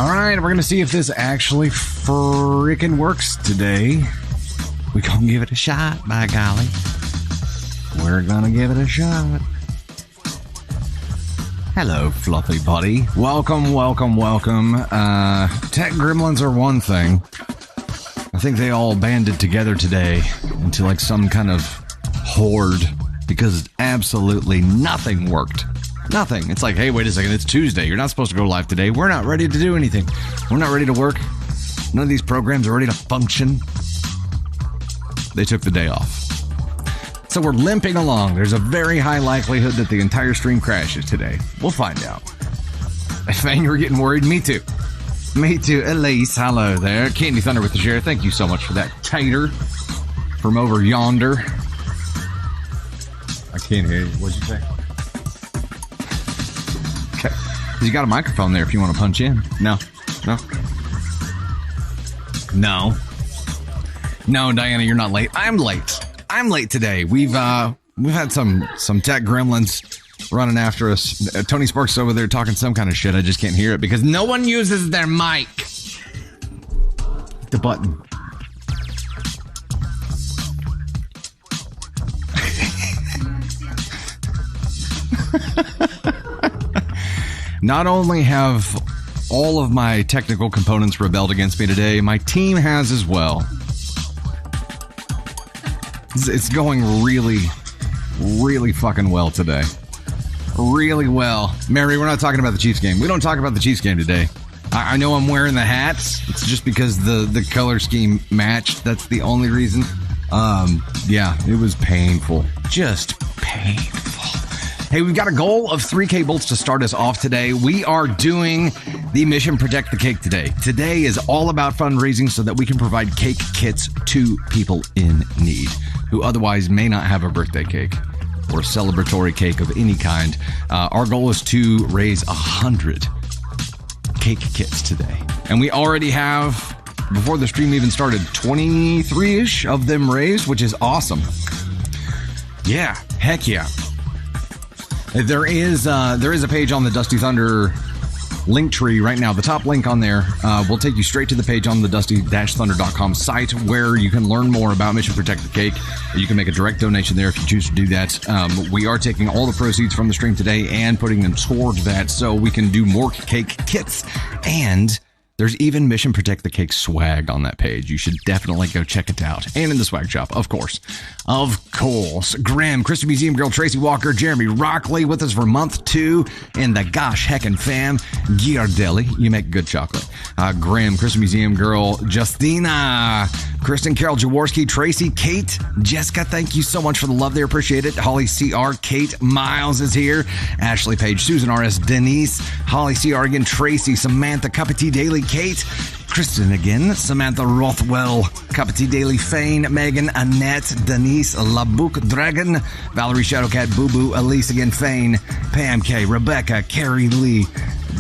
All right, we're going to see if this actually freaking works today. We gonna give it a shot, by golly. We're gonna give it a shot. Hello, fluffy buddy. Welcome. Tech gremlins are one thing. I think they all banded together today into like some kind of horde because absolutely nothing worked. Nothing. It's like, hey, wait a second, it's Tuesday. You're not supposed to go live today. We're not ready to do anything. We're not ready to work. None of these programs are ready to function. They took the day off. So we're limping along. There's a very high likelihood that the entire stream crashes today. We'll find out. Fang, you were getting worried? Me too. Me too. Elise, hello there. Candy Thunder with the share. Thank you so much for that. Tater from over yonder. I can't hear you. What'd you say? Okay. You got a microphone there if you want to punch in. No, Diana, you're not late. I'm late today. We've had some tech gremlins running after us. Tony Sparks over there talking some kind of shit. I just can't hear it because no one uses their mic. Hit the button. Not only have all of my technical components rebelled against me today, my team has as well. It's going really, really fucking well today. Really well. Mary, we're not talking about the Chiefs game. We don't talk about the Chiefs game today. I know I'm wearing the hats. It's just because the color scheme matched. That's the only reason. Yeah, it was painful. Just painful. Hey, we've got a goal of 3K bolts to start us off today. We are doing the Mission Protect the Cake today. Today is all about fundraising so that we can provide cake kits to people in need who otherwise may not have a birthday cake or a celebratory cake of any kind. Our goal is to raise 100 cake kits today. And we already have, before the stream even started, 23-ish of them raised, which is awesome. Yeah, heck yeah. There is a page on the Dusty Thunder link tree right now. The top link on there will take you straight to the page on the dusty-thunder.com site where you can learn more about Mission Protect the Cake. You can make a direct donation there if you choose to do that. We are taking all the proceeds from the stream today and putting them towards that so we can do more cake kits. And there's even Mission Protect the Cake swag on that page. You should definitely go check it out. And in the swag shop, of course. Of course. Graham, Christian Museum Girl, Tracy Walker, Jeremy Rockley with us for month 2. And the gosh heckin' fam, Giardelli. You make good chocolate. Graham, Christian Museum Girl, Justina, Kristen, Carol Jaworski, Tracy, Kate, Jessica, thank you so much for the love there. Appreciate it. Holly CR, Kate Miles is here. Ashley Page, Susan RS, Denise, Holly CR again, Tracy, Samantha, Cup of Tea Daily, Kate, Kristen again, Samantha Rothwell, Cup of Tea Daily, Fane, Megan, Annette, Denise, Labouk Dragon, Valerie Shadowcat, Boo Boo, Elise again, Fane, Pam K, Rebecca, Carrie Lee,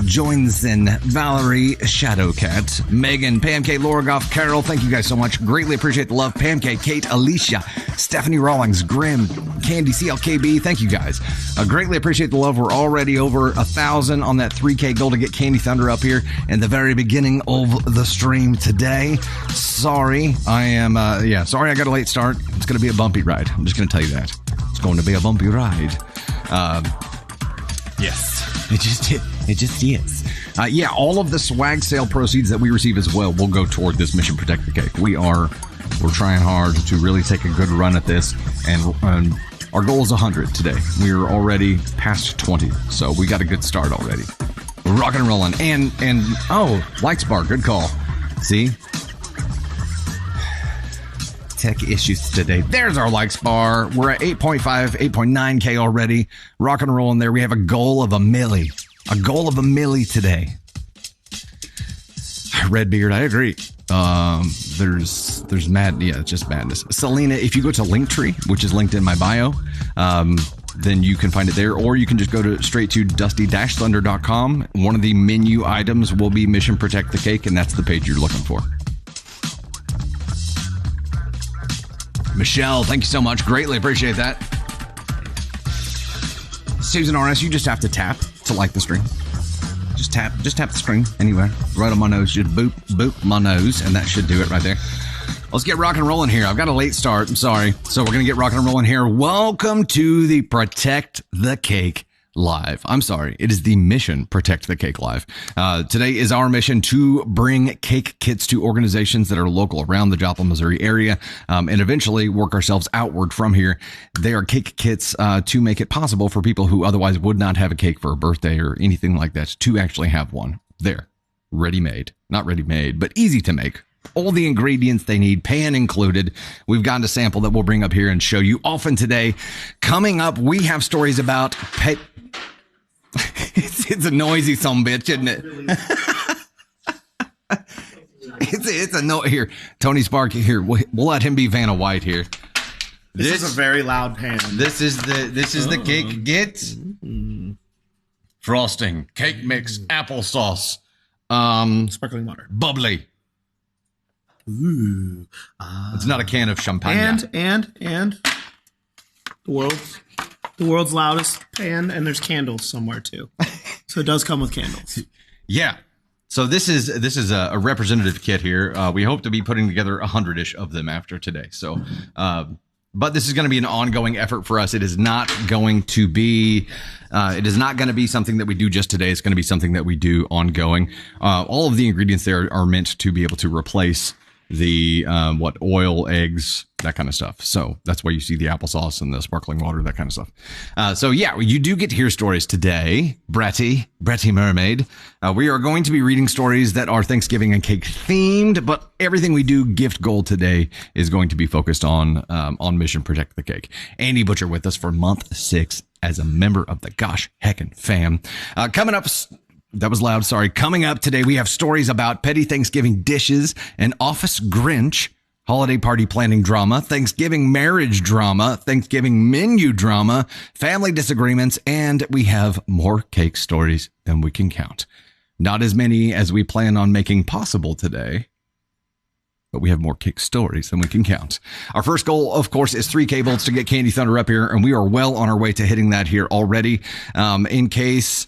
Joinson, Valerie, Shadowcat, Megan, Pam K, Laura Goff, Carol, thank you guys so much. Greatly appreciate the love. Pam K, Kate, Alicia, Stephanie Rawlings, Grim, Candy, CLKB, thank you guys. Greatly appreciate the love. We're already over 1,000 on that 3K goal to get Candy Thunder up here in the very beginning of the stream today. Sorry, sorry I got a late start. It's going to be a bumpy ride. I'm just going to tell you that. It's going to be a bumpy ride. Yes, it just is. All of the swag sale proceeds that we receive as well will go toward this Mission Protect the Cake. We're trying hard to really take a good run at this, and our goal is 100 today. We're already past 20, so we got a good start already. Rockin' and rolling, and Lights Bar, good call. See? Tech issues today. There's our likes bar. We're at 8.5, 8.9K already. Rock and rolling there. We have a goal of a milli. A goal of a milli today. Redbeard, I agree. There's just madness. Selena, if you go to Linktree, which is linked in my bio, then you can find it there, or you can just go straight to dusty-thunder.com. One of the menu items will be Mission Protect the Cake, and that's the page you're looking for. Michelle, thank you so much. Greatly appreciate that. Susan RS, you just have to tap to like the stream. Just tap the screen anywhere. Right on my nose. Just boop my nose, and that should do it right there. Let's get rock and rolling here. I've got a late start. I'm sorry. So we're going to get rock and rolling here. Welcome to the Protect the Cake Live. I'm sorry. It is the mission Protect the Cake Live. Today is our mission to bring cake kits to organizations that are local around the Joplin, Missouri area, and eventually work ourselves outward from here. They are cake kits to make it possible for people who otherwise would not have a cake for a birthday or anything like that to actually have one. There. Ready-made. Not ready-made, but easy to make. All the ingredients they need, pan included. We've got a sample that we'll bring up here and show you. Often today, coming up, we have stories about it's a noisy sumbitch, isn't it? it's a no here. Tony Spark here. We'll let him be Vanna White here. This is a very loud pan. This is the cake get frosting, cake mix, applesauce, Sparkling water, bubbly. Ooh, it's not a can of champagne. And the world's loudest pan, and there's candles somewhere too. So it does come with candles. Yeah. So this is a representative kit here. We hope to be putting together 100-ish of them after today. So, but this is going to be an ongoing effort for us. It is not going to be something that we do just today. It's going to be something that we do ongoing. All of the ingredients there are meant to be able to replace the oil, eggs, that kind of stuff. So that's why you see the applesauce and the sparkling water, that kind of stuff. So yeah, you do get to hear stories today. Bretty Mermaid. We are going to be reading stories that are Thanksgiving and cake themed, but everything we do gift goal today is going to be focused on Mission Protect the Cake. Andy Butcher with us for month 6 as a member of the Gosh Heckin' Fam. Coming up. That was loud. Sorry. Coming up today, we have stories about petty Thanksgiving dishes, an office Grinch, holiday party planning drama, Thanksgiving marriage drama, Thanksgiving menu drama, family disagreements, and we have more cake stories than we can count. Not as many as we plan on making possible today, but we have more cake stories than we can count. Our first goal, of course, is 3K volts to get Candy Thunder up here, and we are well on our way to hitting that here already. In case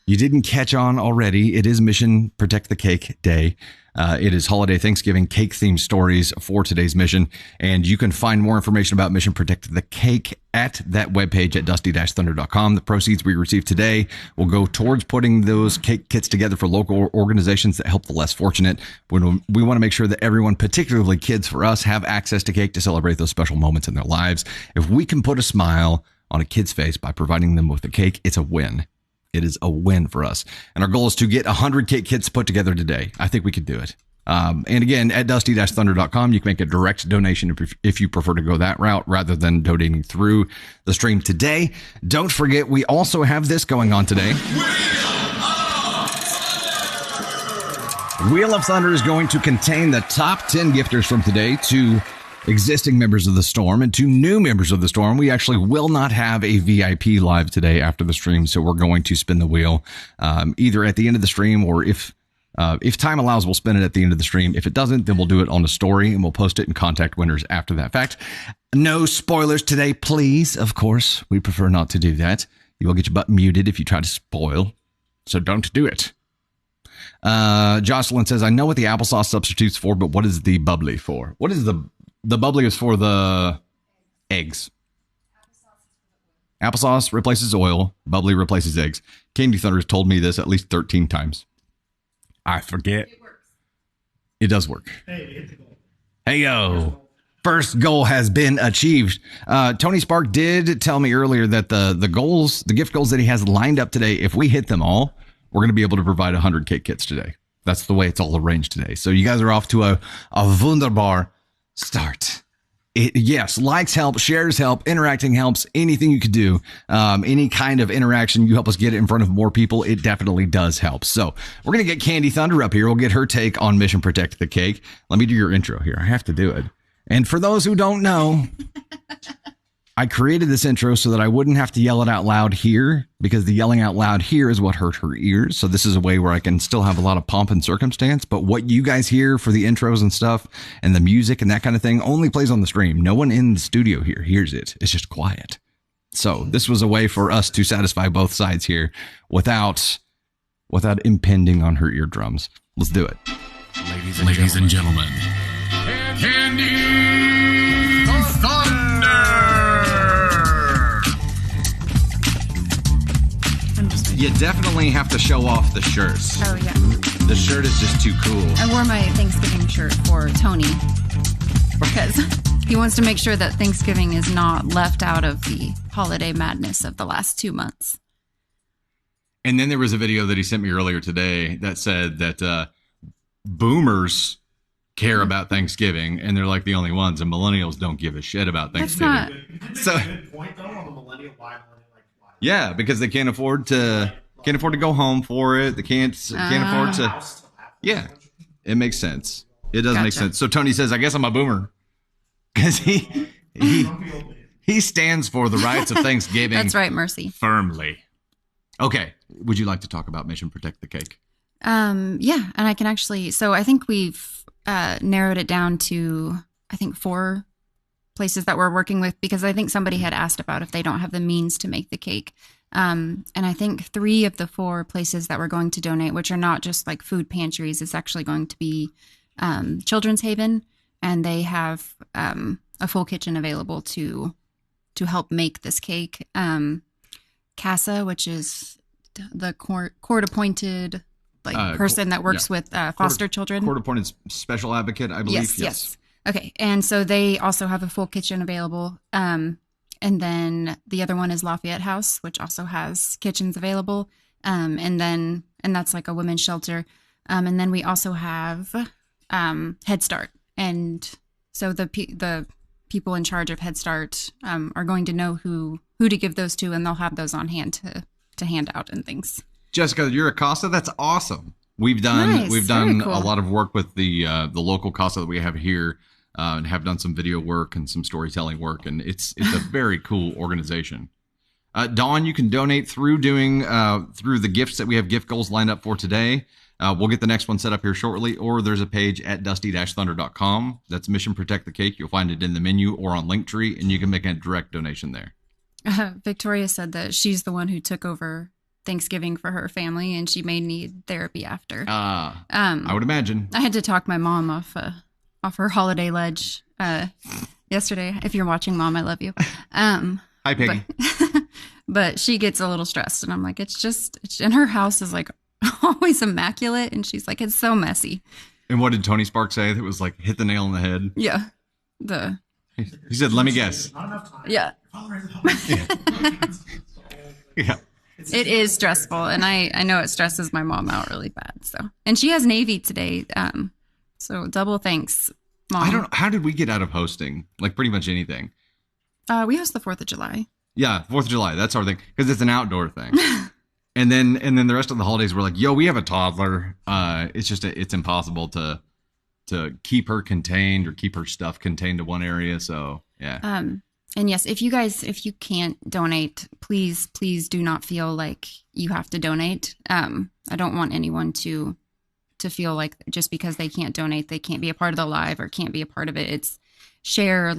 you didn't catch on already, it is Mission Protect the Cake Day. It is holiday Thanksgiving cake themed stories for today's mission. And you can find more information about Mission Protect the Cake at that webpage at dusty-thunder.com. The proceeds we receive today will go towards putting those cake kits together for local organizations that help the less fortunate. We want to make sure that everyone, particularly kids for us, have access to cake to celebrate those special moments in their lives. If we can put a smile on a kid's face by providing them with a cake, it's a win. It is a win for us. And our goal is to get 100 cake kits put together today. I think we could do it. And again, at dusty-thunder.com, you can make a direct donation if you prefer to go that route rather than donating through the stream today. Don't forget, we also have this going on today. Wheel of Thunder is going to contain the top 10 gifters from today to existing members of the Storm and to new members of the Storm. We actually will not have a VIP live today after the stream, so we're going to spin the wheel either at the end of the stream, or if time allows, we'll spin it at the end of the stream. If it doesn't, then we'll do it on a story and we'll post it and contact winners after that fact. No spoilers today, please. Of course, we prefer not to do that. You will get your butt muted if you try to spoil, so don't do it. Jocelyn says, I know what the applesauce substitute's for, but what is the bubbly for? What is the bubbly is for the eggs. Applesauce replaces oil. Bubbly replaces eggs. Candy Thunder has told me this at least 13 times. I forget. It works. It does work. Hey, yo. First goal has been achieved. Tony Spark did tell me earlier that the gift goals that he has lined up today, if we hit them all, we're going to be able to provide 100 cake kits today. That's the way it's all arranged today. So you guys are off to a wunderbar start. Yes, likes help, shares help, interacting helps, anything you could do, any kind of interaction, you help us get it in front of more people, it definitely does help. So we're going to get Candy Thunder up here. We'll get her take on Mission Protect the Cake. Let me do your intro here. I have to do it. And for those who don't know, I created this intro so that I wouldn't have to yell it out loud here, because the yelling out loud here is what hurt her ears. So this is a way where I can still have a lot of pomp and circumstance, but what you guys hear for the intros and stuff and the music and that kind of thing only plays on the stream. No one in the studio here hears it. It's just quiet. So this was a way for us to satisfy both sides here without without impinging on her eardrums. Let's do it. Ladies and gentlemen, Candy Thunder! You definitely have to show off the shirts. Oh, yeah. The shirt is just too cool. I wore my Thanksgiving shirt for Tony because he wants to make sure that Thanksgiving is not left out of the holiday madness of the last 2 months. And then there was a video that he sent me earlier today that said that boomers care about Thanksgiving, and they're like the only ones, and millennials don't give a shit about Thanksgiving. So, Point though on the millennial why. yeah, because they can't afford to go home for it. They can't afford to. Yeah, it makes sense. It does make sense. So Tony says, "I guess I'm a boomer," because he stands for the rights of Thanksgiving. That's right, Mercy. Firmly. Okay, would you like to talk about Mission Protect the Cake? Yeah, and I can actually. So I think we've narrowed it down to 4 places that we're working with, because I think somebody had asked about if they don't have the means to make the cake. And I think 3 of the 4 places that we're going to donate, which are not just like food pantries, it's actually going to be Children's Haven, and they have a full kitchen available to help make this cake. CASA, which is the court-appointed person that works with foster children. Court-appointed special advocate, I believe. Yes. Okay, and so they also have a full kitchen available. And then the other one is Lafayette House, which also has kitchens available. And that's like a women's shelter. And then we also have Head Start. And so the people in charge of Head Start are going to know who to give those to, and they'll have those on hand to hand out and things. Jessica, you're a CASA? That's awesome. We've done cool. a lot of work with the local CASA that we have here. And have done some video work and some storytelling work, and it's a very cool organization. Dawn, you can donate through the gifts that we have gift goals lined up for today. We'll get the next one set up here shortly, or there's a page at dusty-thunder.com. That's Mission Protect the Cake. You'll find it in the menu or on Linktree, and you can make a direct donation there. Victoria said that she's the one who took over Thanksgiving for her family, and she may need therapy after. I would imagine. I had to talk my mom off her holiday ledge yesterday. If you're watching, Mom, I love you. Hi, Peggy. But she gets a little stressed, and I'm like, and her house is like always immaculate, and she's like, it's so messy. And what did Tony Sparks say? That was like hit the nail on the head. Yeah. He said, "Let me guess." Not enough time. Yeah. Yeah. It is stressful, and I know it stresses my mom out really bad. So, and she has Navy today. So double thanks, Mom. I don't know. How did we get out of hosting? Like pretty much anything. We host the 4th of July. Yeah, 4th of July. That's our thing, because it's an outdoor thing. and then the rest of the holidays, we're like, yo, we have a toddler. It's impossible to keep her contained or keep her stuff contained to one area. So yeah. And yes, if you can't donate, please do not feel like you have to donate. I don't want anyone to feel like just because they can't donate, they can't be a part of the live or can't be a part of it. It's share,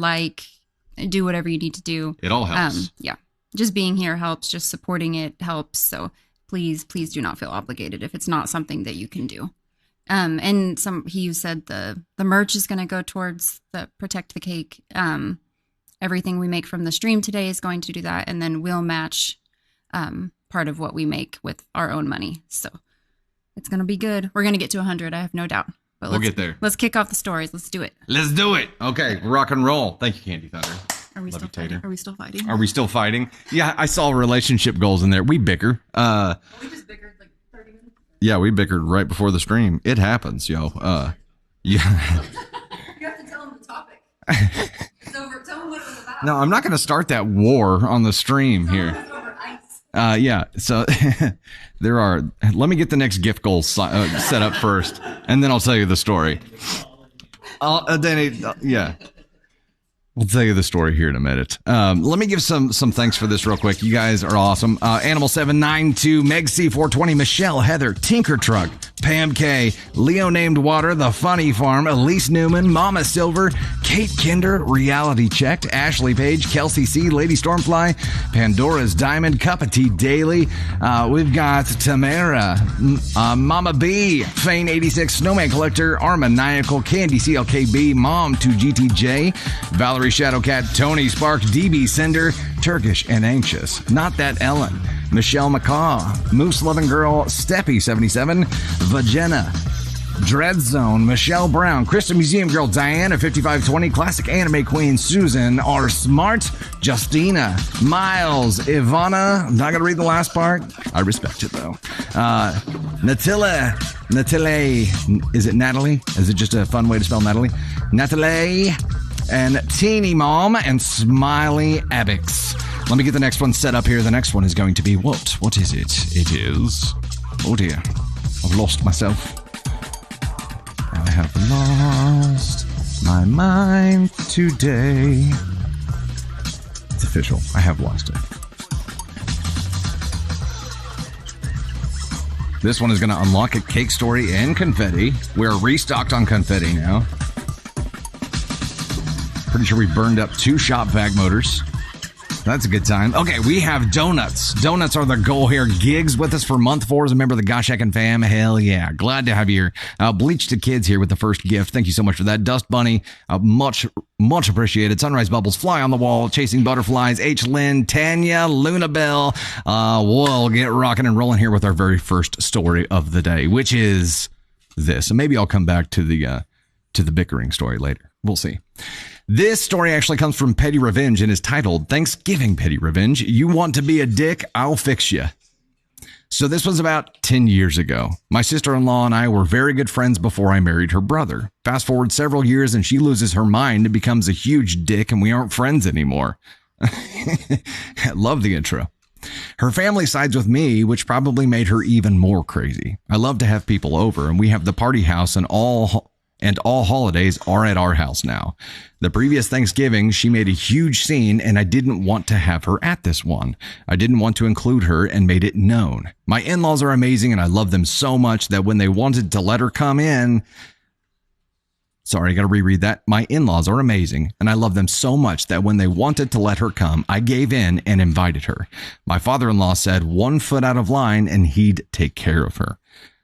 do whatever you need to do. It all helps. Yeah. Just being here helps. Just supporting it helps. So please do not feel obligated if it's not something that you can do. And he said the merch is going to go towards the Protect the Cake. Everything we make from the stream today is going to do that. And then we'll match part of what we make with our own money. So it's going to be good. We're going to get to 100. I have no doubt. But we'll get there. Let's kick off the stories. Let's do it. Let's do it. Okay. Rock and roll. Thank you, Candy Thunder. Are we still fighting? Are we still fighting? Yeah, I saw relationship goals in there. We bicker. We just bickered like 30 minutes ago. Yeah, we bickered right before the stream. It happens, yo. Yeah. You have to tell them the topic. Tell them what it was about. No, I'm not going to start that war on the stream here. Yeah, so let me get the next gift goal set up first, and then I'll tell you the story. Yeah. We'll tell you the story here in a minute. Let me give some thanks for this real quick. You guys are awesome. Animal792, Meg C420, Michelle, Heather, Tinker Truck, Pam K, Leo Named Water, The Funny Farm, Elise Newman, Mama Silver, Kate Kinder, Reality Checked, Ashley Page, Kelsey C, Lady Stormfly, Pandora's Diamond, Cup of Tea Daily. We've got Tamara, Mama B, Fane86, Snowman Collector, Armaniacal, Candy CLKB, Mom 2GTJ, Valerie Shadowcat, Tony Spark, DB Sender, Turkish and Anxious, Not That Ellen, Michelle McCaw, Moose Loving Girl, Steppy77, Vagina, Dreadzone, Michelle Brown, Krista Museum Girl, Diana 5520, Classic Anime Queen, Susan R. Smart, Justina, Miles, Ivana. I'm not going to read the last part. I respect it though. Natile, is it Natalie? Is it just a fun way to spell Natalie? Natalie, and Teeny Mom, and Smiley Abix. Let me get the next one set up here. The next one is going to be what? What is it? It is... Oh dear. I've lost myself. I have lost my mind today. It's official. I have lost it. This one is going to unlock a cake story and confetti. We're restocked on confetti now. Pretty sure we burned up 2 shop vac motors. That's a good time. Okay, we have donuts. Donuts are the goal here. Gigs with us for month 4 as a member of the Gosh Heckin' fam. Hell yeah. Glad to have you here. Bleach to Kids here with the first gift. Thank you so much for that. Dust Bunny, much appreciated. Sunrise Bubbles, Fly on the Wall, Chasing Butterflies, H. Lynn, Tanya, Luna Bell. We'll get rocking and rolling here with our very first story of the day, which is this. And maybe I'll come back to the bickering story later. We'll see. This story actually comes from Petty Revenge and is titled Thanksgiving Petty Revenge. You want to be a dick? I'll fix you. So this was about 10 years ago. My sister-in-law and I were very good friends before I married her brother. Fast forward several years and she loses her mind and becomes a huge dick and we aren't friends anymore. Love the intro. Her family sides with me, which probably made her even more crazy. I love to have people over and we have the party house and all holidays are at our house now. The previous Thanksgiving, she made a huge scene and I didn't want to have her at this one. I didn't want to include her and made it known. My in-laws are amazing and I love them so much that when they wanted to let her come in... Sorry, I got to reread that. My in-laws are amazing and I love them so much that when they wanted to let her come, I gave in and invited her. My father-in-law said 1 foot out of line and he'd take care of her.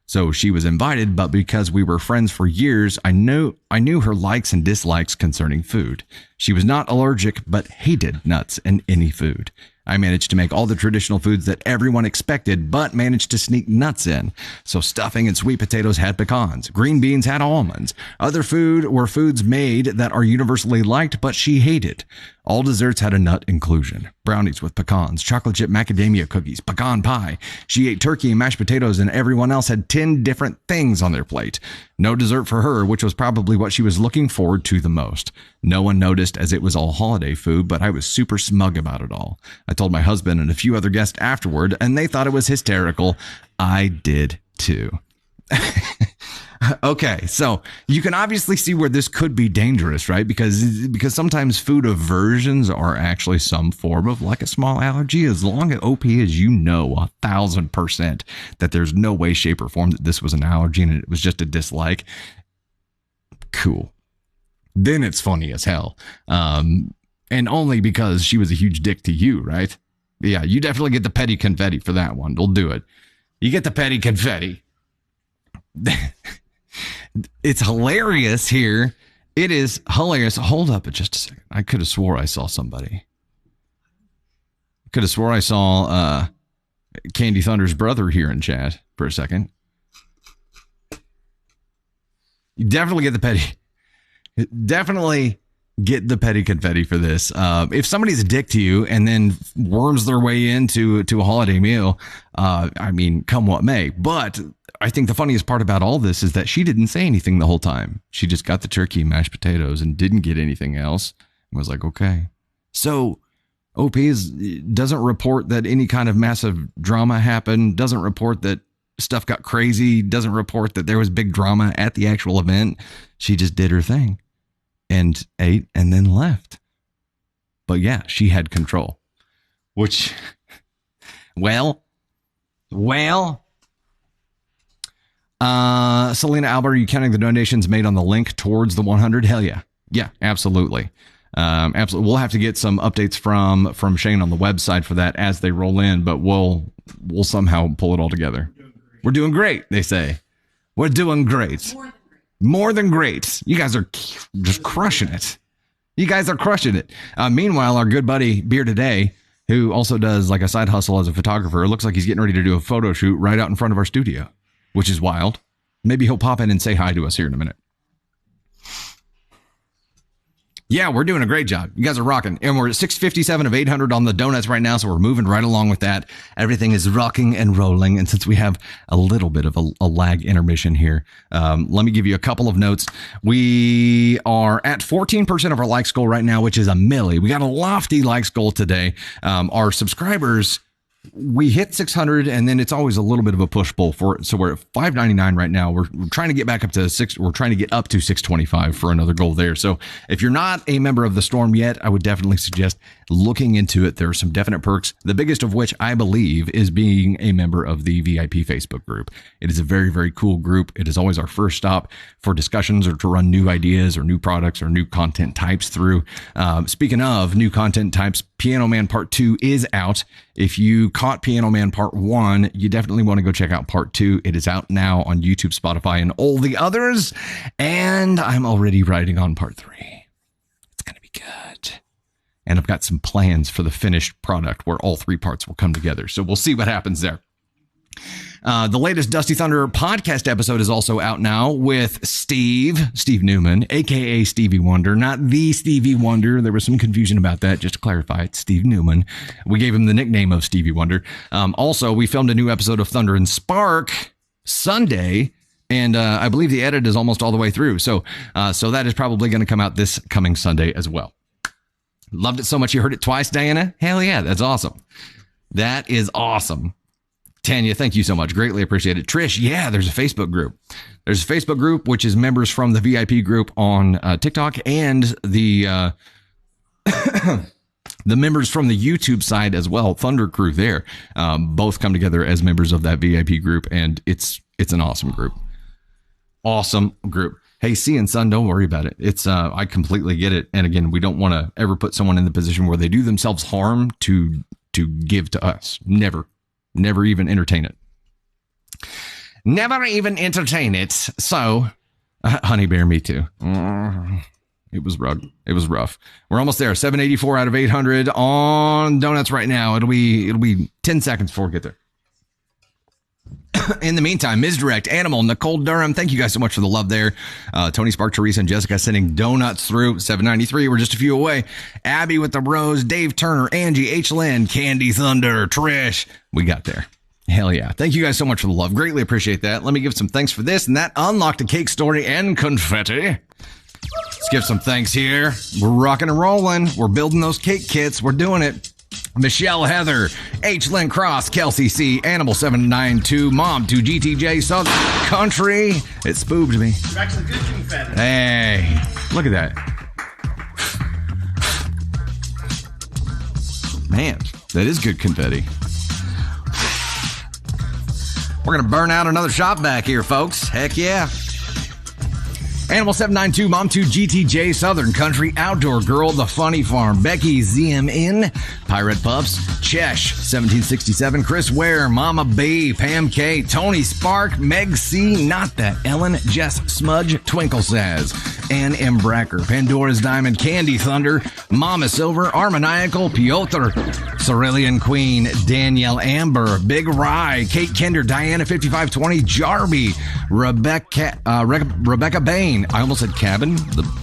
So she was invited, but because we were friends for years, I knew her likes and dislikes concerning food. She was not allergic, but hated nuts and any food. I managed to make all the traditional foods that everyone expected, but managed to sneak nuts in. So stuffing and sweet potatoes had pecans. Green beans had almonds. Other food were foods made that are universally liked, but she hated. All desserts had a nut inclusion. Brownies with pecans, chocolate chip macadamia cookies, pecan pie. She ate turkey and mashed potatoes and everyone else had 10 different things on their plate. No dessert for her, which was probably what she was looking forward to the most. No one noticed as it was all holiday food, but I was super smug about it all. I told my husband and a few other guests afterward, and they thought it was hysterical. I did too. Okay, so you can obviously see where this could be dangerous, right? Because sometimes food aversions are actually some form of like a small allergy. As long as OP as you know 1,000% that there's no way, shape, or form that this was an allergy and it was just a dislike. Cool. Then it's funny as hell. And only because she was a huge dick to you, right? Yeah, you definitely get the petty confetti for that one. We'll do it. You get the petty confetti. It's hilarious here. It is hilarious. Hold up just a second. I could have swore I saw somebody. Could have swore I saw Candy Thunder's brother here in chat for a second. You definitely get the petty. Definitely get the petty confetti for this. If somebody's a dick to you and then worms their way into a holiday meal, I mean, come what may. But I think the funniest part about all this is that she didn't say anything the whole time. She just got the turkey and mashed potatoes and didn't get anything else and was like, okay. So OP doesn't report that any kind of massive drama happened, doesn't report that stuff got crazy, doesn't report that there was big drama at the actual event. She just did her thing and ate and then left. But yeah, she had control, which, well, Selena Albert, are you counting the donations made on the link towards the 100? Hell yeah. Yeah, absolutely. Absolutely. We'll have to get some updates from Shane on the website for that as they roll in, but we'll somehow pull it all together. We're doing great, they say. We're doing great. More than great. You guys are just crushing it. You guys are crushing it. Meanwhile, our good buddy Beer Today, who also does like a side hustle as a photographer, it looks like he's getting ready to do a photo shoot right out in front of our studio, which is wild. Maybe he'll pop in and say hi to us here in a minute. Yeah, we're doing a great job. You guys are rocking. And we're at 657 of 800 on the donuts right now, so we're moving right along with that. Everything is rocking and rolling. And since we have a little bit of a lag intermission here, let me give you a couple of notes. We are at 14% of our likes goal right now, which is a milli. We got a lofty likes goal today. Our subscribers, we hit 600, and then it's always a little bit of a push pull for it. So we're at 599 right now. We're trying to get back up to we're trying to get up to 625 for another goal there. So if you're not a member of the Storm yet, I would definitely suggest looking into it. There are some definite perks, the biggest of which I believe is being a member of the VIP Facebook group. It is a very, very cool group. It is always our first stop for discussions or to run new ideas or new products or new content types through. Speaking of new content types, Piano Man Part 2 is out. If you caught Piano Man Part 1, you definitely want to go check out Part 2. It is out now on YouTube, Spotify, and all the others. And I'm already writing on Part 3. It's going to be good. And I've got some plans for the finished product where all three parts will come together. So we'll see what happens there. The latest Dusty Thunder podcast episode is also out now with Steve Newman, a.k.a. Stevie Wonder, not the Stevie Wonder. There was some confusion about that. Just to clarify, it's Steve Newman. We gave him the nickname of Stevie Wonder. Also, we filmed a new episode of Thunder and Spark Sunday, and I believe the edit is almost all the way through. So that is probably going to come out this coming Sunday as well. Loved it so much you heard it twice, Diana? Hell yeah, that's awesome. That is awesome. Tanya, thank you so much. Greatly appreciate it. Trish, yeah, there's a Facebook group. There's a Facebook group, which is members from the VIP group on TikTok and the the members from the YouTube side as well. Thunder Crew there. Both come together as members of that VIP group, and it's an awesome group. Awesome group. Hey, sea and sun, don't worry about it. It's I completely get it. And again, we don't want to ever put someone in the position where they do themselves harm to give to us. Never even entertain it. Never even entertain it. So, honey bear, me too. It was rough. We're almost there. 784 out of 800 on donuts right now. It'll be 10 seconds before we get there. In the meantime, Misdirect, Animal, Nicole Durham, thank you guys so much for the love there. Tony Spark, Teresa, and Jessica sending donuts through. 793, we're just a few away. Abby with the rose, Dave Turner, Angie, H. Lynn, Candy Thunder, Trish. We got there. Hell yeah. Thank you guys so much for the love. Greatly appreciate that. Let me give some thanks for this and that. Unlocked a cake story and confetti. Let's give some thanks here. We're rocking and rolling. We're building those cake kits. We're doing it. Michelle Heather, H. Lynn Cross, Kelsey C, Animal 792, Mom 2 GTJ, Southern Country. It spooked me. You're actually good confetti. Hey, look at that. Man, that is good confetti. We're going to burn out another shop back here, folks. Heck yeah. Animal 792, Mom 2 GTJ, Southern Country, Outdoor Girl, The Funny Farm, Becky ZMN, Pirate Pups, Chesh 1767, Chris Ware, Mama B, Pam K, Tony Spark, Meg C, Not That Ellen, Jess Smudge, Twinkle Saz, Ann M. Bracker, Pandora's Diamond, Candy Thunder, Mama Silver, Armaniacal, Piotr, Cerulean Queen, Danielle Amber, Big Rye, Kate Kinder, Diana 5520, Jarby, Rebecca Bain. I almost said cabin.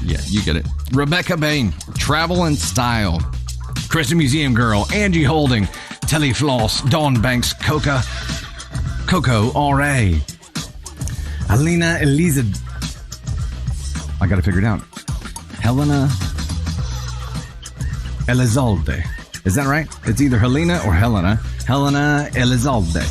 Yeah, you get it. Rebecca Bain, Travel and Style, Kristen Museum Girl, Angie Holding, Telly Floss, Dawn Banks, Coco R.A., Alina Eliza. I got to figure it out. Helena Elizalde. Is that right? It's either Helena or Helena. Helena Elizalde.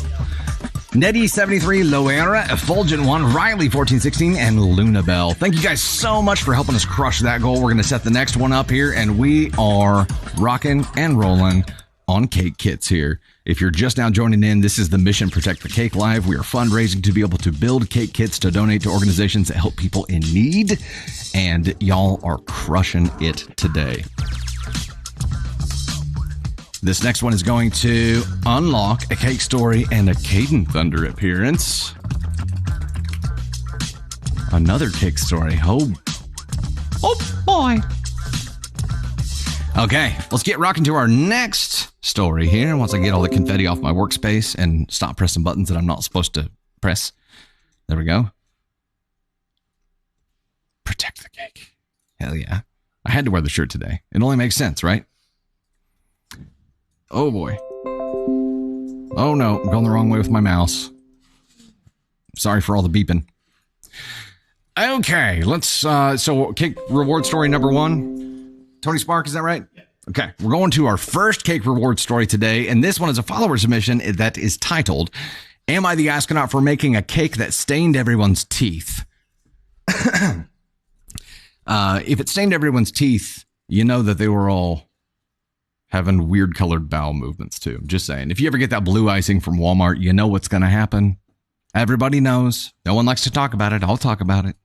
Nettie73, Loera, Effulgent1, Riley1416, and Lunabelle. Thank you guys so much for helping us crush that goal. We're going to set the next one up here, and we are rocking and rolling on cake kits here. If you're just now joining in, this is the Mission Protect the Cake Live. We are fundraising to be able to build cake kits to donate to organizations that help people in need, and y'all are crushing it today. This next one is going to unlock a cake story and a Caden Thunder appearance. Another cake story. Oh boy. Okay, let's get rocking to our next story here. Once I get all the confetti off my workspace and stop pressing buttons that I'm not supposed to press. There we go. Protect the cake. Hell yeah. I had to wear the shirt today. It only makes sense, right? Oh boy. Oh no, I'm going the wrong way with my mouse. Sorry for all the beeping. Okay, let's, so cake reward story number 1. Tony Spark, is that right? Yeah. Okay, we're going to our first cake reward story today, and this one is a follower submission that is titled, Am I the Astronaut for Making a Cake That Stained Everyone's Teeth? If it stained everyone's teeth, you know that they were all having weird colored bowel movements too. Just saying. If you ever get that blue icing from Walmart, you know what's going to happen. Everybody knows. No one likes to talk about it. I'll talk about it.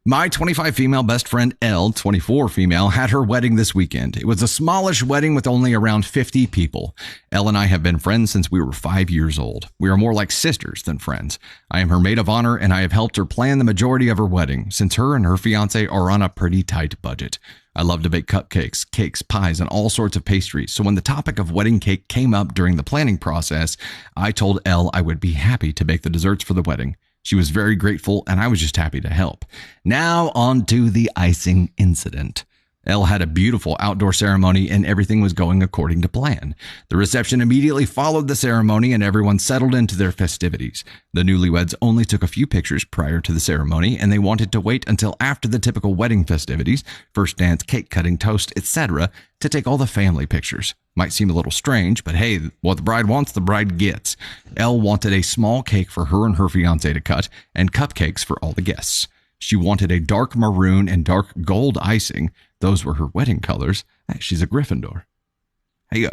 My 25 female best friend Elle, 24 female, had her wedding this weekend. It was a smallish wedding with only around 50 people. Elle and I have been friends since we were 5 years old. We are more like sisters than friends. I am her maid of honor, and I have helped her plan the majority of her wedding, since her and her fiance are on a pretty tight budget. I love to bake cupcakes, cakes, pies, and all sorts of pastries. So when the topic of wedding cake came up during the planning process, I told Elle I would be happy to bake the desserts for the wedding. She was very grateful, and I was just happy to help. Now on to the icing incident. Elle had a beautiful outdoor ceremony, and everything was going according to plan. The reception immediately followed the ceremony, and everyone settled into their festivities. The newlyweds only took a few pictures prior to the ceremony, and they wanted to wait until after the typical wedding festivities, first dance, cake cutting, toast, etc., to take all the family pictures. Might seem a little strange, but hey, what the bride wants, the bride gets. Elle wanted a small cake for her and her fiancé to cut, and cupcakes for all the guests. She wanted a dark maroon and dark gold icing. Those were her wedding colors. Hey, she's a Gryffindor. Hey, yo.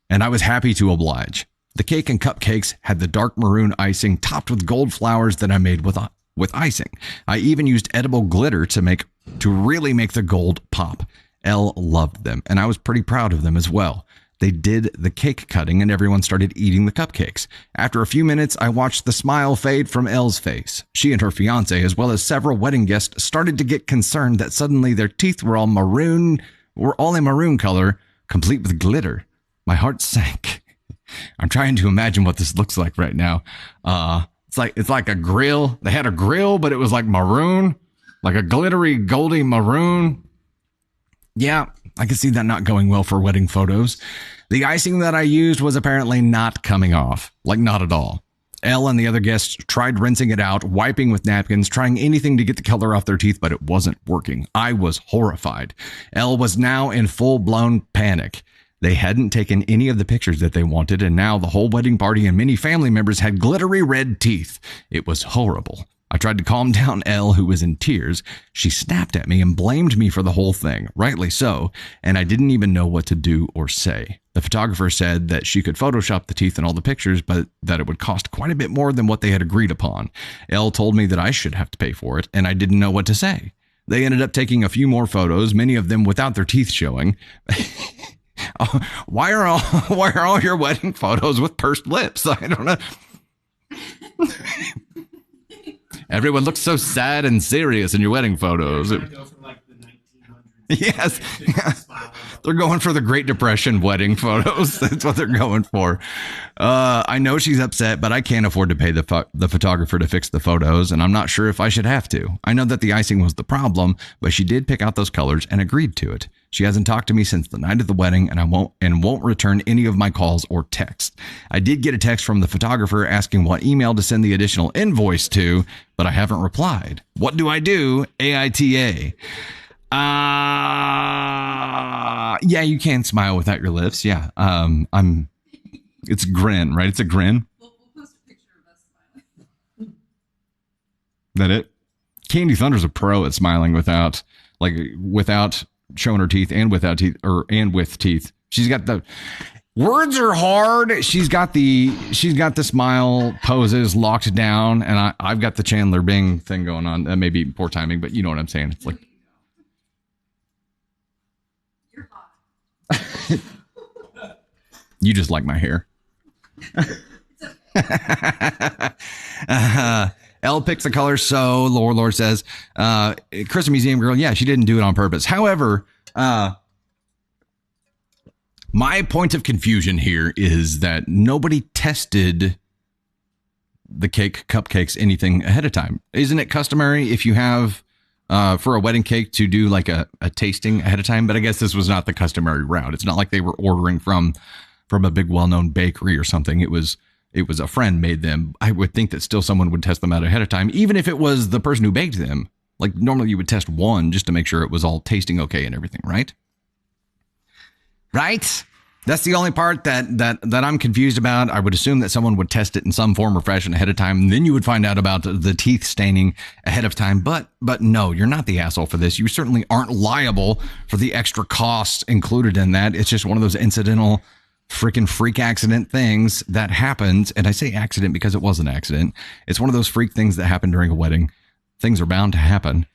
And I was happy to oblige. The cake and cupcakes had the dark maroon icing topped with gold flowers that I made with icing. I even used edible glitter to really make the gold pop. Elle loved them, and I was pretty proud of them as well. They did the cake cutting, and everyone started eating the cupcakes. After a few minutes, I watched the smile fade from Elle's face. She and her fiancé, as well as several wedding guests, started to get concerned that suddenly their teeth were all in maroon color, complete with glitter. My heart sank. I'm trying to imagine what this looks like right now. It's like a grill. They had a grill, but it was like maroon, like a glittery, goldy maroon. Yeah, I can see that not going well for wedding photos. The icing that I used was apparently not coming off, like not at all. Elle and the other guests tried rinsing it out, wiping with napkins, trying anything to get the color off their teeth, but it wasn't working. I was horrified. Elle was now in full-blown panic. They hadn't taken any of the pictures that they wanted, and now the whole wedding party and many family members had glittery red teeth. It was horrible. I tried to calm down Elle, who was in tears. She snapped at me and blamed me for the whole thing, rightly so, and I didn't even know what to do or say. The photographer said that she could Photoshop the teeth in all the pictures, but that it would cost quite a bit more than what they had agreed upon. Elle told me that I should have to pay for it, and I didn't know what to say. They ended up taking a few more photos, many of them without their teeth showing. Why are all your wedding photos with pursed lips? I don't know. Everyone looks so sad and serious in your wedding photos. Yes. They're going for the Great Depression wedding photos. That's what they're going for. I know she's upset, but I can't afford to pay the photographer to fix the photos, and I'm not sure if I should have to. I know that the icing was the problem, but she did pick out those colors and agreed to it. She hasn't talked to me since the night of the wedding, and won't return any of my calls or texts. I did get a text from the photographer asking what email to send the additional invoice to, but I haven't replied. What do I do? AITA. Yeah, you can smile without your lips. Yeah. It's grin, right? It's a grin. That it? Candy Thunder's a pro at smiling without showing her teeth and without teeth and with teeth. She's got the words are hard. She's got the smile poses locked down, and I've got the Chandler Bing thing going on. That may be poor timing, but you know what I'm saying. It's like you're hot. You just like my hair. Elle picks the color, so Lord says, Krista Museum Girl, yeah, she didn't do it on purpose. However, my point of confusion here is that nobody tested the cupcakes, anything ahead of time. Isn't it customary if you have, for a wedding cake to do like a tasting ahead of time? But I guess this was not the customary route. It's not like they were ordering from a big well-known bakery or something. It was a friend made them. I would think that still someone would test them out ahead of time, even if it was the person who baked them. Like normally you would test one just to make sure it was all tasting okay and everything, right? Right? That's the only part that I'm confused about. I would assume that someone would test it in some form or fashion ahead of time, and then you would find out about the teeth staining ahead of time. But no, you're not the asshole for this. You certainly aren't liable for the extra costs included in that. It's just one of those incidental freaking freak accident things that happens. And I say accident because it was an accident. It's one of those freak things that happen during a wedding. Things are bound to happen.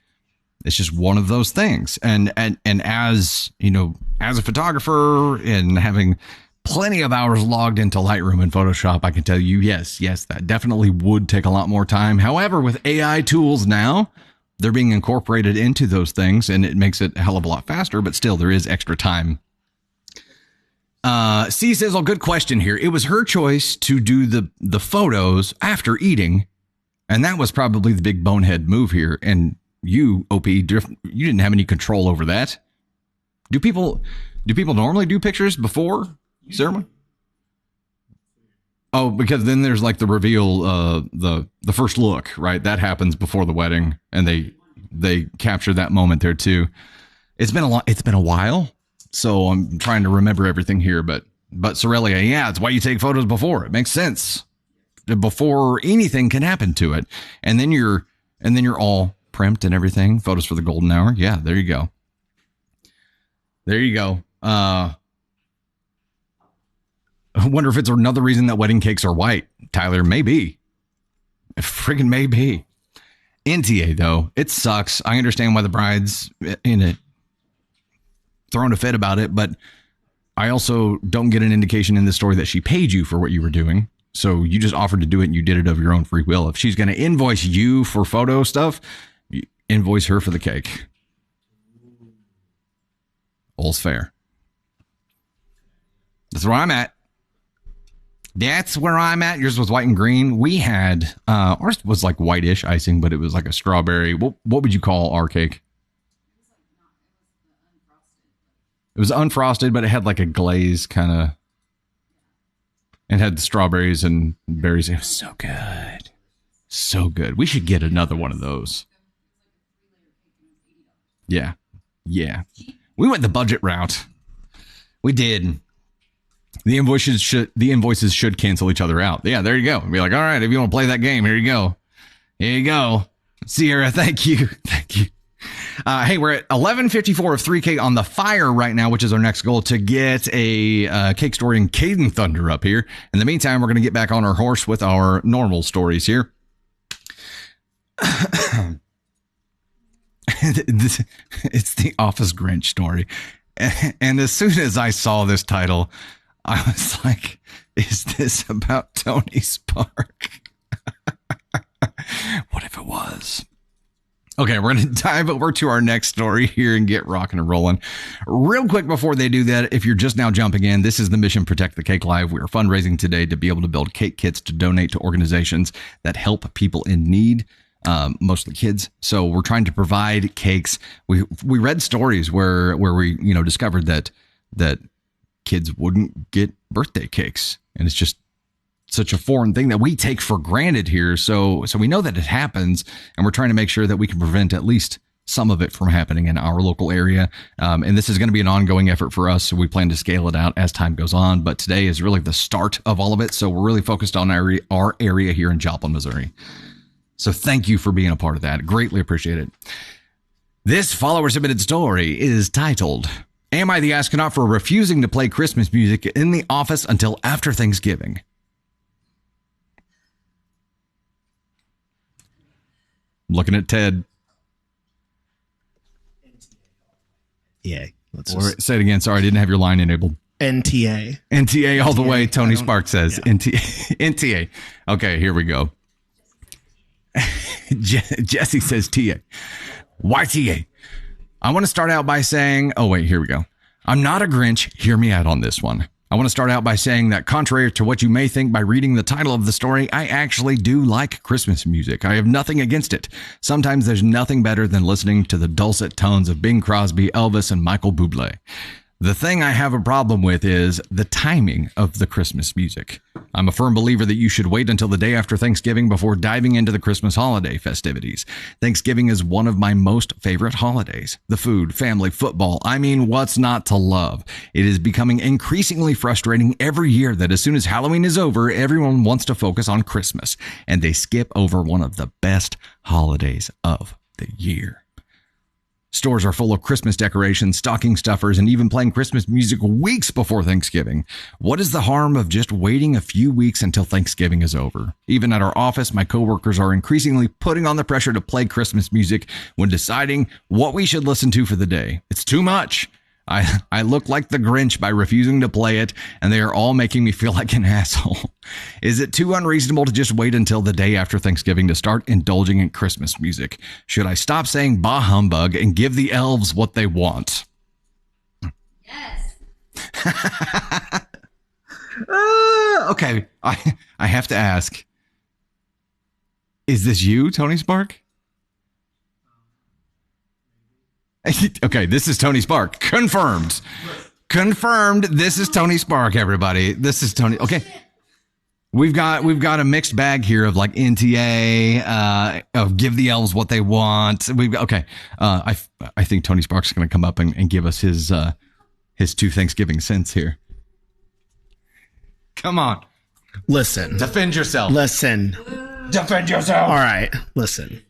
It's just one of those things. And as, you know, as a photographer and having plenty of hours logged into Lightroom and Photoshop, I can tell you, yes, that definitely would take a lot more time. However, with AI tools now, they're being incorporated into those things and it makes it a hell of a lot faster, but still there is extra time. C says, good question here. It was her choice to do the photos after eating. And that was probably the big bonehead move here. And you, OP, you didn't have any control over that. Do people normally do pictures before ceremony? Oh, because then there's like the reveal, the first look, right? That happens before the wedding, and they capture that moment there too. It's been a while, so I'm trying to remember everything here. But Sorelia, yeah, it's why you take photos before. It makes sense before anything can happen to it, and then you're all primed and everything. Photos for the golden hour. Yeah, there you go. I wonder if it's another reason that wedding cakes are white. Tyler, maybe. Friggin' maybe. NTA, though, it sucks. I understand why the bride's in it throwing a fit about it, but I also don't get an indication in the story that she paid you for what you were doing. So you just offered to do it and you did it of your own free will. If she's going to invoice you for photo stuff, you invoice her for the cake. All's fair. That's where I'm at. Yours was white and green. We had, ours was like whitish icing, but it was like a strawberry. What would you call our cake? It was unfrosted, but it had like a glaze kind of. It had the strawberries and berries. It was so good. So good. We should get another one of those. Yeah. We went the budget route. We did. The invoices should cancel each other out. Yeah, there you go. Be like, all right, if you want to play that game, here you go. Here you go. Sierra, thank you. Hey, we're at 11:54 of 3K on the fire right now, which is our next goal, to get a cake story in Caden Thunder up here. In the meantime, we're going to get back on our horse with our normal stories here. It's the Office Grinch story. And as soon as I saw this title, I was like, is this about Tony Spark? What if it was? Okay, we're going to dive over to our next story here and get rocking and rolling. Real quick before they do that, if you're just now jumping in, this is the Mission Protect the Cake Live. We are fundraising today to be able to build cake kits to donate to organizations that help people in need, mostly kids. So we're trying to provide cakes. We read stories where we discovered that kids wouldn't get birthday cakes, and it's just such a foreign thing that we take for granted here. So we know that it happens, and we're trying to make sure that we can prevent at least some of it from happening in our local area. And this is going to be an ongoing effort for us. So we plan to scale it out as time goes on. But today is really the start of all of it. So we're really focused on our area here in Joplin, Missouri. So thank you for being a part of that. Greatly appreciate it. This follower submitted story is titled, Am I the Astronaut for Refusing to Play Christmas Music in the Office Until After Thanksgiving? Looking at Ted. Yeah. Say it again. Sorry, I didn't have your line enabled. NTA. NTA all the way. Tony Sparks says NTA. Okay, here we go. Jesse says TA. Why TA? I want to start out by saying, oh wait, here we go. I'm not a Grinch. Hear me out on this one. I want to start out by saying that contrary to what you may think by reading the title of the story, I actually do like Christmas music. I have nothing against it. Sometimes there's nothing better than listening to the dulcet tones of Bing Crosby, Elvis, and Michael Bublé. The thing I have a problem with is the timing of the Christmas music. I'm a firm believer that you should wait until the day after Thanksgiving before diving into the Christmas holiday festivities. Thanksgiving is one of my most favorite holidays. The food, family, football, I mean, what's not to love? It is becoming increasingly frustrating every year that as soon as Halloween is over, everyone wants to focus on Christmas, and they skip over one of the best holidays of the year. Stores are full of Christmas decorations, stocking stuffers, and even playing Christmas music weeks before Thanksgiving. What is the harm of just waiting a few weeks until Thanksgiving is over? Even at our office, my coworkers are increasingly putting on the pressure to play Christmas music when deciding what we should listen to for the day. It's too much. I look like the Grinch by refusing to play it, and they are all making me feel like an asshole. Is it too unreasonable to just wait until the day after Thanksgiving to start indulging in Christmas music? Should I stop saying bah humbug and give the elves what they want? Yes. Okay, I have to ask. Is this you, Tony Spark? Okay, this is Tony Spark. Confirmed. This is Tony Spark, everybody. This is Tony. Okay. We've got a mixed bag here of like NTA, of give the elves what they want. I think Tony Spark's going to come up and give us his two Thanksgiving cents here. Come on. Listen. Defend yourself. Defend yourself. All right. Listen.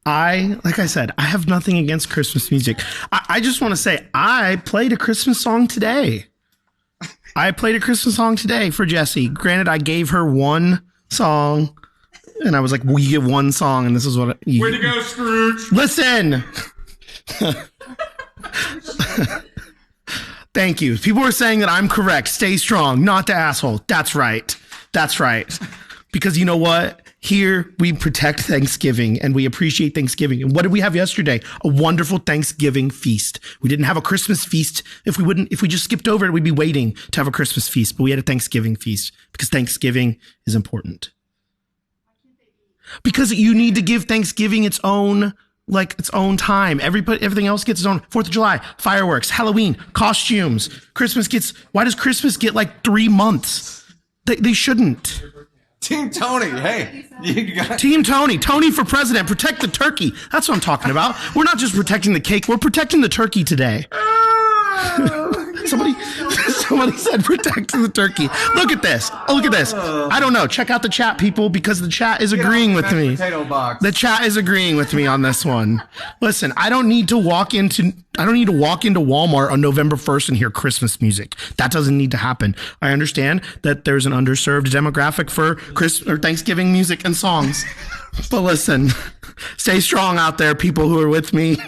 Like I said, I have nothing against Christmas music. I just want to say I played a Christmas song today. For Jessie. Granted, I gave her one song, and I was like, "Will you get one song?" And this is what you. Way to go, Scrooge! Listen. Thank you. People are saying that I'm correct. Stay strong, not the asshole. That's right. Because you know what? Here we protect Thanksgiving and we appreciate Thanksgiving. And what did we have yesterday? A wonderful Thanksgiving feast. We didn't have a Christmas feast. If we just skipped over it, we'd be waiting to have a Christmas feast. But we had a Thanksgiving feast because Thanksgiving is important. Because you need to give Thanksgiving its own time. Everything else gets its own. 4th of July, fireworks, Halloween, costumes. Why does Christmas get like 3 months? They shouldn't. Team Tony, hey. Team Tony for president. Protect the turkey. That's what I'm talking about. We're not just protecting the cake. We're protecting the turkey today. Somebody said protect the turkey. Look at this. I don't know. Check out the chat, people, because the chat is agreeing with me. The chat is agreeing with me on this one. Listen, I don't need to walk into Walmart on November 1st and hear Christmas music. That doesn't need to happen. I understand that there's an underserved demographic for Thanksgiving music and songs. But listen, stay strong out there, people who are with me.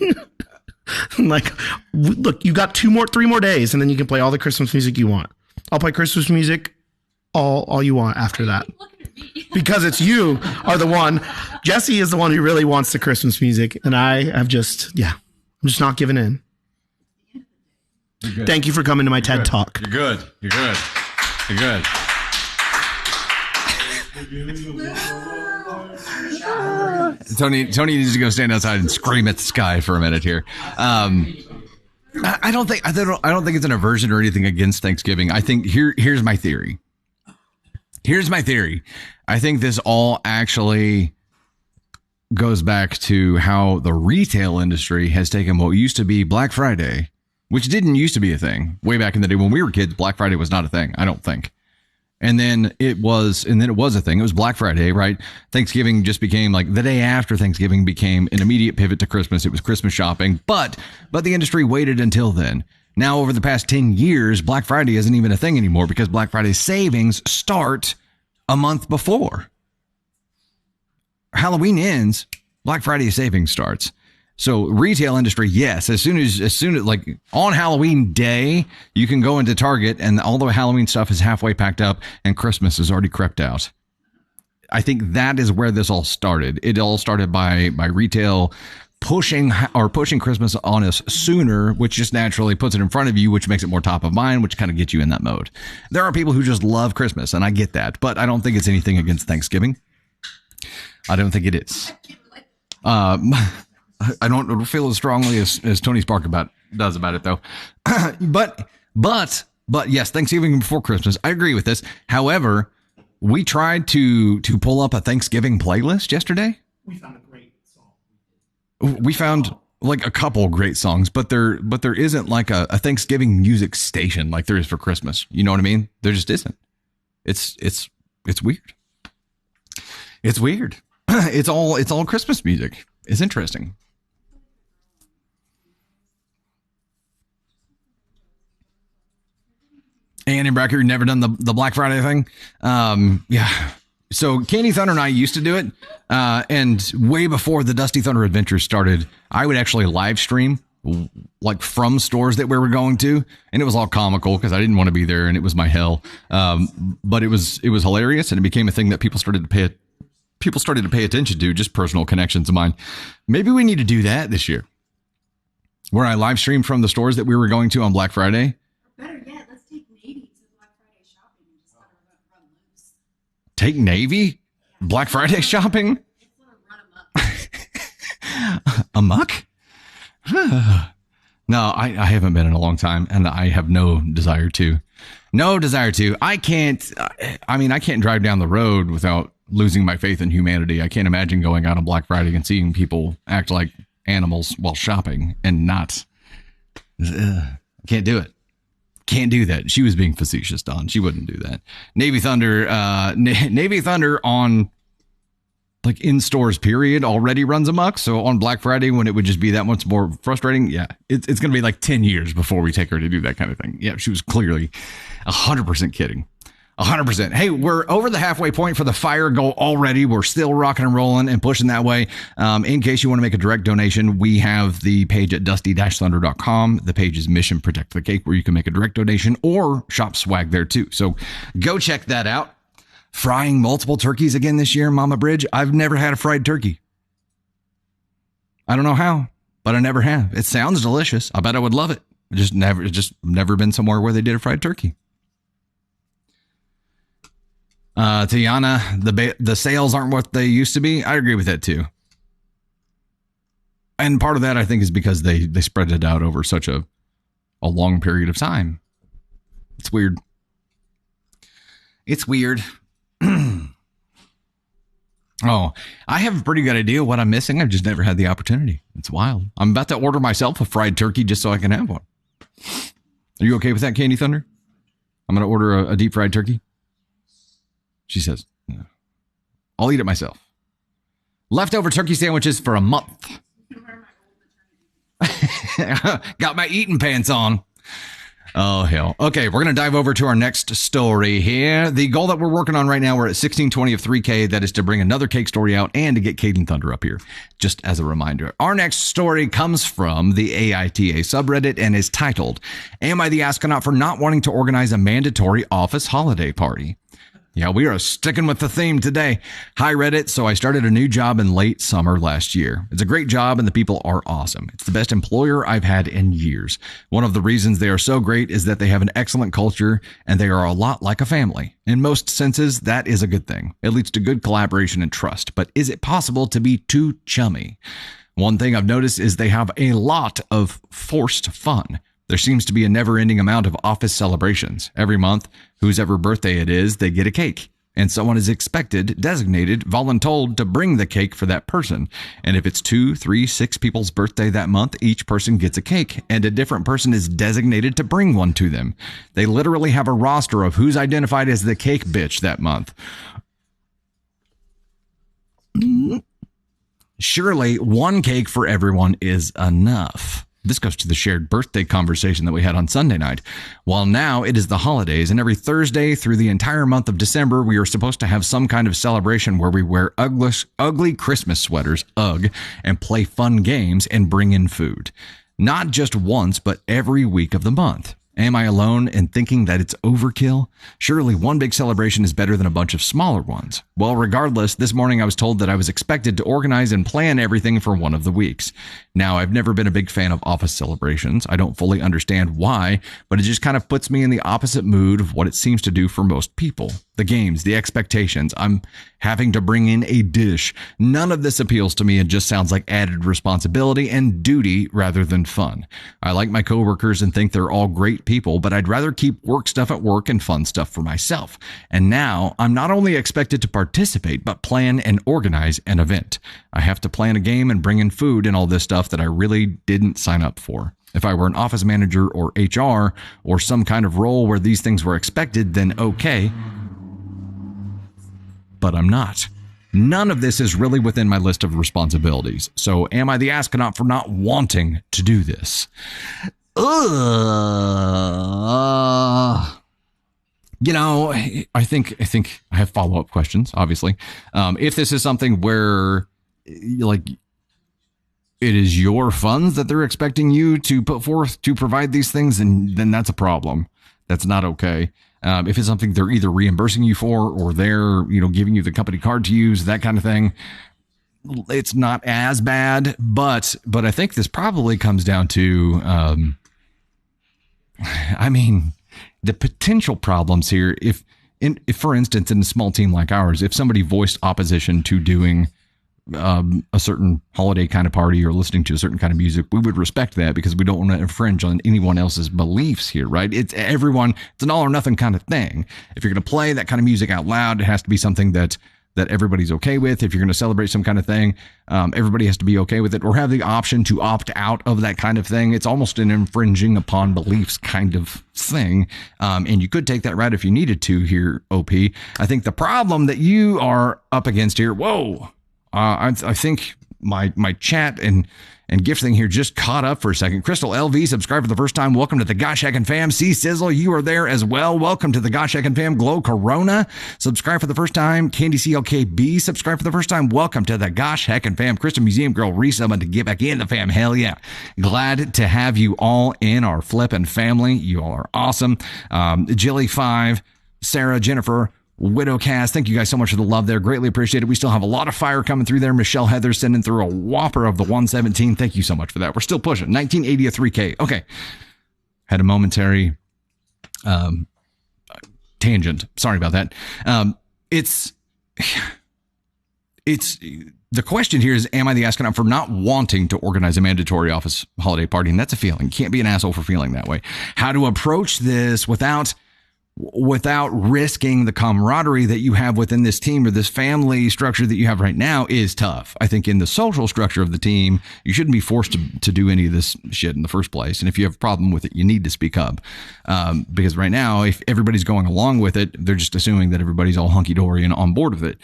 Look, you got 3 more days, and then you can play all the Christmas music you want. I'll play Christmas music all you want after that. Because it's you are the one. Jesse is the one who really wants the Christmas music, and I'm just not giving in. Thank you for coming to my TED Talk. You're good. Tony needs to go stand outside and scream at the sky for a minute here. I don't think it's an aversion or anything against Thanksgiving. I think here's my theory. I think this all actually goes back to how the retail industry has taken what used to be Black Friday, which didn't used to be a thing way back in the day when we were kids. Black Friday was not a thing, I don't think. And then it was a thing. It was Black Friday, right? Thanksgiving just became like the day after Thanksgiving became an immediate pivot to Christmas. It was Christmas shopping, but the industry waited until then. Now, over the past 10 years, Black Friday isn't even a thing anymore because Black Friday savings start a month before. Halloween ends, Black Friday savings starts. So retail industry, yes, as soon as like on Halloween day, you can go into Target and all the Halloween stuff is halfway packed up and Christmas has already crept out. I think that is where this all started. It all started by retail pushing Christmas on us sooner, which just naturally puts it in front of you, which makes it more top of mind, which kind of gets you in that mode. There are people who just love Christmas, and I get that, but I don't think it's anything against Thanksgiving. I don't think it is. I don't feel as strongly as Tony Spark does about it, though. but yes, Thanksgiving before Christmas. I agree with this. However, we tried to pull up a Thanksgiving playlist yesterday. We found a great song. We found like a couple great songs, but there isn't like a Thanksgiving music station like there is for Christmas. You know what I mean? There just isn't. It's weird. It's weird. It's all Christmas music. It's interesting. And in Bracker, never done the Black Friday thing. Yeah. So Candy Thunder and I used to do it. And way before the Dusty Thunder Adventures started, I would actually live stream like from stores that we were going to. And it was all comical because I didn't want to be there and it was my hell. But it was hilarious and it became a thing that people started to pay attention to, just personal connections of mine. Maybe we need to do that this year where I live streamed from the stores that we were going to on Black Friday. Better yet, let's take Navy to Black Friday shopping and just let her run loose. Take Navy? Black Friday shopping? Just let her run amok. Amok? No, I haven't been in a long time, and I have no desire to. I can't drive down the road without losing my faith in humanity. I can't imagine going out on Black Friday and seeing people act like animals while shopping and not. Can't do it. Can't do that. She was being facetious, Don. She wouldn't do that. Navy Thunder on like in stores period already runs amok. So on Black Friday, when it would just be that much more frustrating. Yeah, it's going to be like 10 years before we take her to do that kind of thing. Yeah, she was clearly 100% kidding. 100%. Hey, we're over the halfway point for the fire goal already. We're still rocking and rolling and pushing that way. In case you want to make a direct donation, we have the page at dusty-thunder.com. The page is Mission Protect the Cake, where you can make a direct donation or shop swag there too. So go check that out. Frying multiple turkeys again this year, Mama Bridge. I've never had a fried turkey. I don't know how, but I never have. It sounds delicious. I bet I would love it. Just never been somewhere where they did a fried turkey. Tiana, the sales aren't what they used to be. I agree with that too. And part of that, I think, is because they spread it out over such a long period of time. It's weird. It's weird. Oh, I have a pretty good idea what I'm missing. I've just never had the opportunity. It's wild. I'm about to order myself a fried turkey just so I can have one. Are you okay with that, Candy Thunder? I'm going to order a deep fried turkey. She says, no. I'll eat it myself. Leftover turkey sandwiches for a month. Got my eating pants on. Oh, hell. Okay, we're going to dive over to our next story here. The goal that we're working on right now, we're at 1620 of 3K. That is to bring another cake story out and to get Caden Thunder up here. Just as a reminder, our next story comes from the AITA subreddit and is titled, Am I the Astronaut for Not Wanting to Organize a Mandatory Office Holiday Party? Yeah, we are sticking with the theme today. Hi, Reddit. So I started a new job in late summer last year. It's a great job and the people are awesome. It's the best employer I've had in years. One of the reasons they are so great is that they have an excellent culture and they are a lot like a family. In most senses, that is a good thing. It leads to good collaboration and trust. But is it possible to be too chummy? One thing I've noticed is they have a lot of forced fun. There seems to be a never-ending amount of office celebrations. Every month, whose ever birthday it is, they get a cake. and someone is expected, designated, voluntold to bring the cake for that person. And if it's 2, 3, 6 people's birthday that month, each person gets a cake, and a different person is designated to bring one to them. They literally have a roster of who's identified as the cake bitch that month. Surely one cake for everyone is enough. This goes to the shared birthday conversation that we had on Sunday night. While now it is the holidays, and every Thursday through the entire month of December, we are supposed to have some kind of celebration where we wear ugly Christmas sweaters, and play fun games and bring in food. Not just once, but every week of the month. Am I alone in thinking that it's overkill? Surely one big celebration is better than a bunch of smaller ones. Well, regardless, this morning I was told that I was expected to organize and plan everything for one of the weeks. Now, I've never been a big fan of office celebrations. I don't fully understand why, but it just kind of puts me in the opposite mood of what it seems to do for most people. The games, the expectations. I'm having to bring in a dish. None of this appeals to me and just sounds like added responsibility and duty rather than fun. I like my coworkers and think they're all great people, but I'd rather keep work stuff at work and fun stuff for myself. And now I'm not only expected to participate, but plan and organize an event. I have to plan a game and bring in food and all this stuff that I really didn't sign up for. If I were an office manager or HR or some kind of role where these things were expected, then okay. But I'm not. None of this is really within my list of responsibilities. So am I the astronaut for not wanting to do this? You know, I think I have follow-up questions, obviously. If this is something where, like, it is your funds that they're expecting you to put forth to provide these things, then that's a problem. That's not okay. If it's something they're either reimbursing you for or they're, giving you the company card to use, that kind of thing, it's not as bad. But I think this probably comes down to, the potential problems here. If for instance, in a small team like ours, if somebody voiced opposition to doing a certain holiday kind of party or listening to a certain kind of music, we would respect that because we don't want to infringe on anyone else's beliefs here, right? It's an all or nothing kind of thing. If you're going to play that kind of music out loud, it has to be something that everybody's okay with. If you're going to celebrate some kind of thing, everybody has to be okay with it or have the option to opt out of that kind of thing. It's almost an infringing upon beliefs kind of thing. And you could take that route if you needed to here, OP. I think the problem that you are up against here, I think my chat and gift thing here just caught up for a second. Crystal LV, subscribe for the first time. Welcome to the Gosh Heckin' Fam. C Sizzle, you are there as well. Welcome to the Gosh Heckin' Fam. Glow Corona, subscribe for the first time. Candy CLKB, subscribe for the first time. Welcome to the Gosh Heckin' Fam. Crystal Museum Girl, resub to get back in the fam. Hell yeah. Glad to have you all in our flippin' family. You all are awesome. Jilly5, Sarah, Jennifer, Widowcast, thank you guys so much for the love there. Greatly appreciate it. We still have a lot of fire coming through there. Michelle Heather sending through a whopper of the 117. Thank you so much for that. We're still pushing. 1980 a 3K. Okay. Had a momentary tangent. Sorry about that. It's the question here is, am I the astronaut for not wanting to organize a mandatory office holiday party? And that's a feeling. You can't be an asshole for feeling that way. How to approach this without risking the camaraderie that you have within this team or this family structure that you have right now is tough. I think in the social structure of the team, you shouldn't be forced to do any of this shit in the first place. And if you have a problem with it, you need to speak up. Because right now, if everybody's going along with it, they're just assuming that everybody's all hunky-dory and on board with it.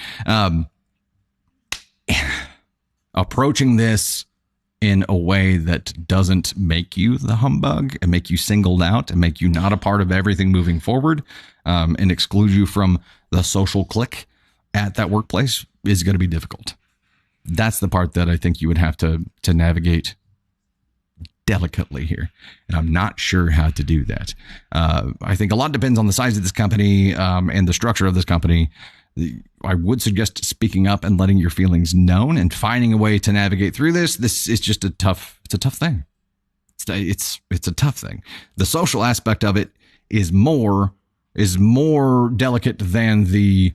Approaching this in a way that doesn't make you the humbug and make you singled out and make you not a part of everything moving forward, and exclude you from the social clique at that workplace is going to be difficult. That's the part that I think you would have to navigate delicately here. And I'm not sure how to do that. I think a lot depends on the size of this company, and the structure of this company. I would suggest speaking up and letting your feelings known and finding a way to navigate through this. This is just it's a tough thing. It's a tough thing. The social aspect of it is more delicate than the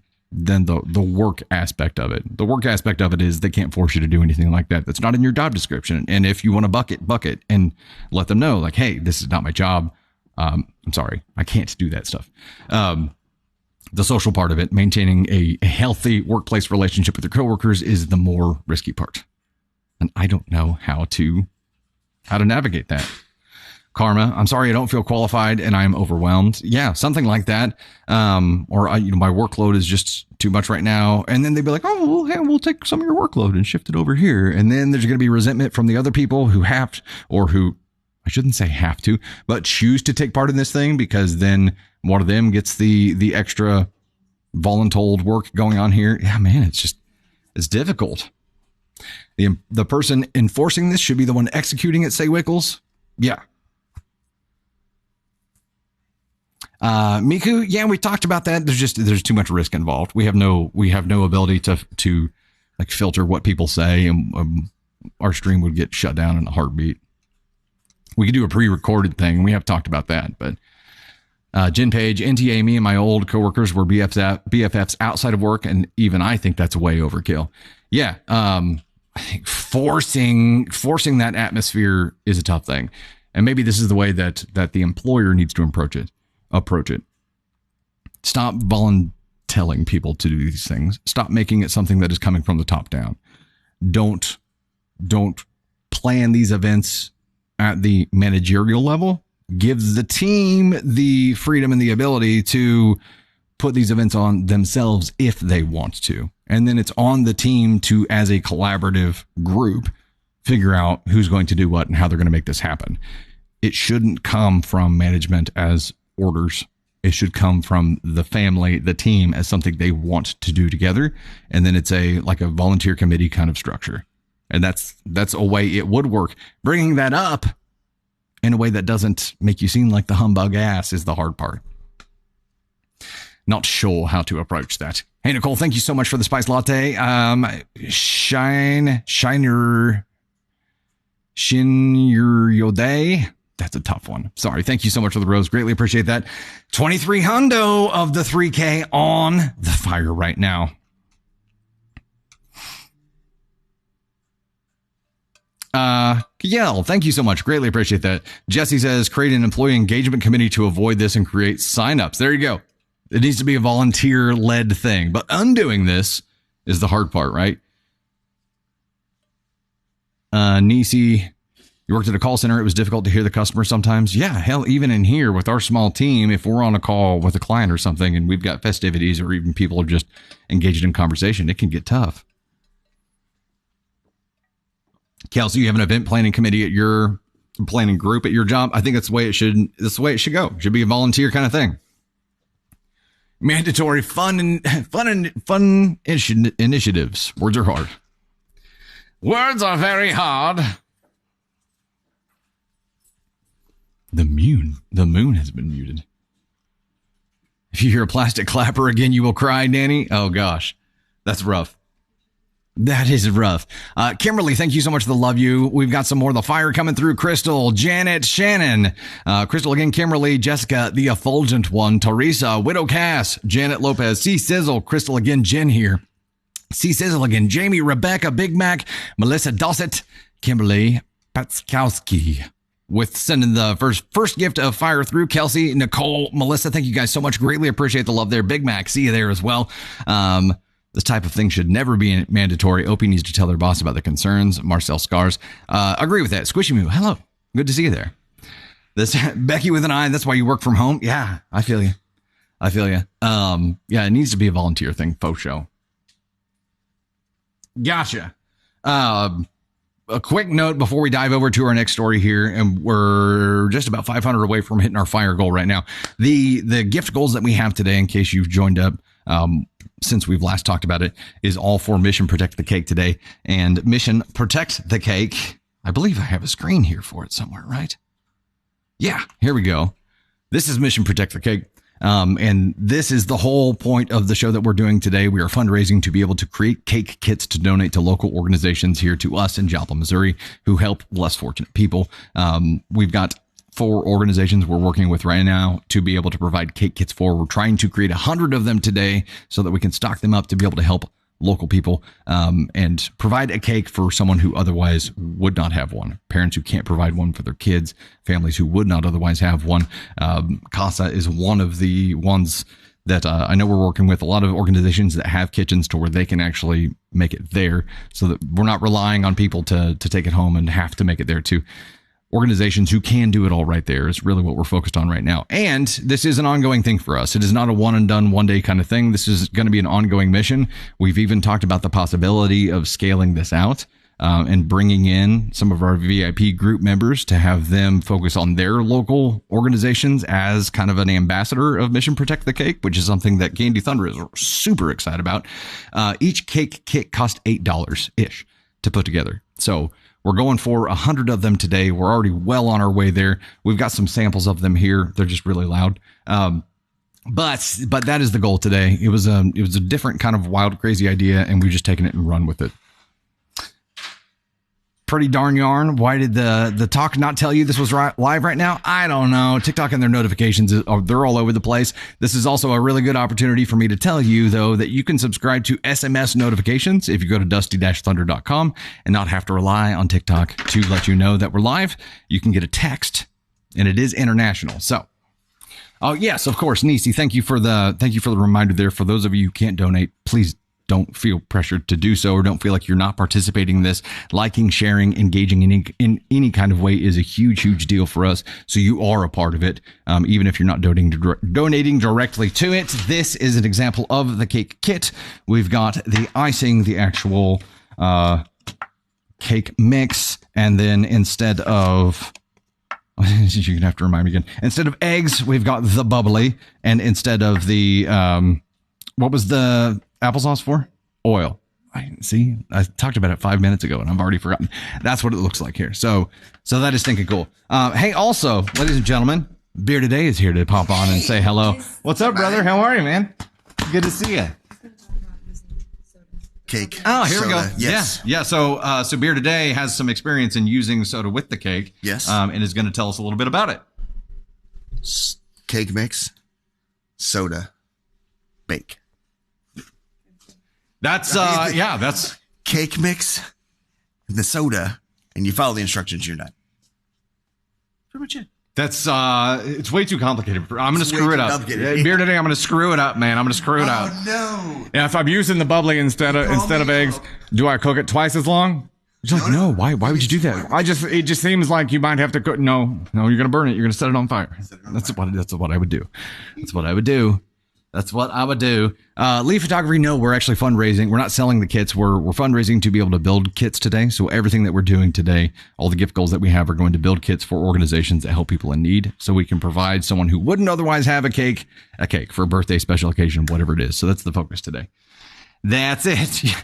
work aspect of it. The work aspect of it is they can't force you to do anything like that. That's not in your job description. And if you want to bucket and let them know, like, hey, this is not my job. I'm sorry, I can't do that stuff. The social part of it, maintaining a healthy workplace relationship with your coworkers, is the more risky part. And I don't know how to navigate that. Karma, I'm sorry, I don't feel qualified and I'm overwhelmed. Yeah, something like that. Or my workload is just too much right now. And then they'd be like, oh, well, hey, we'll take some of your workload and shift it over here. And then there's going to be resentment from the other people who I shouldn't say have to, but choose to take part in this thing, because then one of them gets the extra voluntold work going on here. Yeah, man, it's difficult. The person enforcing this should be the one executing it, say Wickles. Yeah. Miku, yeah, we talked about that. There's too much risk involved. We have no ability to like filter what people say, and our stream would get shut down in a heartbeat. We could do a pre-recorded thing. We have talked about that, but Jen Page, NTA, me and my old coworkers were BFFs outside of work, and even I think that's way overkill. Yeah, I think forcing that atmosphere is a tough thing, and maybe this is the way that the employer needs to approach it. Stop volunteering people to do these things. Stop making it something that is coming from the top down. Don't plan these events at the managerial level. Give the team the freedom and the ability to put these events on themselves if they want to. And then it's on the team to, as a collaborative group, figure out who's going to do what and how they're going to make this happen. It shouldn't come from management as orders. It should come from the family, the team, as something they want to do together. And then it's like a volunteer committee kind of structure. And that's a way it would work. Bringing that up in a way that doesn't make you seem like the humbug ass is the hard part. Not sure how to approach that. Hey, Nicole, thank you so much for the spice latte. Shin your day. That's a tough one. Sorry. Thank you so much for the rose. Greatly appreciate that. 23 hundo of the 3K on the fire right now. Kiel, thank you so much. Greatly appreciate that. Jesse says, create an employee engagement committee to avoid this and create signups. There you go. It needs to be a volunteer-led thing. But undoing this is the hard part, right? Nisi, you worked at a call center. It was difficult to hear the customer sometimes. Yeah, hell, even in here with our small team, if we're on a call with a client or something and we've got festivities or even people are just engaged in conversation, it can get tough. Kelsey, you have an event planning committee at your planning group at your job. I think that's the way it should go. It should be a volunteer kind of thing. Mandatory fun initiatives. Words are hard. Words are very hard. The moon has been muted. If you hear a plastic clapper again, you will cry, Danny. Oh gosh, that's rough. That is rough. Kimberly, thank you so much for the love you. We've got some more of the fire coming through. Crystal, Janet, Shannon, Crystal again, Kimberly, Jessica, the effulgent one, Teresa, Widow Cass, Janet Lopez, C Sizzle, Crystal again, Jen here, C Sizzle again, Jamie, Rebecca, Big Mac, Melissa Dossett, Kimberly Patskowski, with sending the first gift of fire through. Kelsey, Nicole, Melissa, thank you guys so much. Greatly appreciate the love there. Big Mac, see you there as well. This type of thing should never be mandatory. OP needs to tell their boss about the concerns. Marcel Scars. Agree with that. Squishy Moo, hello. Good to see you there. This Becky with an eye, that's why you work from home? Yeah, I feel you. Yeah, it needs to be a volunteer thing. Faux show. Gotcha. A quick note before we dive over to our next story here, and we're just about 500 away from hitting our fire goal right now. The gift goals that we have today, in case you've joined up, since we've last talked about it, is all for Mission Protect the Cake today. And Mission Protect the Cake, I believe I have a screen here for it somewhere, right? Yeah, here we go. This is Mission Protect the Cake. And this is the whole point of the show that we're doing today. We are fundraising to be able to create cake kits to donate to local organizations here to us in Joplin, Missouri, who help less fortunate people. We've got 4 organizations we're working with right now to be able to provide cake kits for. We're trying to create 100 of them today so that we can stock them up to be able to help local people and provide a cake for someone who otherwise would not have one. Parents who can't provide one for their kids, families who would not otherwise have one. CASA is one of the ones that I know we're working with a lot of organizations that have kitchens to where they can actually make it there, so that we're not relying on people to take it home and have to make it there too. Organizations who can do it all right there is really what we're focused on right now. And this is an ongoing thing for us. It is not a one and done one day kind of thing. This is going to be an ongoing mission. We've even talked about the possibility of scaling this out and bringing in some of our VIP group members to have them focus on their local organizations as kind of an ambassador of Mission Protect the Cake, which is something that Candy Thunder is super excited about. Each cake kit costs $8-ish to put together. So we're going for 100 of them today. We're already well on our way there. We've got some samples of them here. They're just really loud. But that is the goal today. It was a different kind of wild, crazy idea, and we've just taken it and run with it. Pretty darn yarn. Why did the talk not tell you this was live right now? I don't know. TikTok and their notifications, they're all over the place. This is also a really good opportunity for me to tell you, though, that you can subscribe to SMS notifications if you go to dusty-thunder.com and not have to rely on TikTok to let you know that we're live. You can get a text, and it is international. So, oh yes, of course, Nisi. Thank you for the reminder there. For those of you who can't donate, please don't feel pressured to do so, or don't feel like you're not participating in this. Liking, sharing, engaging in any kind of way is a huge deal for us. So you are a part of it, even if you're not donating directly to it. This is an example of the cake kit. We've got the icing, the actual cake mix, and then instead of you're gonna have to remind me again. Instead of eggs, we've got the bubbly, and instead of the what was the applesauce for? Oil. I talked about it 5 minutes ago and I've already forgotten. That's what it looks like here. So that is stinking cool. Hey, also, ladies and gentlemen, Beer Today is here to pop on and say hello. What's up, brother? How are you, man? Good to see you. Cake. Oh, here soda. we go. Yes. Yeah. So Beer Today has some experience in using soda with the cake. Yes. And is going to tell us a little bit about it. Cake mix, soda, bake. That's that's cake mix, the soda, and you follow the instructions. You're done. Pretty much it. That's it's way too complicated. I'm gonna screw it up. Beer Today, I'm gonna screw it up, man. I'm gonna screw it up. Oh no! Yeah, if I'm using the bubbly instead of eggs, do I cook it twice as long? You're like, no. Why would you do that? It just seems like you might have to cook. No, you're gonna burn it. You're gonna set it on fire. That's what I would do. That's what I would do. Leaf Photography, no, we're actually fundraising. We're not selling the kits. We're fundraising to be able to build kits today. So everything that we're doing today, all the gift goals that we have are going to build kits for organizations that help people in need. So we can provide someone who wouldn't otherwise have a cake for a birthday, special occasion, whatever it is. So that's the focus today. That's it.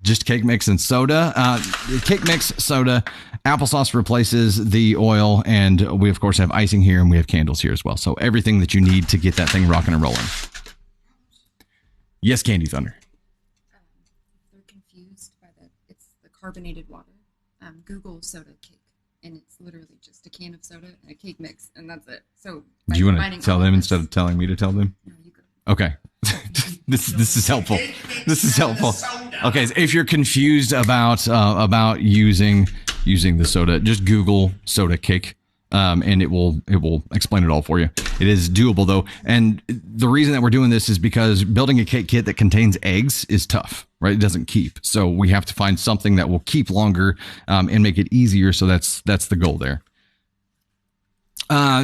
Just cake mix and soda. Cake mix, soda, applesauce replaces the oil, and we of course have icing here, and we have candles here as well. So everything that you need to get that thing rocking and rolling. Yes, Candy Thunder. They're confused by it's the carbonated water. Google soda cake, and it's literally just a can of soda and a cake mix, and that's it. So do you want to tell them instead of telling me to tell them? No, you go. Okay. This is helpful. This is helpful. Okay, so if you're confused about using the soda, just Google soda cake, and it will explain it all for you. It is doable though, and the reason that we're doing this is because building a cake kit that contains eggs is tough, right? It doesn't keep, so we have to find something that will keep longer and make it easier. So that's the goal there.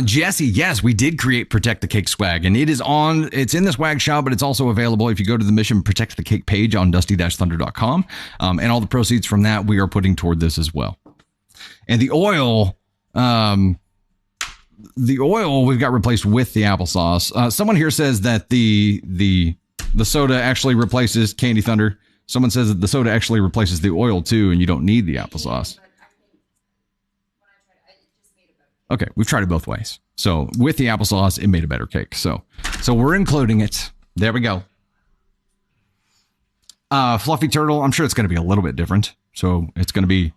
Jesse, yes, we did create Protect the Cake swag, and it's in the swag shop, but it's also available if you go to the Mission Protect the Cake page on dusty-thunder.com. And all the proceeds from that we are putting toward this as well. And the oil we've got replaced with the applesauce. Someone here says that the soda actually replaces Candy Thunder. Someone says that the soda actually replaces the oil too, and you don't need the applesauce. Okay, we've tried it both ways. So with the applesauce, it made a better cake. So we're including it. There we go. Fluffy turtle, I'm sure it's going to be a little bit different. So it's going to be,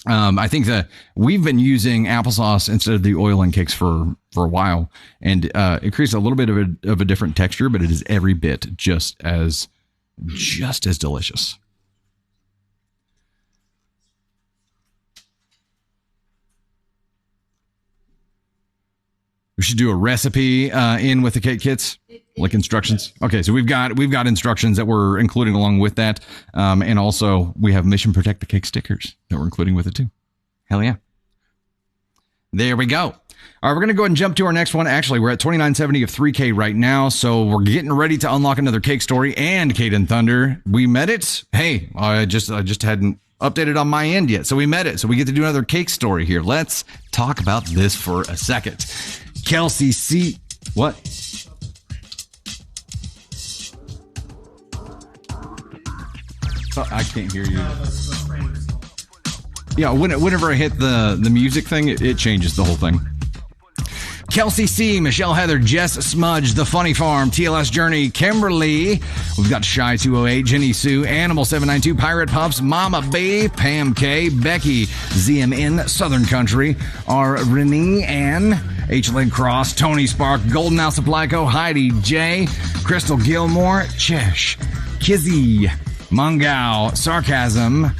I think that we've been using applesauce instead of the oil in cakes for a while. And it creates a little bit of a different texture, but it is every bit just as delicious. We should do a recipe in with the cake kits, like instructions. Okay, so we've got instructions that we're including along with that, and also we have Mission Protect the Cake stickers that we're including with it too. Hell yeah! There we go. All right, we're gonna go ahead and jump to our next one. Actually, we're at 2970 of 3K right now, so we're getting ready to unlock another cake story and Kate and Thunder. We met it. Hey, I just hadn't updated on my end yet, so we met it. So we get to do another cake story here. Let's talk about this for a second. Kelsey C. What? Oh, I can't hear you. Yeah, whenever I hit the music thing, it changes the whole thing. Kelsey C, Michelle Heather, Jess Smudge, The Funny Farm, TLS Journey, Kimberly. We've got Shy 208, Jenny Sue, Animal 792, Pirate Pups, Mama B, Pam K, Becky, ZMN, Southern Country, R. Renee Ann, H. Lynn Cross, Tony Spark, Golden House of Blyco, Heidi J, Crystal Gilmore, Chesh, Kizzy, Mungao, Sarcasm,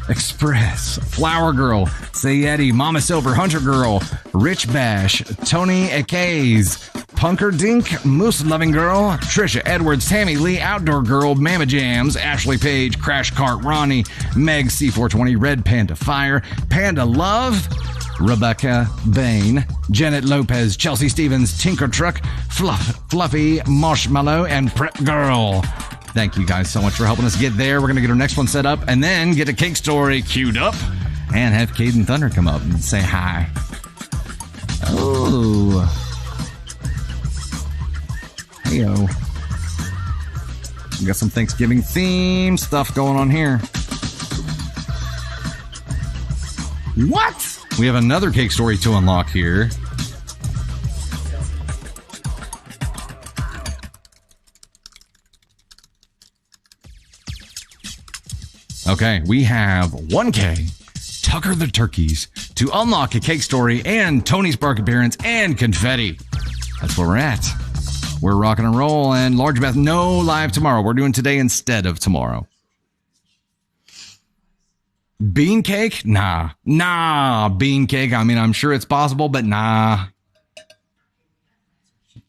Express, Flower Girl, Sayeti, Mama Silver, Hunter Girl, Rich Bash, Tony Akays, Punker Dink, Moose Loving Girl, Trisha Edwards, Tammy Lee, Outdoor Girl, Mama Jams, Ashley Page, Crash Cart Ronnie, Meg C420, Red Panda Fire, Panda Love, Rebecca Bain, Janet Lopez, Chelsea Stevens, Tinker Truck, Fluffy Marshmallow, and Prep Girl. Thank you guys so much for helping us get there. We're going to get our next one set up and then get a cake story queued up and have Cade and Thunder come up and say hi. Oh. Heyo. We got some Thanksgiving theme stuff going on here. What? We have another cake story to unlock here. Okay, we have 1K, Tucker the Turkeys, to unlock a cake story and Tony Spark appearance and confetti. That's where we're at. We're rocking and roll, and Large Beth, no live tomorrow. We're doing today instead of tomorrow. Bean cake? Nah, bean cake. I mean, I'm sure it's possible, but nah.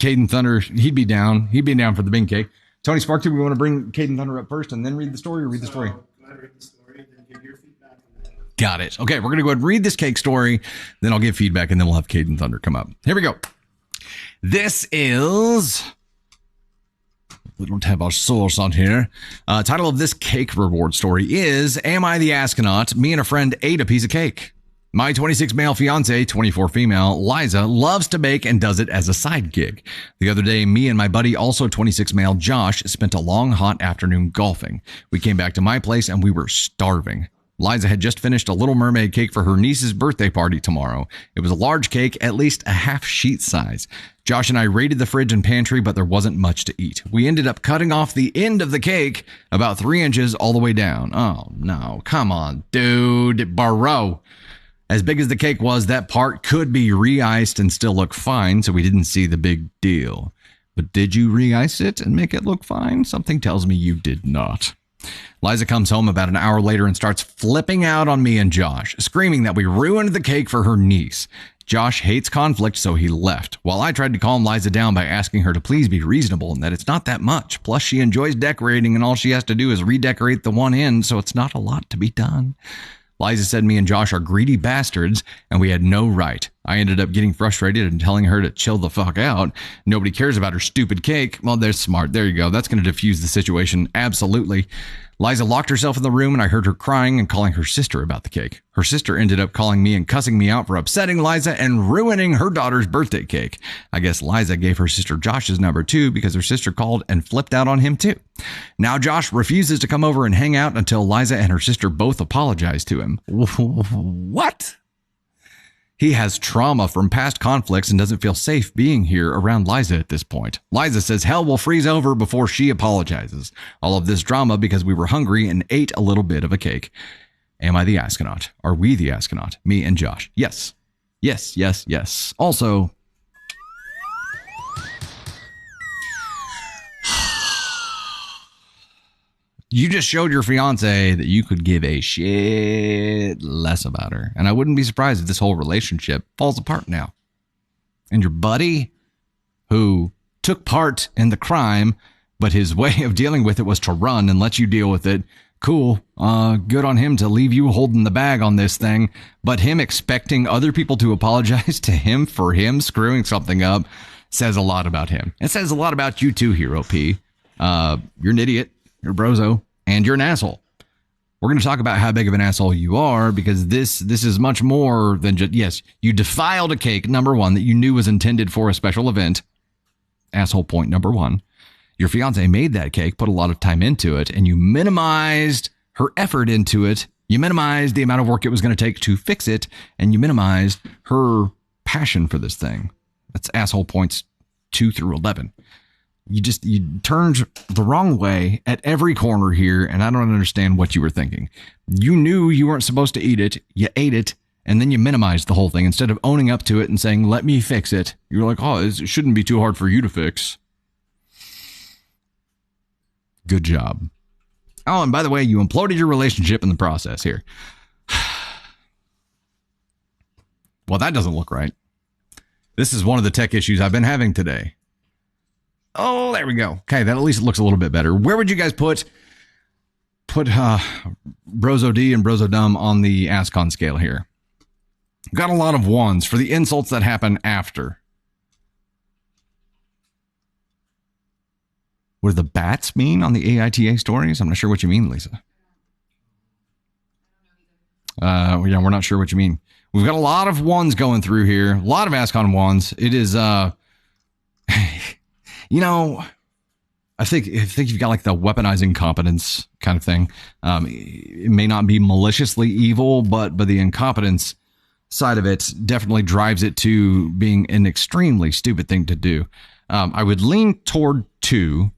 Caden Thunder, he'd be down. He'd be down for the bean cake. Tony Spark, do we want to bring Caden Thunder up first and then read the story, or read the story? Read the story, then give your feedback on that. Got it. Okay, we're going to go ahead and read this cake story, then I'll give feedback, and then we'll have Cade and Thunder come up. Here we go. This is... We don't have our source on here. Title of this cake reward story is, Am I the Astronaut? Me and a friend ate a piece of cake. My 26 male fiance, 24 female, Liza, loves to bake and does it as a side gig. The other day, me and my buddy, also 26 male, Josh, spent a long, hot afternoon golfing. We came back to my place and we were starving. Liza had just finished a Little Mermaid cake for her niece's birthday party tomorrow. It was a large cake, at least a half sheet size. Josh and I raided the fridge and pantry, but there wasn't much to eat. We ended up cutting off the end of the cake, about 3 inches all the way down. Oh no, come on, dude, bro. As big as the cake was, that part could be re-iced and still look fine, so we didn't see the big deal. But did you re-ice it and make it look fine? Something tells me you did not. Liza comes home about an hour later and starts flipping out on me and Josh, screaming that we ruined the cake for her niece. Josh hates conflict, so he left, while I tried to calm Liza down by asking her to please be reasonable and that it's not that much. Plus, she enjoys decorating, and all she has to do is redecorate the one end, so it's not a lot to be done. Liza said me and Josh are greedy bastards, and we had no right. I ended up getting frustrated and telling her to chill the fuck out. Nobody cares about her stupid cake. Well, they're smart. There you go. That's going to diffuse the situation. Absolutely. Liza locked herself in the room, and I heard her crying and calling her sister about the cake. Her sister ended up calling me and cussing me out for upsetting Liza and ruining her daughter's birthday cake. I guess Liza gave her sister Josh's number too, because her sister called and flipped out on him too. Now Josh refuses to come over and hang out until Liza and her sister both apologize to him. What? He has trauma from past conflicts and doesn't feel safe being here around Liza at this point. Liza says hell will freeze over before she apologizes. All of this drama because we were hungry and ate a little bit of a cake. Am I the astronaut? Are we the astronaut? Me and Josh. Yes. Yes, yes, yes. Also, you just showed your fiance that you could give a shit less about her. And I wouldn't be surprised if this whole relationship falls apart now. and your buddy who took part in the crime, but his way of dealing with it was to run and let you deal with it. Cool. Good on him to leave you holding the bag on this thing, but him expecting other people to apologize to him for him screwing something up says a lot about him. It says a lot about you too, Hero P. You're an idiot, you're a brozo, and you're an asshole. We're going to talk about how big of an asshole you are, because this is much more than just, yes, you defiled a cake, number one, that you knew was intended for a special event. Asshole point number one. Your fiance made that cake, put a lot of time into it, and you minimized her effort into it. You minimized the amount of work it was going to take to fix it, and you minimized her passion for this thing. That's asshole points 2 through 11. You turned the wrong way at every corner here, and I don't understand what you were thinking. You knew you weren't supposed to eat it. You ate it, and then you minimized the whole thing. Instead of owning up to it and saying, let me fix it, you're like, oh, it shouldn't be too hard for you to fix. Good job. Oh, and by the way, you imploded your relationship in the process here. Well, that doesn't look right. This is one of the tech issues I've been having today. Oh, there we go. Okay, that at least looks a little bit better. Where would you guys put Brozo D and Brozo Dumb on the ASCON scale here? Got a lot of ones for the insults that happen after. What do the bats mean on the AITA stories? I'm not sure what you mean, Lisa. Yeah, we're not sure what you mean. We've got a lot of ones going through here. A lot of ASCON ones. It is, you know, I think you've got like the weaponizing competence kind of thing. It may not be maliciously evil, but the incompetence side of it definitely drives it to being an extremely stupid thing to do. I would lean toward 2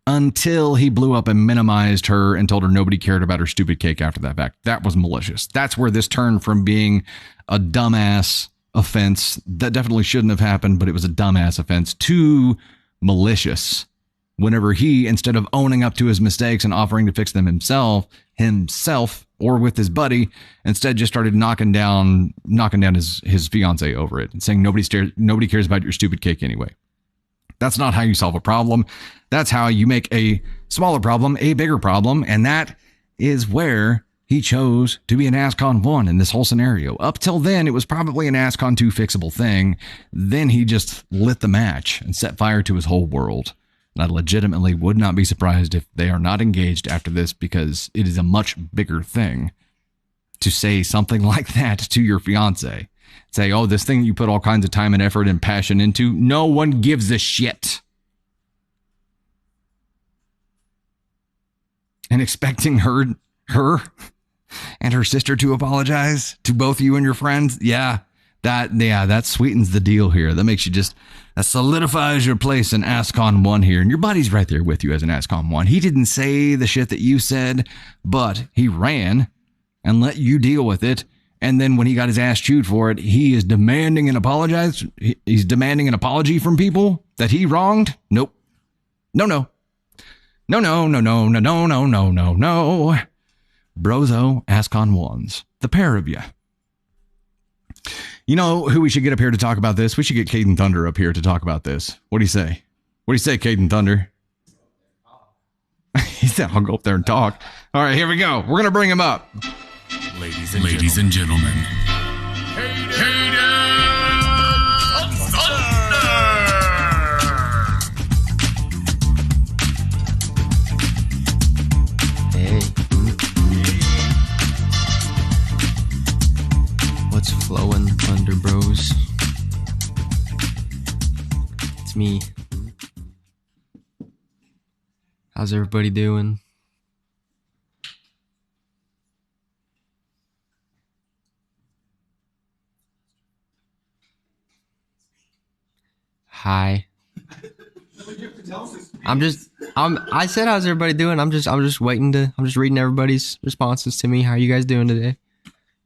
until he blew up and minimized her and told her nobody cared about her stupid cake after that fact. That was malicious. That's where this turned from being a dumbass offense that definitely shouldn't have happened, but it was a dumbass offense, to malicious. Whenever he, instead of owning up to his mistakes and offering to fix them himself, or with his buddy, instead just started knocking down his fiance over it and saying nobody cares about your stupid cake anyway. That's not how you solve a problem. That's how you make a smaller problem a bigger problem, and that is where he chose to be an ASCON 1 in this whole scenario. Up till then, it was probably an ASCON 2 fixable thing. Then he just lit the match and set fire to his whole world. And I legitimately would not be surprised if they are not engaged after this, because it is a much bigger thing to say something like that to your fiance. Say, oh, this thing you put all kinds of time and effort and passion into, no one gives a shit. And expecting her and her sister to apologize to both you and your friends. That sweetens the deal here. That makes you that solidifies your place in ASCON 1 here. And your buddy's right there with you as an ASCON 1. He didn't say the shit that you said, but he ran and let you deal with it. And then when he got his ass chewed for it, he is demanding an apologize. He's demanding an apology from people that he wronged. Nope. No. Brozo, ASCON 1s. The pair of you. You know who we should get up here to talk about this? We should get Caden Thunder up here to talk about this. What do you say? What do you say, Caden Thunder? He said, I'll go up there and talk. All right, here we go. We're going to bring him up. Ladies and gentlemen. Hey. What's flowing, Thunder Bros? It's me. How's everybody doing? Hi. I said, how's everybody doing? I'm just reading everybody's responses to me. How are you guys doing today?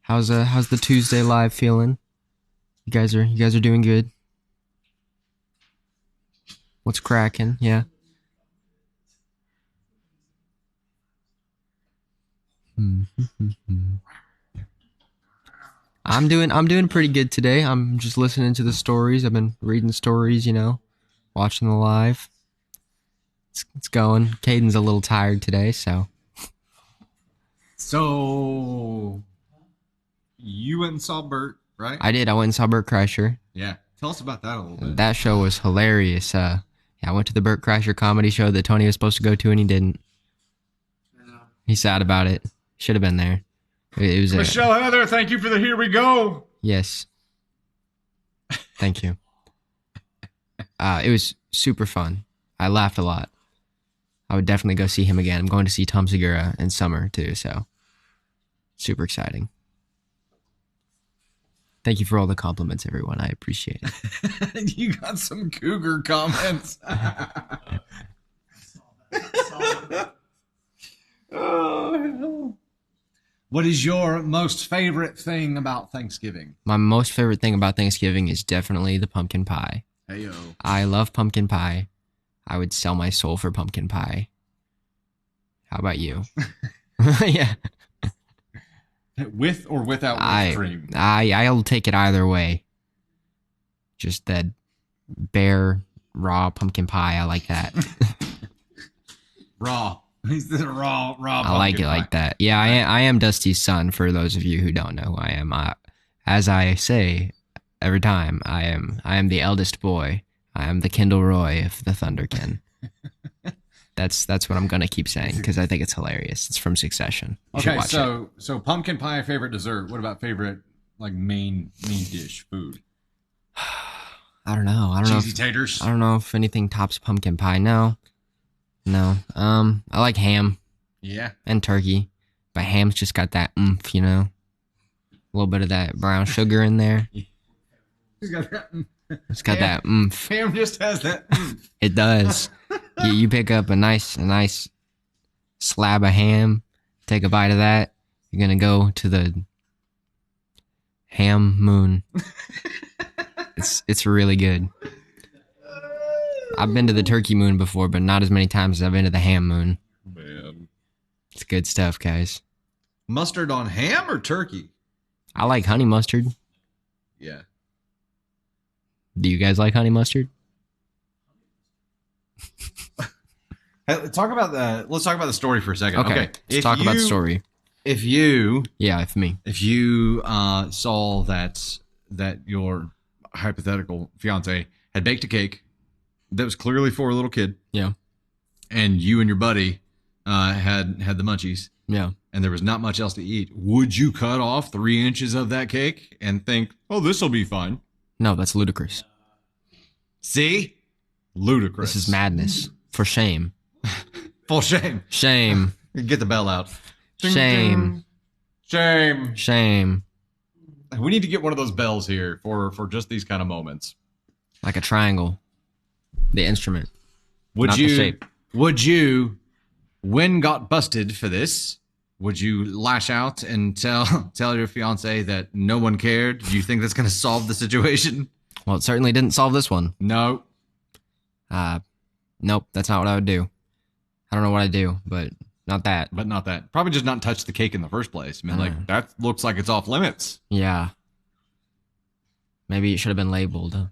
How's the Tuesday live feeling? You guys are doing good. What's cracking? Yeah. I'm doing pretty good today. I'm just listening to the stories. I've been reading stories, watching the live. It's going. Caden's a little tired today, so. So, you went and saw Bert, right? I did. I went and saw Bert Kreischer. Yeah. Tell us about that a little bit. That show was hilarious. I went to the Bert Kreischer comedy show that Tony was supposed to go to, and he didn't. He's sad about it. Should have been there. It was Michelle Heather, thank you for the Here We Go. Yes. Thank you. It was super fun. I laughed a lot. I would definitely go see him again. I'm going to see Tom Segura in summer too, so super exciting. Thank you for all the compliments, everyone. I appreciate it. You got some cougar comments. Oh, what is your most favorite thing about Thanksgiving? My most favorite thing about Thanksgiving is definitely the pumpkin pie. Heyo. I love pumpkin pie. I would sell my soul for pumpkin pie. How about you? Yeah. With or without whipped cream? I'll take it either way. Just that bare, raw pumpkin pie. I like that. Raw. He's the raw. I like it like that. Yeah, I am Dusty's son. For those of you who don't know who I am, as I say every time, I am the eldest boy. I am the Kendall Roy of the Thunderkin. That's what I'm gonna keep saying because I think it's hilarious. It's from Succession. You should watch it. So pumpkin pie, favorite dessert. What about favorite main dish food? I don't know. Cheesy taters. I don't know if anything tops pumpkin pie. No. I like ham. Yeah. And turkey, but ham's just got that oomph, a little bit of that brown sugar in there. It's got that. It's got that oomph. Ham just has that. It does. You pick up a nice slab of ham, take a bite of that. You're gonna go to the ham moon. It's really good. I've been to the turkey moon before, but not as many times as I've been to the ham moon. Man. It's good stuff, guys. Mustard on ham or turkey? I like honey mustard. Yeah. Do you guys like honey mustard? Hey, let's talk about the story for a second. Okay. Let's talk about the story. If you saw that your hypothetical fiance had baked a cake that was clearly for a little kid. Yeah. And you and your buddy had the munchies. Yeah. And there was not much else to eat. Would you cut off 3 inches of that cake and think, oh, this will be fine? No, that's ludicrous. See? Ludicrous. This is madness. For shame. Full shame. Shame. Get the bell out. Shame. Shame. Shame. We need to get one of those bells here for just these kind of moments. Like a triangle. The instrument. Would not you? The shape. Would you? When got busted for this, would you lash out and tell your fiance that no one cared? Do you think that's going to solve the situation? Well, it certainly didn't solve this one. No. Nope, that's not what I would do. I don't know what I'd do, but not that. But not that. Probably just not touch the cake in the first place. I mean, that looks like it's off limits. Yeah. Maybe it should have been labeled.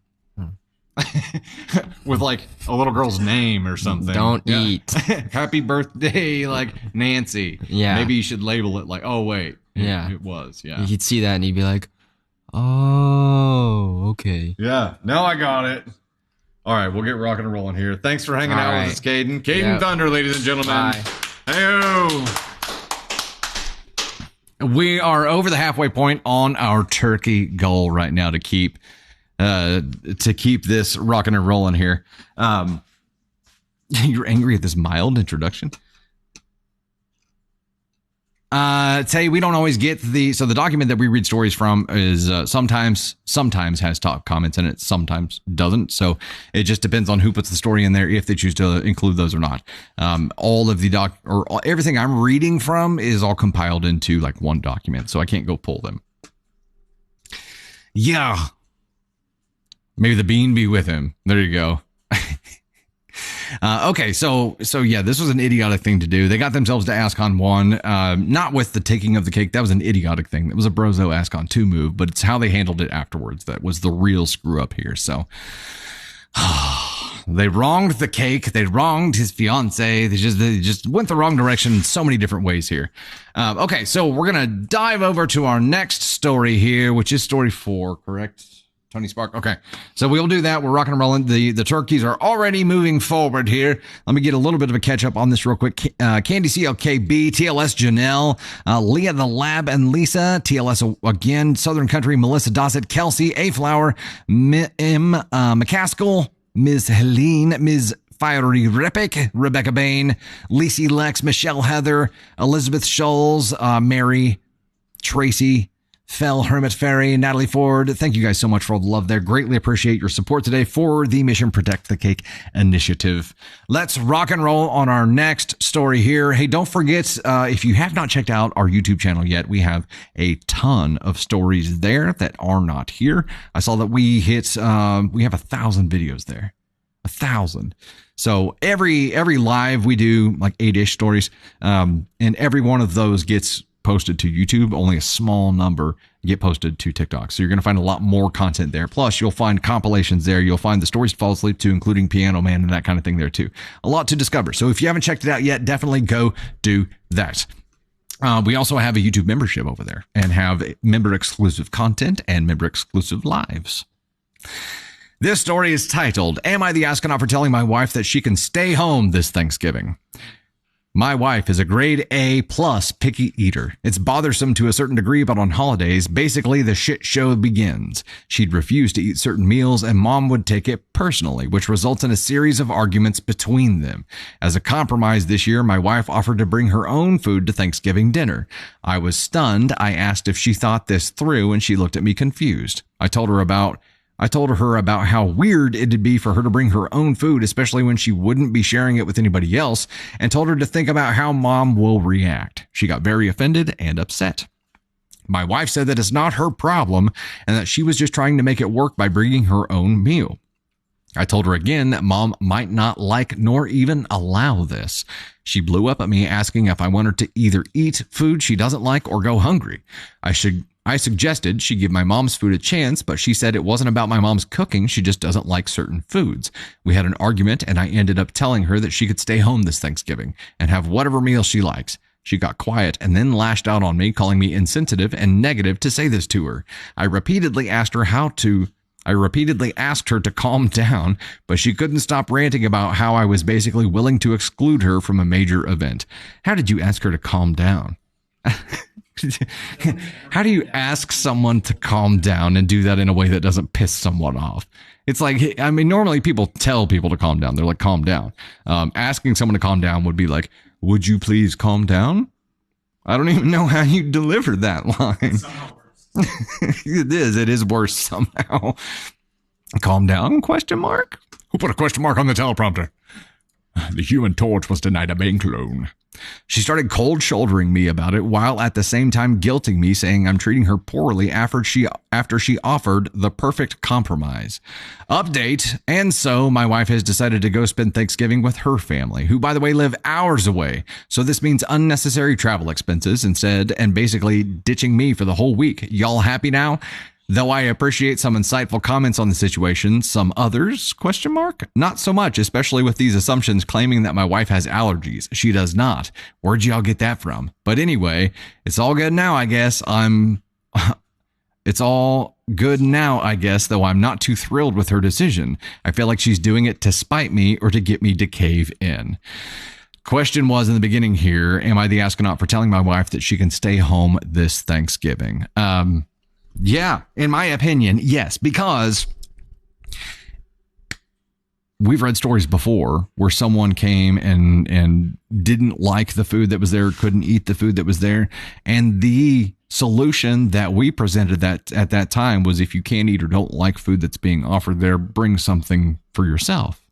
With a little girl's name or something. Don't eat. Happy birthday, Nancy. Yeah. Maybe you should label it oh wait. Yeah. It was. Yeah. You'd see that and you'd be like, oh, okay. Yeah. Now I got it. All right, we'll get rocking and rolling here. Thanks for hanging out with us, Caden. Caden Thunder, ladies and gentlemen. Bye. Hey-o. We are over the halfway point on our turkey goal right now to keep this rocking and rolling here. You're angry at this mild introduction? Say we don't always get the document that we read stories from is sometimes has top comments in it, sometimes doesn't. So it just depends on who puts the story in there if they choose to include those or not. All of the everything I'm reading from is all compiled into one document, so I can't go pull them. Yeah. Maybe the bean be with him. There you go. Okay, so yeah, this was an idiotic thing to do. They got themselves to Ascon 1, not with the taking of the cake. That was an idiotic thing. That was a Brozo Ascon 2 move, but it's how they handled it afterwards that was the real screw up here. So they wronged the cake. They wronged his fiance. They just went the wrong direction in so many different ways here. Okay, so we're going to dive over to our next story here, which is story 4, correct? Tony Spark. Okay, so we'll do that. We're rocking and rolling. The turkeys are already moving forward here. Let me get a little bit of a catch up on this real quick. Candy CLKB, TLS Janelle, Leah the Lab and Lisa, TLS again, Southern Country, Melissa Dossett, Kelsey, A Flower, McCaskill, Ms. Helene, Ms. Fiery Repic, Rebecca Bain, Lacey Lex, Michelle Heather, Elizabeth Scholes, Mary, Tracy, Fell, Hermit Ferry, Natalie Ford. Thank you guys so much for all the love there. Greatly appreciate your support today for the Mission Protect the Cake initiative. Let's rock and roll on our next story here. Hey, don't forget, if you have not checked out our YouTube channel yet, we have a ton of stories there that are not here. I saw that we hit, we have 1,000 videos there. 1,000. So every live we do like 8-ish stories, and every one of those gets posted to YouTube. Only a small number get posted to TikTok. So you're going to find a lot more content there. Plus, you'll find compilations there. You'll find the stories to fall asleep to, including Piano Man and that kind of thing there too. A lot to discover. So if you haven't checked it out yet, definitely go do that. We also have a YouTube membership over there and have member exclusive content and member exclusive lives. This story is titled, Am I the Astronaut for Telling My Wife That She Can Stay Home This Thanksgiving? My wife is a grade A plus picky eater. It's bothersome to a certain degree, but on holidays, basically the shit show begins. She'd refuse to eat certain meals and mom would take it personally, which results in a series of arguments between them. As a compromise this year, my wife offered to bring her own food to Thanksgiving dinner. I was stunned. I asked if she thought this through and she looked at me confused. I told her about how weird it'd be for her to bring her own food, especially when she wouldn't be sharing it with anybody else, and told her to think about how mom will react. She got very offended and upset. My wife said that it's not her problem and that she was just trying to make it work by bringing her own meal. I told her again that mom might not like nor even allow this. She blew up at me asking if I wanted to either eat food she doesn't like or go hungry. I suggested she give my mom's food a chance, but she said it wasn't about my mom's cooking. She just doesn't like certain foods. We had an argument and I ended up telling her that she could stay home this Thanksgiving and have whatever meal she likes. She got quiet and then lashed out on me, calling me insensitive and negative to say this to her. I repeatedly asked her to calm down, but she couldn't stop ranting about how I was basically willing to exclude her from a major event. How did you ask her to calm down? How do you ask someone to calm down and do that in a way that doesn't piss someone off? It's like, I mean, normally people tell people to calm down. They're like, calm down. Asking someone to calm down would be like, would you please calm down? I don't even know how you deliver that line. It is worse somehow. Calm down, question mark? Who put a question mark on the teleprompter? The Human Torch was denied a bank loan. She started cold shouldering me about it while at the same time guilting me, saying I'm treating her poorly after she offered the perfect compromise. Update. And so my wife has decided to go spend Thanksgiving with her family, who by the way live hours away. So this means unnecessary travel expenses instead and basically ditching me for the whole week. Y'all happy now? Though I appreciate some insightful comments on the situation, some others, question mark? Not so much, especially with these assumptions claiming that my wife has allergies. She does not. Where'd y'all get that from? But anyway, it's all good now, I guess. It's all good now, I guess, though I'm not too thrilled with her decision. I feel like she's doing it to spite me or to get me to cave in. Question was in the beginning here, am I the astronaut for telling my wife that she can stay home this Thanksgiving? Yeah, in my opinion, yes, because we've read stories before where someone came and didn't like the food that was there, couldn't eat the food that was there. And the solution that we presented that at that time was if you can't eat or don't like food that's being offered there, bring something for yourself.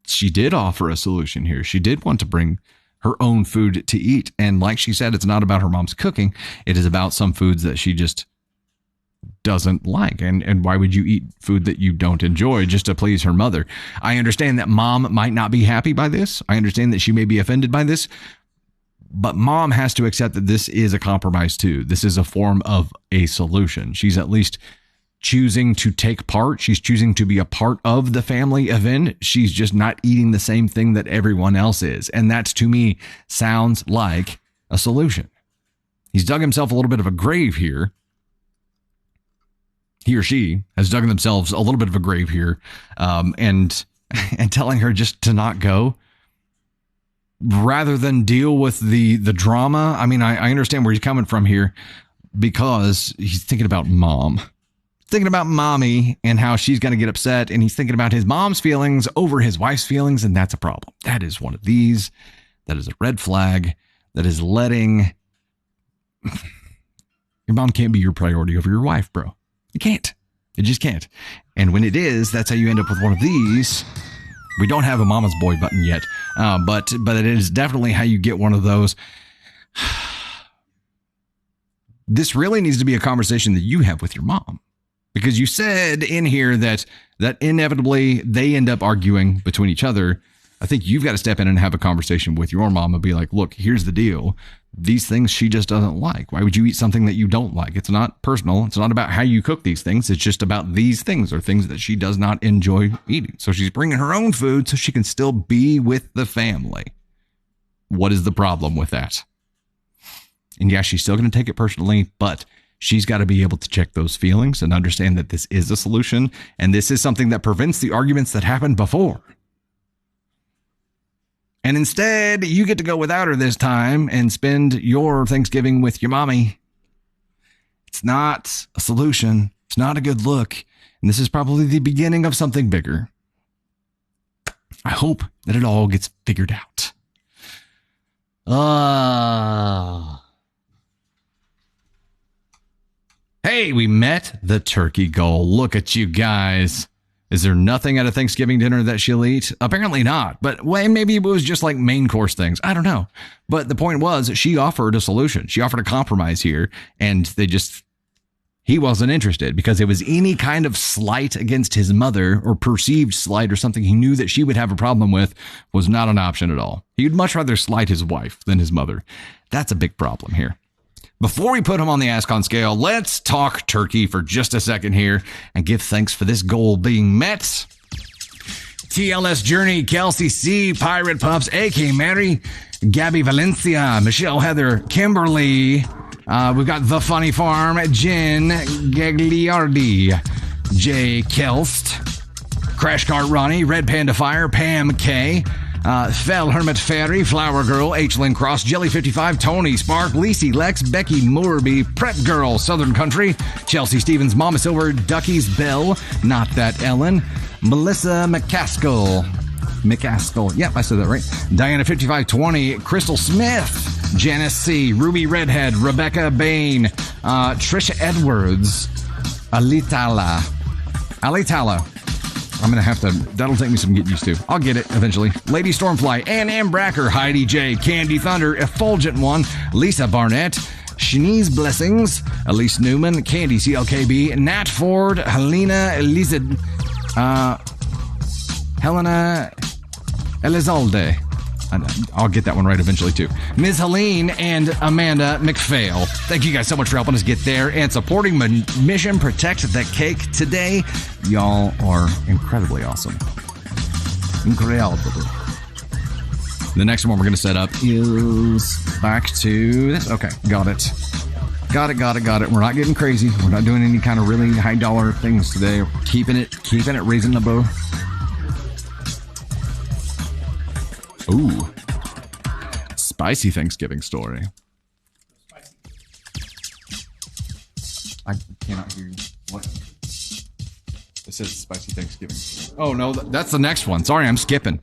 She did offer a solution here. She did want to bring her own food to eat. And like she said, it's not about her mom's cooking. It is about some foods that she just doesn't like. And why would you eat food that you don't enjoy just to please her mother? I understand that mom might not be happy by this. I understand that she may be offended by this. But mom has to accept that this is a compromise too. This is a form of a solution. She's at least choosing to take part. She's choosing to be a part of the family event. She's just not eating the same thing that everyone else is. And that, to me, sounds like a solution. He's dug himself a little bit of a grave here. He or she has dug themselves a little bit of a grave here, and telling her just to not go rather than deal with the drama. I mean, I understand where he's coming from here, because he's thinking about mom. Thinking about mommy and how she's going to get upset, and he's thinking about his mom's feelings over his wife's feelings, and that's a problem. That is one of these. That is a red flag. That is letting... Your mom can't be your priority over your wife, bro. It can't. It just can't. And when it is, that's how you end up with one of these. We don't have a mama's boy button yet, but it is definitely how you get one of those. This really needs to be a conversation that you have with your mom. Because you said in here that inevitably they end up arguing between each other. I think you've got to step in and have a conversation with your mom and be like, look, here's the deal. These things she just doesn't like. Why would you eat something that you don't like? It's not personal. It's not about how you cook these things. It's just about these things or things that she does not enjoy eating. So she's bringing her own food so she can still be with the family. What is the problem with that? And yeah, she's still going to take it personally, but she's got to be able to check those feelings and understand that this is a solution. And this is something that prevents the arguments that happened before. And instead, you get to go without her this time and spend your Thanksgiving with your mommy. It's not a solution. It's not a good look. And this is probably the beginning of something bigger. I hope that it all gets figured out. Hey, we met the turkey goal. Look at you guys. Is there nothing at a Thanksgiving dinner that she'll eat? Apparently not. But maybe it was just like main course things. I don't know. But the point was, she offered a solution. She offered a compromise here. And he wasn't interested, because it was any kind of slight against his mother, or perceived slight, or something he knew that she would have a problem with, was not an option at all. He'd much rather slight his wife than his mother. That's a big problem here. Before we put him on the ASCON scale, let's talk turkey for just a second here and give thanks for this goal being met. TLS Journey, Kelsey C, Pirate Pups, AK Mary, Gabby Valencia, Michelle Heather, Kimberly. We've got The Funny Farm, Jen Gagliardi, Jay Kelst, Crash Cart Ronnie, Red Panda Fire, Pam K, Fell Hermit Fairy, Flower Girl, H. Lynn Cross, Jelly 55, Tony Spark, Lacey Lex, Becky Moorby, Prep Girl, Southern Country, Chelsea Stevens, Mama Silver, Ducky's Bell, Not That Ellen, Melissa McCaskill. Yep, I said that right. Diana 5520, Crystal Smith, Janice C, Ruby Redhead, Rebecca Bain, Trisha Edwards, Alitala. I'm going to have to, that'll take me some getting used to. I'll get it eventually. Lady Stormfly, Ann Bracker, Heidi J, Candy Thunder, Effulgent One, Lisa Barnett, Shanice Blessings, Elise Newman, Candy CLKB, Nat Ford, Helena Elizabeth, Helena Elizalde. I'll get that one right eventually too. Ms. Helene and Amanda McPhail. Thank you guys so much for helping us get there and supporting my mission Protect the Cake today. Y'all are incredibly awesome. Incredible. The next one we're going to set up is back to this. Okay, got it. Got it. We're not getting crazy. We're not doing any kind of really high dollar things today. We're keeping it reasonable. Ooh. Spicy Thanksgiving story. I cannot hear you. What? It says Spicy Thanksgiving. Oh, no, that's the next one. Sorry, I'm skipping.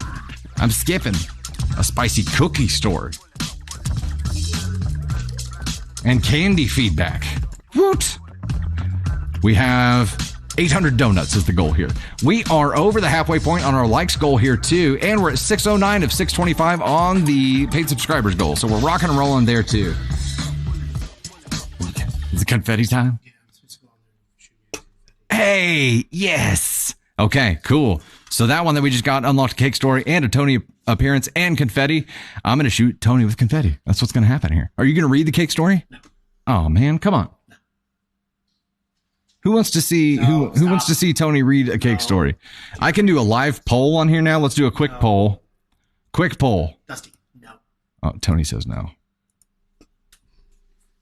A spicy cookie story. And candy feedback. Woot! We have 800 donuts is the goal here. We are over the halfway point on our likes goal here too, and we're at 609 of 625 on the paid subscribers goal. So we're rocking and rolling there too. Is it confetti time? Hey, yes. Okay, cool. So that one that we just got unlocked, cake story and a Tony appearance and confetti. I'm going to shoot Tony with confetti. That's what's going to happen here. Are you going to read the cake story? No. Oh man, come on. Who wants to see who wants to see Tony read a cake story? I can do a live poll on here now. Let's do a quick poll. Quick poll. Dusty, no. Oh, Tony says no.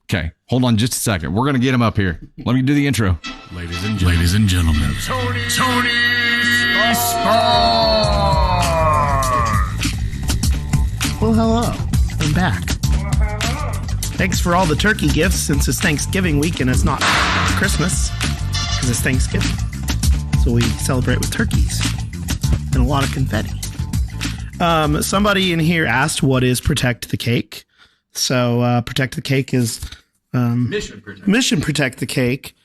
Okay, hold on just a second. We're going to get him up here. Let me do the intro. Ladies and gentlemen. Tony's Well, hello. I'm back. Thanks for all the turkey gifts since it's Thanksgiving week and it's not Christmas because it's Thanksgiving. So we celebrate with turkeys and a lot of confetti. Somebody in here asked, what is Protect the Cake? So Protect the Cake is Mission Protect the Cake.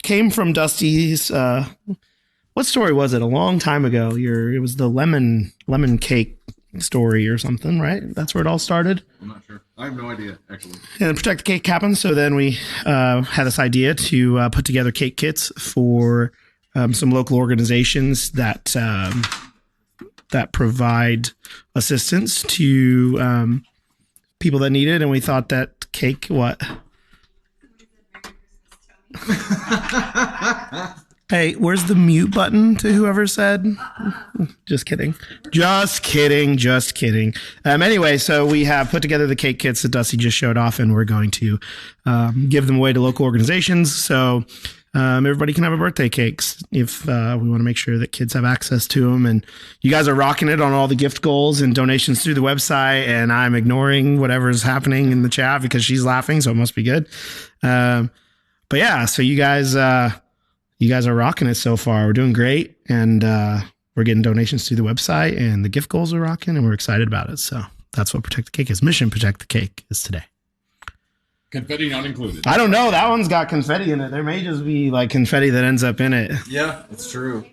Came from Dusty's, what story was it? A long time ago. It was the lemon cake story or something, right? That's where it all started. I'm not sure. I have no idea, actually. And Protect the Cake happened. So then we had this idea to put together cake kits for some local organizations that provide assistance to people that need it. And we thought that cake, what? Hey, where's the mute button to whoever said? Just kidding. Anyway, so we have put together the cake kits that Dusty just showed off, and we're going to give them away to local organizations. So everybody can have a birthday cakes if we want to make sure that kids have access to them. And you guys are rocking it on all the gift goals and donations through the website. And I'm ignoring whatever's happening in the chat because she's laughing, so it must be good. But yeah, so you guys are rocking it so far. We're doing great, and we're getting donations through the website, and the gift goals are rocking, and we're excited about it. So that's what Protect the Cake is. Mission Protect the Cake is today. confetti not included. I don't know. That one's got confetti in it. There may just be like confetti that ends up in it. Yeah, it's true.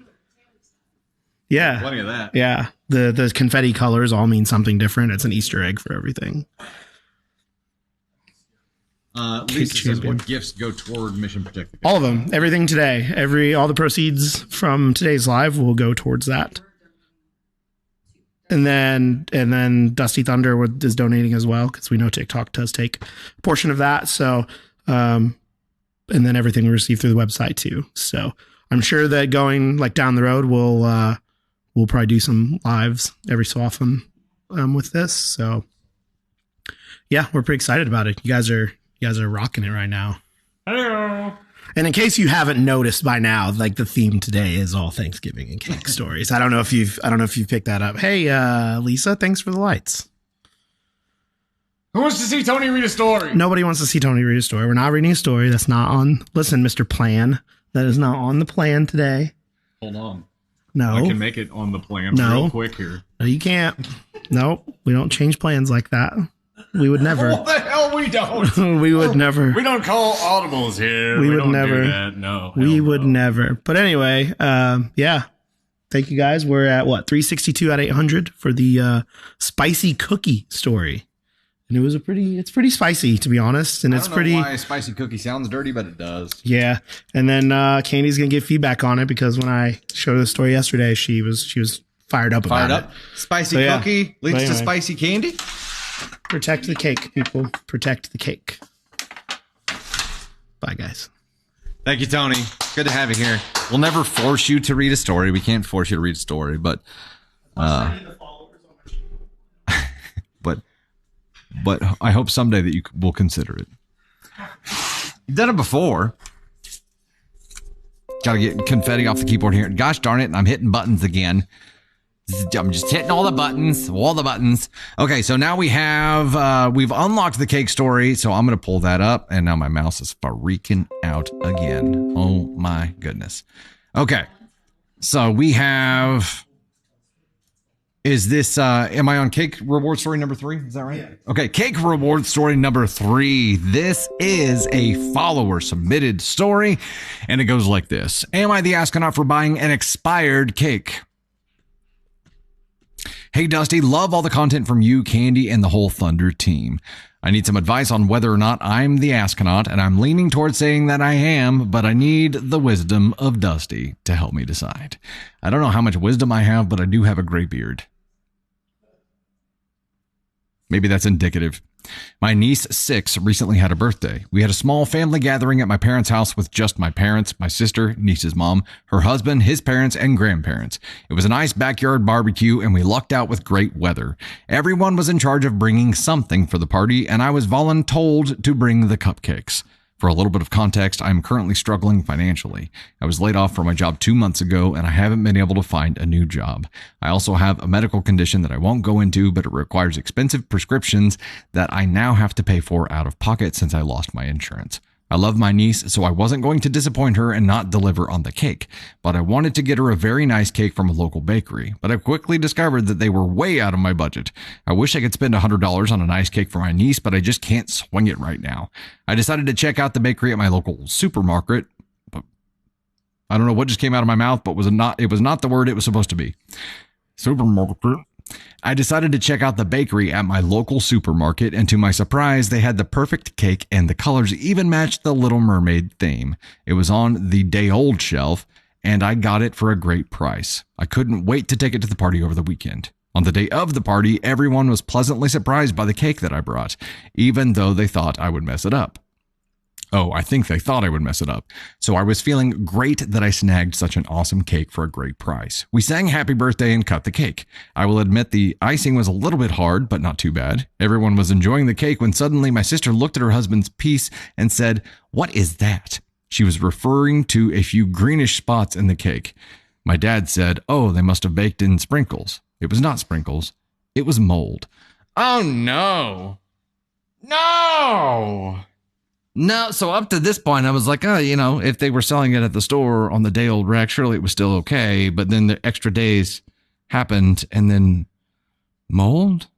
Yeah. Plenty of that. Yeah. The confetti colors all mean something different. It's an Easter egg for everything. Lisa says, what gifts go toward Mission Protect the Cake? All of them. Everything today. All the proceeds from today's live will go towards that. And then Dusty Thunder is donating as well, because we know TikTok does take a portion of that. So, and then everything we receive through the website too. So I'm sure that going like down the road, we'll probably do some lives every so often with this. So yeah, we're pretty excited about it. You guys are rocking it right now. Hello. And in case you haven't noticed by now, like the theme today is all Thanksgiving and cake stories. I don't know if you've picked that up. Hey, Lisa, thanks for the lights. Who wants to see Tony read a story? Nobody wants to see Tony read a story. We're not reading a story. That's not on. Listen, Mr. Plan, that is not on the plan today. Hold on. No. I can make it on the plan real quick here. No, you can't. Nope. We don't change plans like that. We would never. What the hell we don't? We would never. We don't call audibles here. We would don't never. do that. No. We would never. But anyway, yeah. Thank you guys. We're at what, 362 out of 800 for the spicy cookie story. And it's pretty spicy, to be honest. And it's pretty. Why a spicy cookie sounds dirty, but it does. Yeah. And then Candy's gonna give feedback on it, because when I showed her the story yesterday, she was fired up about it. Spicy cookie leads to spicy candy. Protect the cake, people. Protect the cake. Bye, guys. Thank you, Tony. Good to have you here. We'll never force you to read a story. We can't force you to read a story, but but I hope someday that you will consider it. You've done it before. Got to get confetti off the keyboard here. Gosh darn it, I'm hitting buttons again. I'm just hitting all the buttons. Okay, so now we've unlocked the cake story. So I'm going to pull that up, and now my mouse is freaking out again. Oh my goodness. Okay, so we have, is this, am I on cake reward story number 3? Is that right? Yeah. Okay, cake reward story number 3. This is a follower submitted story, and it goes like this. Am I the astronaut for buying an expired cake? Hey, Dusty, love all the content from you, Candy, and the whole Thunder team. I need some advice on whether or not I'm the astronaut, and I'm leaning towards saying that I am, but I need the wisdom of Dusty to help me decide. I don't know how much wisdom I have, but I do have a gray beard. Maybe that's indicative. My niece, 6, recently had a birthday. We had a small family gathering at my parents' house with just my parents, my sister, niece's mom, her husband, his parents, and grandparents. It was a nice backyard barbecue, and we lucked out with great weather. Everyone was in charge of bringing something for the party, and I was voluntold to bring the cupcakes. For a little bit of context, I'm currently struggling financially. I was laid off from my job 2 months ago, and I haven't been able to find a new job. I also have a medical condition that I won't go into, but it requires expensive prescriptions that I now have to pay for out of pocket since I lost my insurance. I love my niece, so I wasn't going to disappoint her and not deliver on the cake, but I wanted to get her a very nice cake from a local bakery, but I quickly discovered that they were way out of my budget. I wish I could spend $100 on a nice cake for my niece, but I just can't swing it right now. I decided to check out the bakery at my local supermarket, but I don't know what just came out of my mouth, but it was not the word it was supposed to be. Supermarket. I decided to check out the bakery at my local supermarket, and to my surprise, they had the perfect cake and the colors even matched the Little Mermaid theme. It was on the day-old shelf, and I got it for a great price. I couldn't wait to take it to the party over the weekend. On the day of the party, everyone was pleasantly surprised by the cake that I brought, even though they thought I would mess it up. Oh, I think they thought I would mess it up. So I was feeling great that I snagged such an awesome cake for a great price. We sang happy birthday and cut the cake. I will admit the icing was a little bit hard, but not too bad. Everyone was enjoying the cake when suddenly my sister looked at her husband's piece and said, "What is that?" She was referring to a few greenish spots in the cake. My dad said, "Oh, they must have baked in sprinkles." It was not sprinkles. It was mold. Oh, no. No! No, so up to this point, I was like, oh, if they were selling it at the store on the day old rack, surely it was still okay. But then the extra days happened and then mold?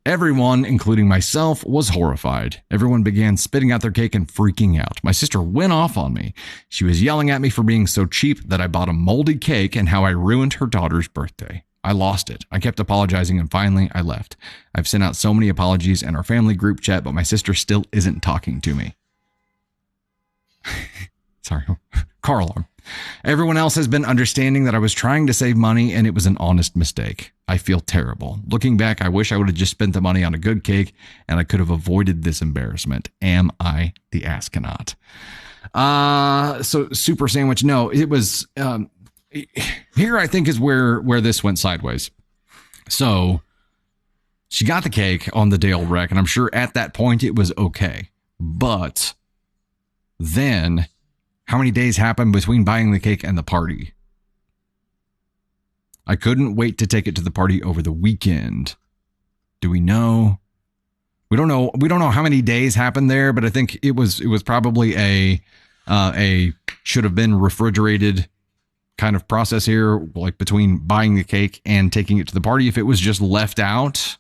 Everyone, including myself, was horrified. Everyone began spitting out their cake and freaking out. My sister went off on me. She was yelling at me for being so cheap that I bought a moldy cake and how I ruined her daughter's birthday. I lost it. I kept apologizing and finally I left. I've sent out so many apologies in our family group chat, but my sister still isn't talking to me. Sorry. Car alarm. Everyone else has been understanding that I was trying to save money and it was an honest mistake. I feel terrible. Looking back, I wish I would have just spent the money on a good cake and I could have avoided this embarrassment. Am I the astronaut? So Super Sandwich, no, it was... Here, I think, is where this went sideways. So she got the cake on the day old wreck, and I'm sure at that point it was okay. But then, how many days happened between buying the cake and the party? I couldn't wait to take it to the party over the weekend. Do we know? We don't know. We don't know how many days happened there, but I think it was probably a should have been refrigerated kind of process here, like between buying the cake and taking it to the party. If it was just left out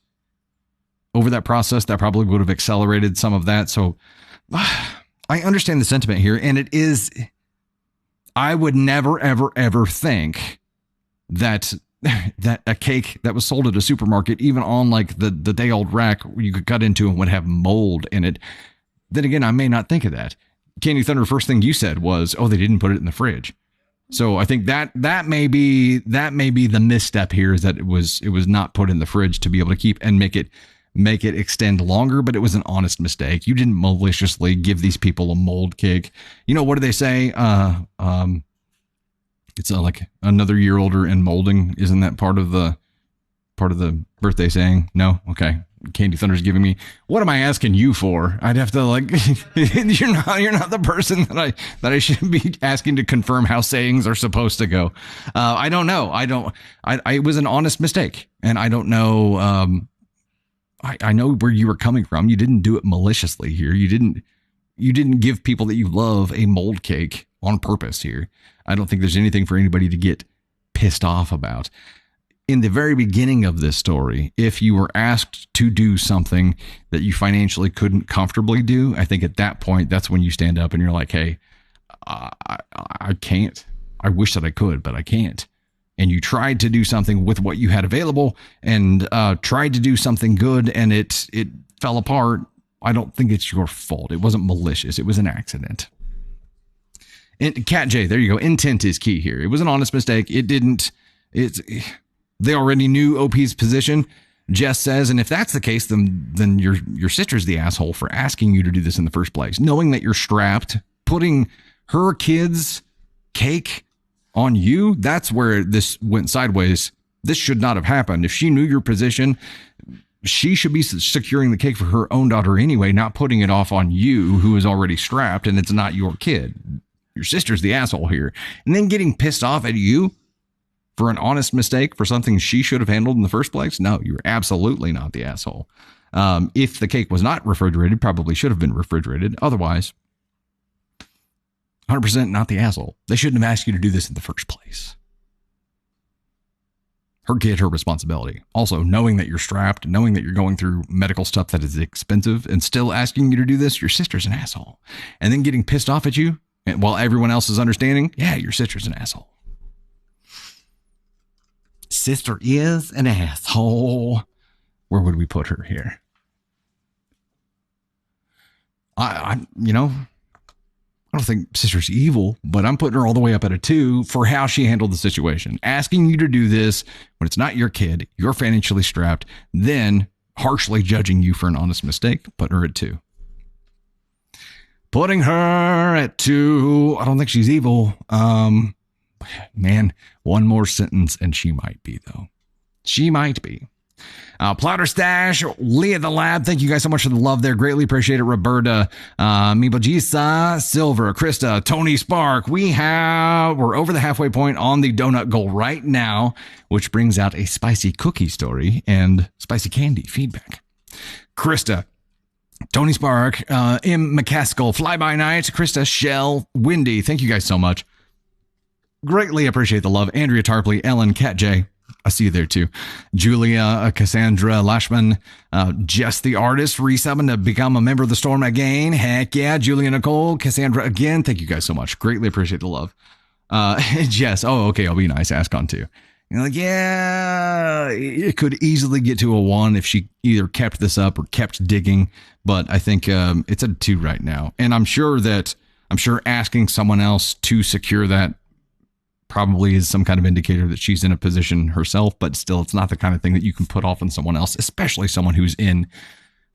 over that process, that probably would have accelerated some of that. So I understand the sentiment here. And it is, I would never, ever, ever think that a cake that was sold at a supermarket, even on like the day old rack you could cut into and would have mold in it. Then again, I may not think of that. Candy Thunder, first thing you said was, oh, they didn't put it in the fridge. So I think that may be the misstep here, is that it was not put in the fridge to be able to keep and make it extend longer, but it was an honest mistake. You didn't maliciously give these people a mold cake. What do they say? It's like another year older and molding. Isn't that part of the birthday saying? No? Okay. Candy Thunder's giving me, what am I asking you for? I'd have to you're not the person that I should be asking to confirm how sayings are supposed to go. I don't know. It was an honest mistake, and I don't know. I know where you were coming from. You didn't do it maliciously here. You didn't give people that you love a mold cake on purpose here. I don't think there's anything for anybody to get pissed off about. In the very beginning of this story, if you were asked to do something that you financially couldn't comfortably do, I think at that point, that's when you stand up and you're like, hey, I can't. I wish that I could, but I can't. And you tried to do something with what you had available and tried to do something good and it fell apart. I don't think it's your fault. It wasn't malicious. It was an accident. And Cat J, there you go. Intent is key here. It was an honest mistake. They already knew OP's position. Jess says, and if that's the case, then your sister's the asshole for asking you to do this in the first place. Knowing that you're strapped, putting her kid's cake on you, that's where this went sideways. This should not have happened. If she knew your position, she should be securing the cake for her own daughter anyway, not putting it off on you, who is already strapped, and it's not your kid. Your sister's the asshole here. And then getting pissed off at you for an honest mistake for something she should have handled in the first place. No, you're absolutely not the asshole. If the cake was not refrigerated, probably should have been refrigerated. Otherwise, 100% not the asshole. They shouldn't have asked you to do this in the first place. Her kid, her responsibility. Also, knowing that you're strapped, knowing that you're going through medical stuff that is expensive and still asking you to do this, your sister's an asshole. And then getting pissed off at you and while everyone else is understanding, yeah, your sister's an asshole. Sister is an asshole. Where would we put her here? I don't think sister's evil, but I'm putting her all the way up at a 2 for how she handled the situation. Asking you to do this when it's not your kid, you're financially strapped, then harshly judging you for an honest mistake, putting her at 2. Putting her at 2. I don't think she's evil. Man, one more sentence and she might be, though. She might be. Plotter Stash, Leah the Lab, thank you guys so much for the love there. Greatly appreciate it. Roberta, Mibajisa, Silver, Krista, Tony Spark. We're over the halfway point on the donut goal right now, which brings out a spicy cookie story and spicy candy feedback. Krista, Tony Spark, M. McCaskill, Fly By Night, Krista, Shell, Wendy, thank you guys so much. Greatly appreciate the love. Andrea Tarpley, Ellen, Cat J, I see you there too. Julia, Cassandra, Lashman, Jess the Artist, resubbing to become a member of the Storm again. Heck yeah. Julia Nicole, Cassandra again. Thank you guys so much. Greatly appreciate the love. Jess, oh, okay, I'll be nice. Ascon too. You're like, yeah, it could easily get to a 1 if she either kept this up or kept digging. But I think it's a 2 right now. And I'm sure asking someone else to secure that probably is some kind of indicator that she's in a position herself, but still it's not the kind of thing that you can put off on someone else, especially someone who's in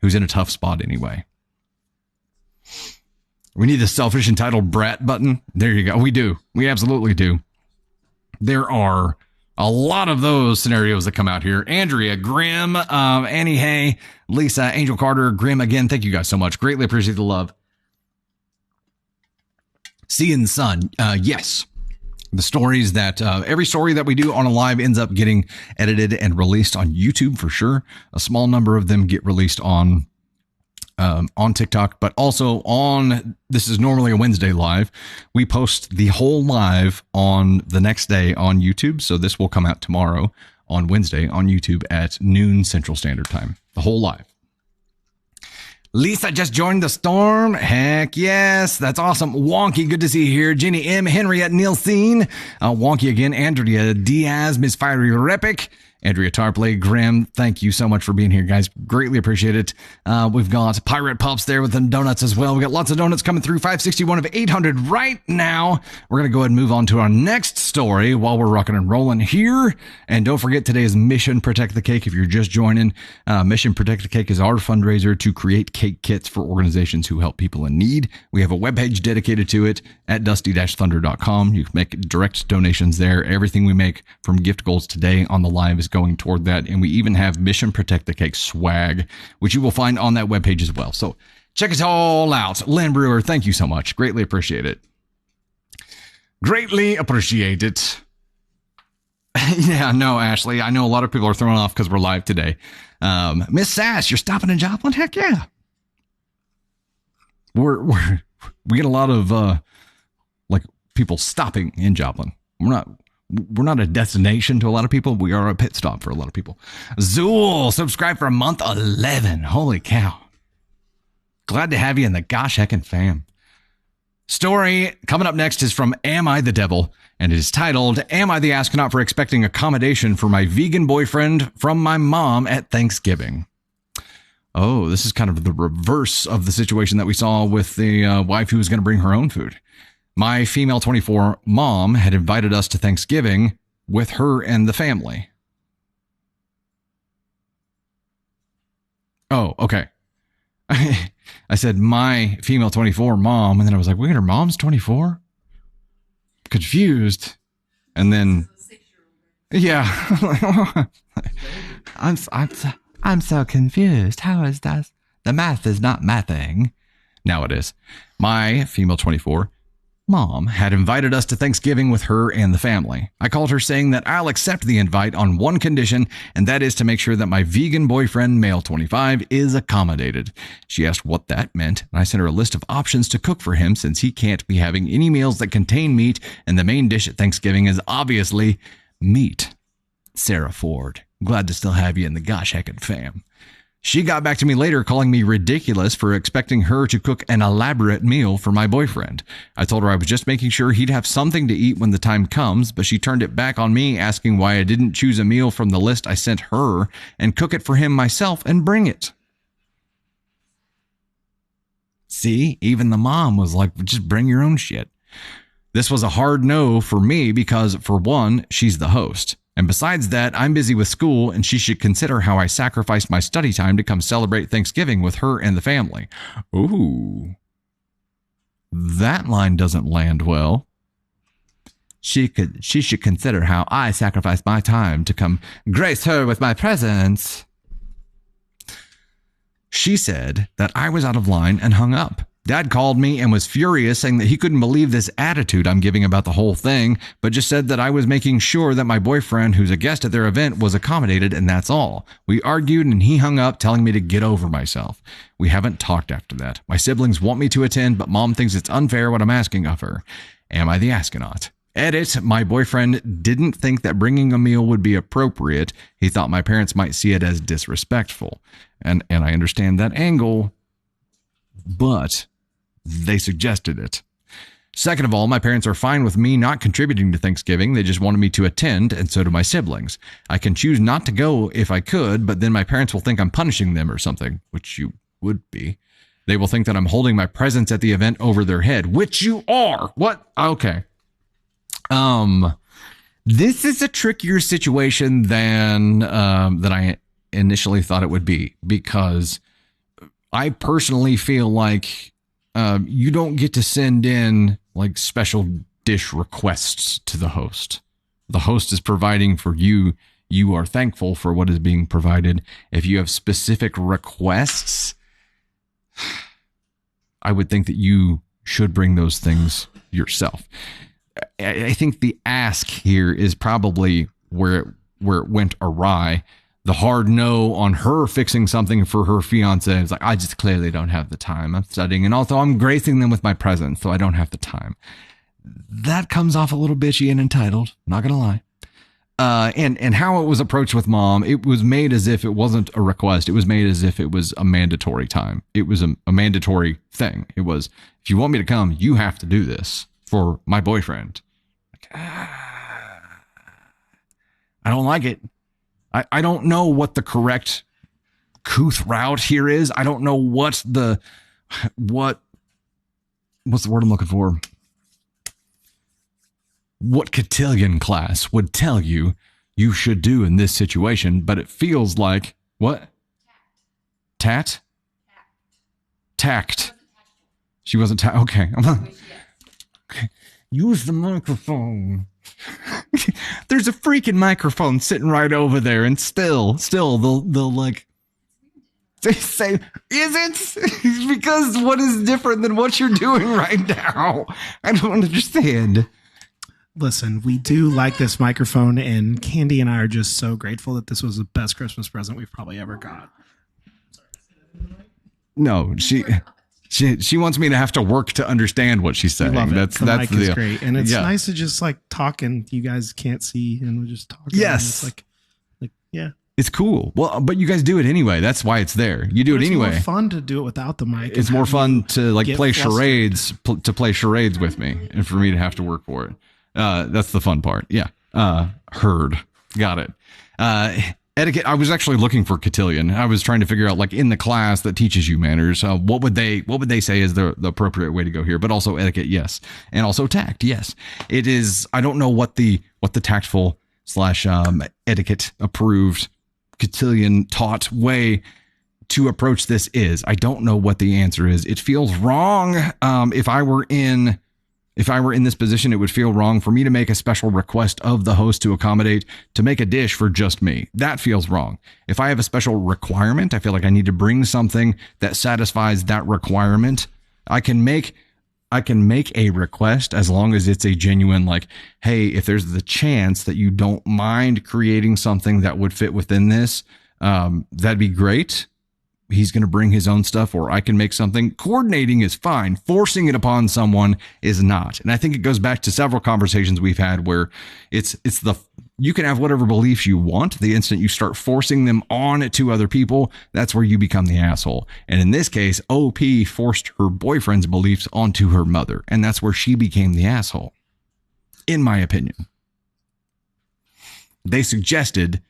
a tough spot anyway. We need the selfish entitled brat button. There you go. We do. We absolutely do. There are a lot of those scenarios that come out here. Andrea, Grim, Annie Hay, Lisa, Angel Carter, Grim again. Thank you guys so much. Greatly appreciate the love. Seeing Sun. Yes. The stories that every story that we do on a live ends up getting edited and released on YouTube for sure. A small number of them get released on TikTok, but also this is normally a Wednesday live. We post the whole live on the next day on YouTube. So this will come out tomorrow on Wednesday on YouTube at noon Central Standard Time. The whole live. Lisa just joined the storm. Heck yes. That's awesome. Wonky, good to see you here. Jenny M. Henriette Nielsen. Wonky again. Andrea Diaz, Miss Fiery Repic. Andrea Tarpley, Grim, thank you so much for being here, guys. Greatly appreciate it. We've got Pirate Pups there with the donuts as well. We got lots of donuts coming through. 561 of 800 right now. We're going to go ahead and move on to our next story while we're rocking and rolling here. And don't forget, today is Mission Protect the Cake. If you're just joining, Mission Protect the Cake is our fundraiser to create cake kits for organizations who help people in need. We have a webpage dedicated to it at dusty-thunder.com. You can make direct donations there. Everything we make from gift goals today on the live is going toward that. And we even have Mission Protect the Cake swag, which you will find on that webpage as well. So check it all out. Lynn Brewer, thank you so much. Greatly appreciate it. Greatly appreciate it. Yeah, no, Ashley, I know a lot of people are thrown off because we're live today. Miss Sass, you're stopping in Joplin? Heck yeah. We get a lot of people stopping in Joplin. We're not a destination to a lot of people. We are a pit stop for a lot of people. Zool, subscribe for a month 11. Holy cow. Glad to have you in the gosh heckin' fam. Story coming up next is from Am I the Devil? And it is titled, Am I the Astronaut for Expecting Accommodation for My Vegan Boyfriend from My Mom at Thanksgiving? Oh, this is kind of the reverse of the situation that we saw with the wife who was going to bring her own food. My female 24 mom had invited us to Thanksgiving with her and the family. Oh, okay. I said my female 24 mom, and then I was like, wait, her mom's 24? Confused. And then, yeah. I'm so confused. How is that? The math is not mathing. Now it is. My female 24 mom had invited us to Thanksgiving with her and the family. I called her saying that I'll accept the invite on one condition, and that is to make sure that my vegan boyfriend, male 25, is accommodated. She asked what that meant, and I sent her a list of options to cook for him since he can't be having any meals that contain meat, and the main dish at Thanksgiving is obviously meat. Sarah Ford, glad to still have you in the gosh heckin' fam. She got back to me later calling me ridiculous for expecting her to cook an elaborate meal for my boyfriend. I told her I was just making sure he'd have something to eat when the time comes, but she turned it back on me asking why I didn't choose a meal from the list I sent her and cook it for him myself and bring it. See, even the mom was like, just bring your own shit. This was a hard no for me because, for one, she's the host. And besides that, I'm busy with school, and she should consider how I sacrificed my study time to come celebrate Thanksgiving with her and the family. Ooh. That line doesn't land well. She should consider how I sacrificed my time to come grace her with my presence. She said that I was out of line and hung up. Dad called me and was furious, saying that he couldn't believe this attitude I'm giving about the whole thing, but just said that I was making sure that my boyfriend, who's a guest at their event, was accommodated, and that's all. We argued, and he hung up, telling me to get over myself. We haven't talked after that. My siblings want me to attend, but Mom thinks it's unfair what I'm asking of her. Am I the astronaut? Edit, my boyfriend didn't think that bringing a meal would be appropriate. He thought my parents might see it as disrespectful. And I understand that angle, but they suggested it. Second of all, my parents are fine with me not contributing to Thanksgiving. They just wanted me to attend, and so do my siblings. I can choose not to go if I could, but then my parents will think I'm punishing them or something, which you would be. They will think that I'm holding my presence at the event over their head, which you are. What? Okay. This is a trickier situation than I initially thought it would be, because I personally feel like you don't get to send in like special dish requests to the host. The host is providing for you. You are thankful for what is being provided. If you have specific requests, I would think that you should bring those things yourself. I think the ask here is probably where it went awry. The hard no on her fixing something for her fiance is like, I just clearly don't have the time. I'm studying, and also I'm gracing them with my presence, so I don't have the time. That comes off a little bitchy and entitled, not gonna lie. And how it was approached with Mom, it was made as if it wasn't a request. It was made as if it was a mandatory time. It was a mandatory thing. It was, if you want me to come, you have to do this for my boyfriend. Like, I don't like it. I don't know what the correct couth route here is. I don't know what's the word I'm looking for? What cotillion class would tell you should do in this situation, but it feels like what? Tact. She wasn't okay. Okay. Use the microphone. There's a freaking microphone sitting right over there, and still they'll like they say, is it? Because what is different than what you're doing right now? I don't understand. Listen, we do like this microphone, and Candy and I are just so grateful that this was the best Christmas present we've probably ever got. No, she wants me to have to work to understand what she's saying. That's the mic the is deal. great, and it's nice to just like talk, and you guys can't see, and we're just talking. Yes, and it's like yeah. It's cool. Well, but you guys do it anyway. That's why it's there. You do it anyway. It's more fun to do it without the mic. It's more fun to like get play flustered. charades with me, and for me to have to work for it. That's the fun part. Yeah. Heard. Got it. Etiquette. I was actually looking for cotillion. I was trying to figure out, like, in the class that teaches you manners, what would they say is the appropriate way to go here? But also etiquette, yes, and also tact, yes. It is. I don't know what the tactful / etiquette approved cotillion taught way to approach this is. I don't know what the answer is. It feels wrong. If I were in this position, it would feel wrong for me to make a special request of the host to make a dish for just me. That feels wrong. If I have a special requirement, I feel like I need to bring something that satisfies that requirement. I can make a request as long as it's a genuine, like, hey, if there's the chance that you don't mind creating something that would fit within this, that'd be great. He's going to bring his own stuff, or I can make something. Coordinating is fine. Forcing it upon someone is not. And I think it goes back to several conversations we've had where you can have whatever beliefs you want. The instant you start forcing them on to other people, that's where you become the asshole. And in this case, OP forced her boyfriend's beliefs onto her mother, and that's where she became the asshole, in my opinion. They suggested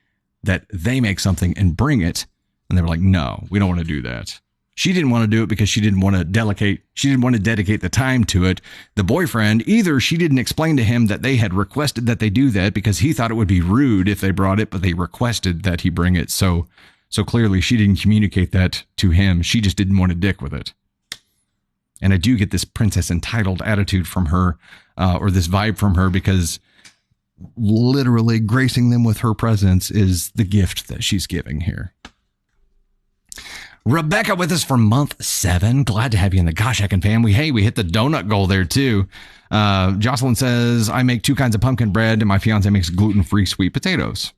that they make something and bring it, and they were like, no, we don't want to do that. She didn't want to do it because she didn't want to dedicate the time to it. The boyfriend, either she didn't explain to him that they had requested that they do that because he thought it would be rude if they brought it, but they requested that he bring it. So clearly she didn't communicate that to him. She just didn't want to dick with it. And I do get this princess entitled attitude from her, or this vibe from her, because literally gracing them with her presence is the gift that she's giving here. Rebecca with us for month 7. Glad to have you in the Gosh Heckin' family. Hey, we hit the donut goal there too. Jocelyn says, I make 2 kinds of pumpkin bread and my fiance makes gluten-free sweet potatoes.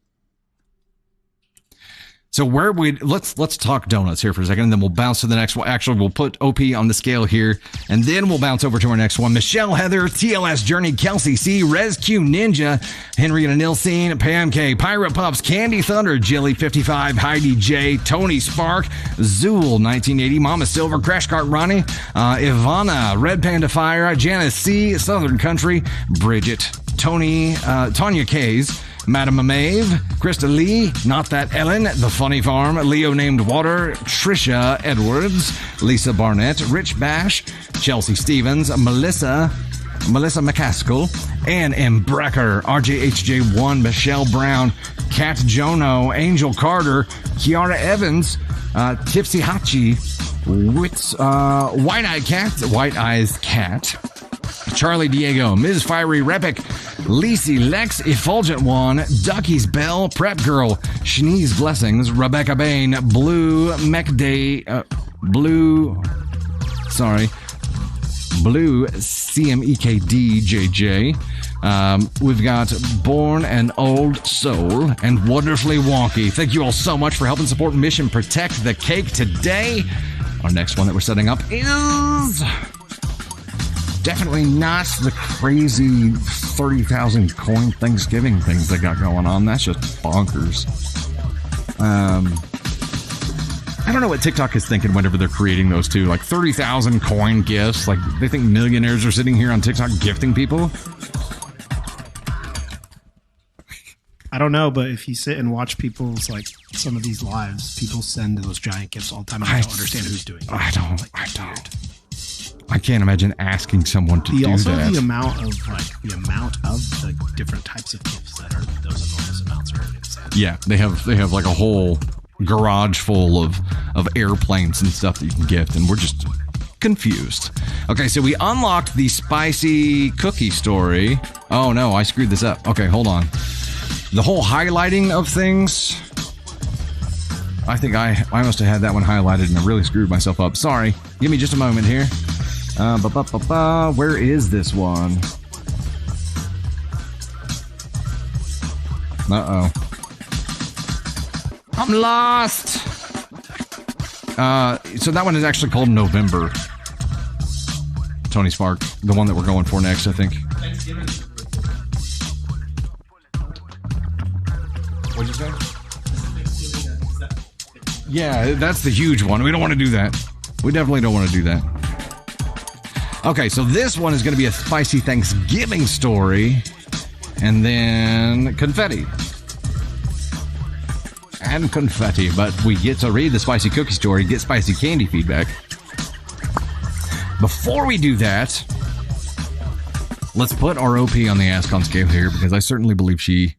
So let's talk donuts here for a second, and then we'll bounce to the next one. Actually, we'll put OP on the scale here, and then we'll bounce over to our next one. Michelle Heather, TLS Journey, Kelsey C, Rez Q Ninja, Henrietta Nilsine, Pam K, Pirate Pups, Candy Thunder, Jilly 55, Heidi J, Tony Spark, Zool 1980, Mama Silver, Crash Cart Ronnie, Ivana, Red Panda Fire, Janice C, Southern Country, Bridget, Tanya K's, Madam Maeve, Krista Lee, Not That Ellen, The Funny Farm, Leo Named Water, Trisha Edwards, Lisa Barnett, Rich Bash, Chelsea Stevens, Melissa McCaskill, Ann M. Brecker, RJHJ1, Michelle Brown, Kat Jono, Angel Carter, Kiara Evans, Tipsy Hachi, White Eyes Cat, Charlie Diego, Ms. Fiery Repic, Lisi Lex, Effulgent One, Ducky's Bell, Prep Girl, Shanice Blessings, Rebecca Bain, Blue CMEKD JJ. We've got Born an Old Soul and Wonderfully Wonky. Thank you all so much for helping support Mission Protect the Cake today. Our next one that we're setting up is definitely not the crazy 30,000 coin Thanksgiving things they got going on. That's just bonkers. I don't know what TikTok is thinking whenever they're creating those two. Like 30,000 coin gifts. Like they think millionaires are sitting here on TikTok gifting people. I don't know, but if you sit and watch people's, like, some of these lives, people send those giant gifts all the time. I don't understand who's doing it. I don't. I can't imagine asking someone to do that. The amount of the different types of gifts that are those enormous amounts are insane. Yeah, they have like a whole garage full of airplanes and stuff that you can gift, and we're just confused. Okay, so we unlocked the spicy cookie story. Oh no, I screwed this up. Okay, hold on. The whole highlighting of things, I think I must have had that one highlighted and I really screwed myself up. Sorry. Give me just a moment here. Where is this one? Uh-oh. I'm lost. So that one is actually called November. Tony Spark, the one that we're going for next, I think. What'd you say? Yeah, that's the huge one. We don't want to do that. We definitely don't want to do that. Okay, so this one is going to be a spicy Thanksgiving story. And then confetti. And confetti. But we get to read the spicy cookie story, get spicy candy feedback. Before we do that, let's put our OP on the ASCON scale here, because I certainly believe she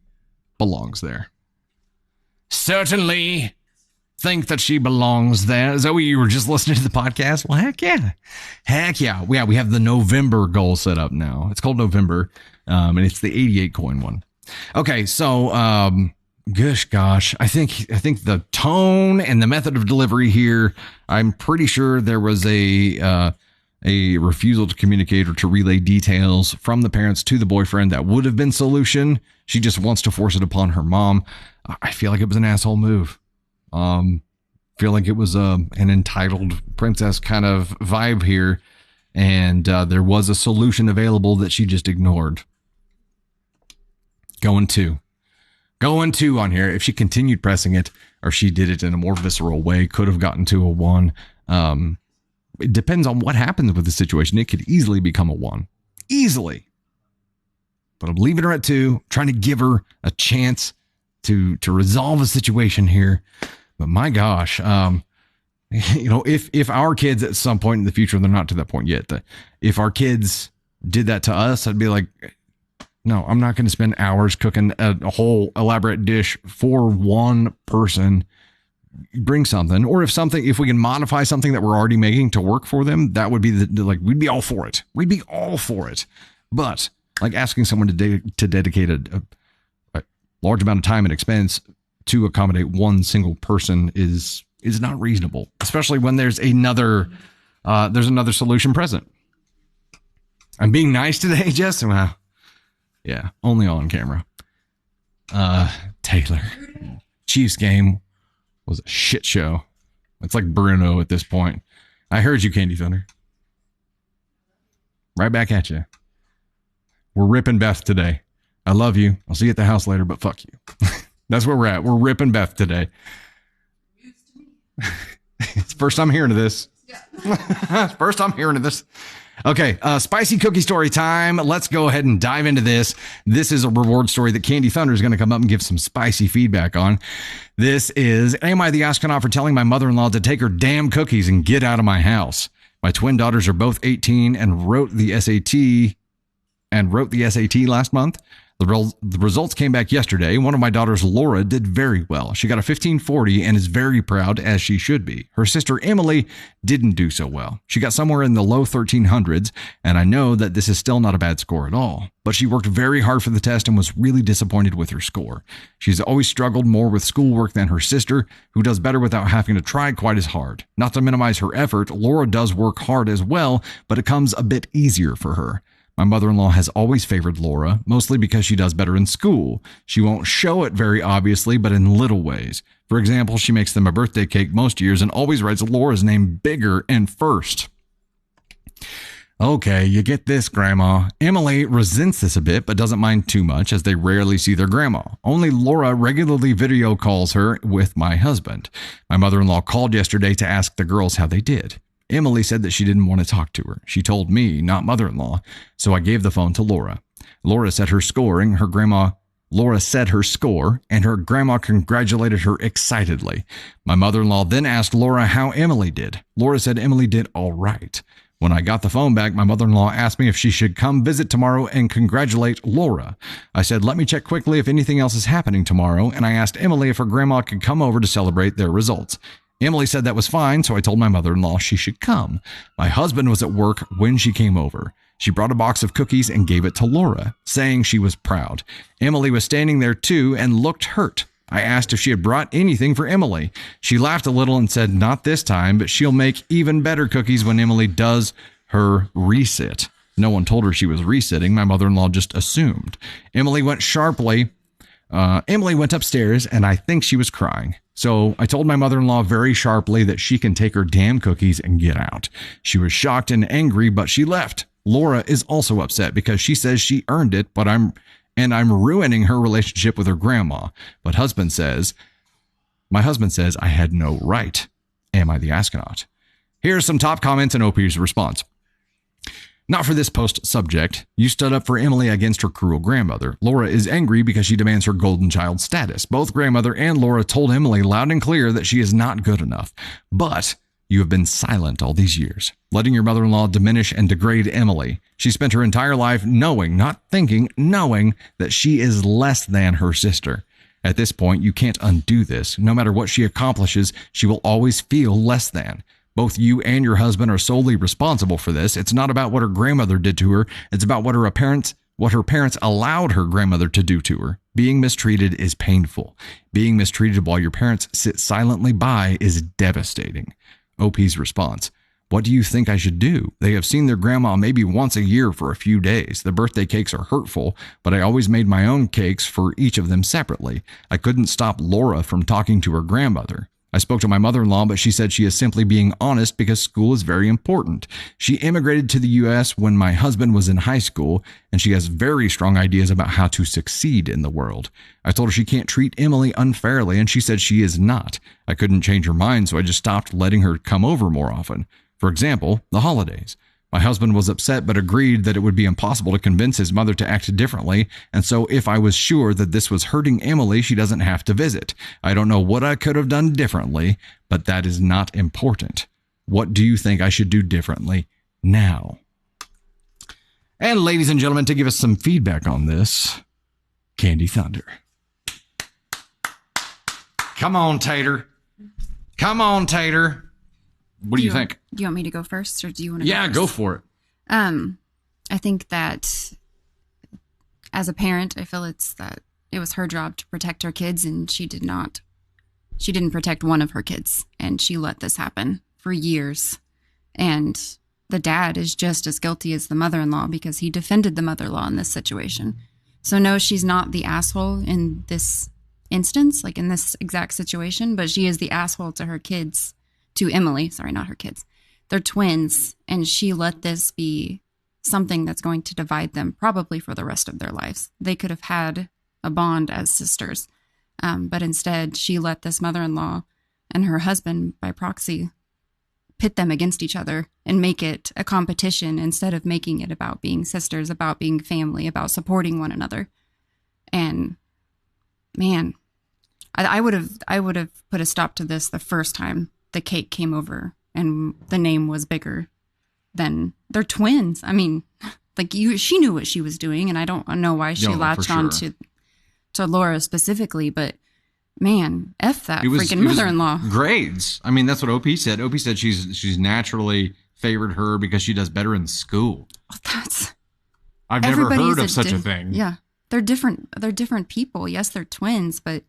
belongs there. Certainly think that she belongs there. Zoe, you were just listening to the podcast? Well, heck yeah. Heck yeah. Yeah, we have the November goal set up now. It's called November, and it's the 88 coin one. Okay, so, gosh, I think the tone and the method of delivery here, I'm pretty sure there was a refusal to communicate or to relay details from the parents to the boyfriend. That would have been solution. She just wants to force it upon her mom. I feel like it was an asshole move. Feel like it was an entitled princess kind of vibe here, and there was a solution available that she just ignored. Going two on here. If she continued pressing it, or she did it in a more visceral way, could have gotten to a 1. It depends on what happens with the situation. It could easily become a 1. Easily. But I'm leaving her at 2, trying to give her a chance to resolve a situation here. But my gosh, if our kids at some point in the future, they're not to that point yet, if our kids did that to us, I'd be like, no, I'm not going to spend hours cooking a whole elaborate dish for one person. Bring something, or if we can modify something that we're already making to work for them, that would be we'd be all for it. We'd be all for it. But like asking someone to dedicate a large amount of time and expense to accommodate one single person is not reasonable, especially when there's another solution present. I'm being nice today, Jess. Well, yeah, only on camera. Taylor, Chiefs game was a shit show. It's like Bruno at this point. I heard you, Candy Thunder. Right back at you. We're ripping Beth today. I love you. I'll see you at the house later, but fuck you. That's where we're at. We're ripping Beth today. It's the first I'm hearing of this. Yeah. First I'm hearing of this. Okay, spicy cookie story time. Let's go ahead and dive into this. This is a reward story that Candy Thunder is going to come up and give some spicy feedback on. This is, am I the astronaut for telling my mother-in-law to take her damn cookies and get out of my house? My twin daughters are both 18 and wrote the SAT last month. The results came back yesterday. One of my daughters, Laura, did very well. She got a 1540 and is very proud, as she should be. Her sister, Emily, didn't do so well. She got somewhere in the low 1300s, and I know that this is still not a bad score at all. But she worked very hard for the test and was really disappointed with her score. She's always struggled more with schoolwork than her sister, who does better without having to try quite as hard. Not to minimize her effort, Laura does work hard as well, but it comes a bit easier for her. My mother-in-law has always favored Laura, mostly because she does better in school. She won't show it very obviously, but in little ways. For example, she makes them a birthday cake most years and always writes Laura's name bigger and first. Okay, you get this, Grandma. Emily resents this a bit, but doesn't mind too much, as they rarely see their grandma. Only Laura regularly video calls her with my husband. My mother-in-law called yesterday to ask the girls how they did. Emily said that she didn't want to talk to her. She told me, not mother-in-law, so I gave the phone to Laura. Laura said her score, and her grandma congratulated her excitedly. My mother-in-law then asked Laura how Emily did. Laura said Emily did all right. When I got the phone back, my mother-in-law asked me if she should come visit tomorrow and congratulate Laura. I said, let me check quickly if anything else is happening tomorrow, and I asked Emily if her grandma could come over to celebrate their results. Emily said that was fine, so I told my mother-in-law she should come. My husband was at work when she came over. She brought a box of cookies and gave it to Laura, saying she was proud. Emily was standing there too and looked hurt. I asked if she had brought anything for Emily. She laughed a little and said, not this time, but she'll make even better cookies when Emily does her resit. No one told her she was resitting. My mother-in-law just assumed. Emily went upstairs, and I think she was crying. So I told my mother-in-law very sharply that she can take her damn cookies and get out. She was shocked and angry, but she left. Laura is also upset because she says she earned it, but I'm ruining her relationship with her grandma. But husband says, My husband says I had no right. Am I the astronaut? Here are some top comments and OP's response. Not for this post subject. You stood up for Emily against her cruel grandmother. Laura is angry because she demands her golden child status. Both grandmother and Laura told Emily loud and clear that she is not good enough. But you have been silent all these years, letting your mother-in-law diminish and degrade Emily. She spent her entire life knowing, not thinking, knowing that she is less than her sister. At this point, you can't undo this. No matter what she accomplishes, she will always feel less than. Both you and your husband are solely responsible for this. It's not about what her grandmother did to her. It's about what her parents allowed her grandmother to do to her. Being mistreated is painful. Being mistreated while your parents sit silently by is devastating. OP's response. What do you think I should do? They have seen their grandma maybe once a year for a few days. The birthday cakes are hurtful, but I always made my own cakes for each of them separately. I couldn't stop Laura from talking to her grandmother. I spoke to my mother-in-law, but she said she is simply being honest because school is very important. She immigrated to the U.S. when my husband was in high school, and she has very strong ideas about how to succeed in the world. I told her she can't treat Emily unfairly, and she said she is not. I couldn't change her mind, so I just stopped letting her come over more often. For example, the holidays. My husband was upset but agreed that it would be impossible to convince his mother to act differently, and so if I was sure that this was hurting Emily, she doesn't have to visit. I don't know what I could have done differently, but that is not important. What do you think I should do differently now? And ladies and gentlemen, to give us some feedback on this, Candy Thunder. Come on, Tater. Come on, Tater. What do you think? Do you want me to go first, or do you want to? Yeah, go for it. I think that as a parent, I feel that it was her job to protect her kids, and she did not. She didn't protect one of her kids, and she let this happen for years. And the dad is just as guilty as the mother-in-law because he defended the mother-in-law in this situation. So no, she's not the asshole in this instance, like in this exact situation, but she is the asshole to her kids. To Emily, sorry, not her kids. They're twins, and she let this be something that's going to divide them probably for the rest of their lives. They could have had a bond as sisters, but instead she let this mother-in-law and her husband, by proxy, pit them against each other and make it a competition instead of making it about being sisters, about being family, about supporting one another. And man, I would have put a stop to this the first time the cake came over and the name was bigger than they're twins. I mean, like she knew what she was doing, and I don't know why she latched on to Laura specifically, but man, F that freaking mother-in-law. Grades. I mean, that's what OP said. OP said she's naturally favored her because she does better in school. I've never heard of such a thing. Yeah. They're different people. Yes, they're twins, but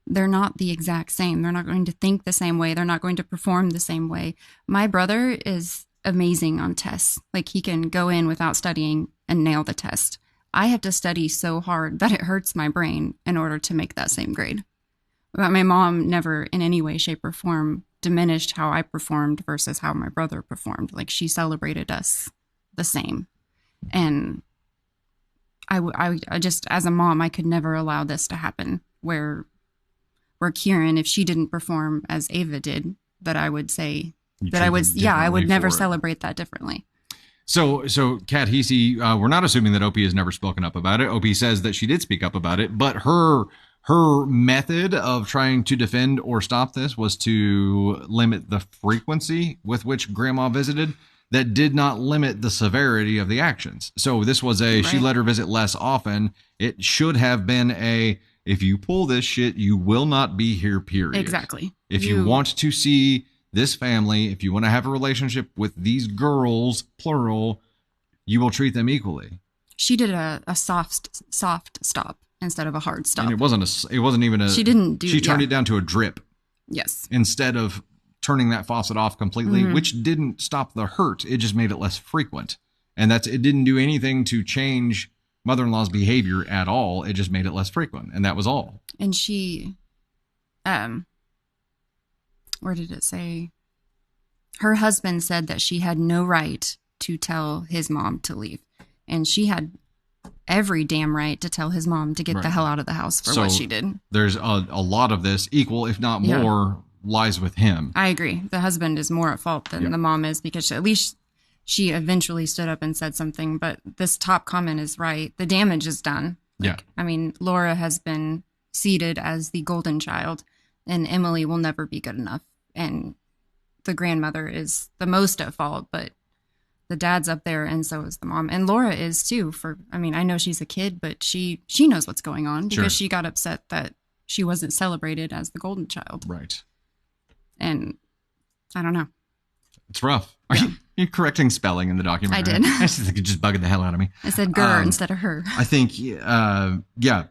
they're not the exact same. They're not going to think the same way. They're not going to perform the same way. My brother is amazing on tests. Like, he can go in without studying and nail the test. I have to study so hard that it hurts my brain in order to make that same grade. But my mom never in any way, shape, or form diminished how I performed versus how my brother performed. Like, she celebrated us the same. And I just, as a mom, I could never allow this to happen where Kieran, if she didn't perform as Ava did, that I would say that I would never celebrate that differently. So Kat Hesse, we're not assuming that OP has never spoken up about it. OP says that she did speak up about it, but her method of trying to defend or stop this was to limit the frequency with which grandma visited. That did not limit the severity of the actions. So this was she let her visit less often. It should have been if you pull this shit, you will not be here, period. Exactly. If you want to see this family, if you want to have a relationship with these girls, plural, you will treat them equally. She did a soft stop instead of a hard stop. And it wasn't even a, she didn't do, she turned it down to a drip. Yes. Instead of turning that faucet off completely, which didn't stop the hurt. It just made it less frequent. And it didn't do anything to change mother-in-law's behavior at all. It just made it less frequent, and that was all. And she, where did it say? Her husband said that she had no right to tell his mom to leave, and she had every damn right to tell his mom to get the Right. hell out of the house for So what she did. There's a lot of this, equal if not Yeah. more, lies with him. I agree. The husband is more at fault than the mom is, because at least she eventually stood up and said something. But this top comment is right. The damage is done. Yeah. I mean, Laura has been seated as the golden child, and Emily will never be good enough. And the grandmother is the most at fault, but the dad's up there, and so is the mom. And Laura is too. I know she's a kid, but she knows what's going on because Sure. she got upset that she wasn't celebrated as the golden child. Right. And I don't know. It's rough. Are you correcting spelling in the document? I did. I just think it just bugged the hell out of me. I said "gur" instead of "her." I think,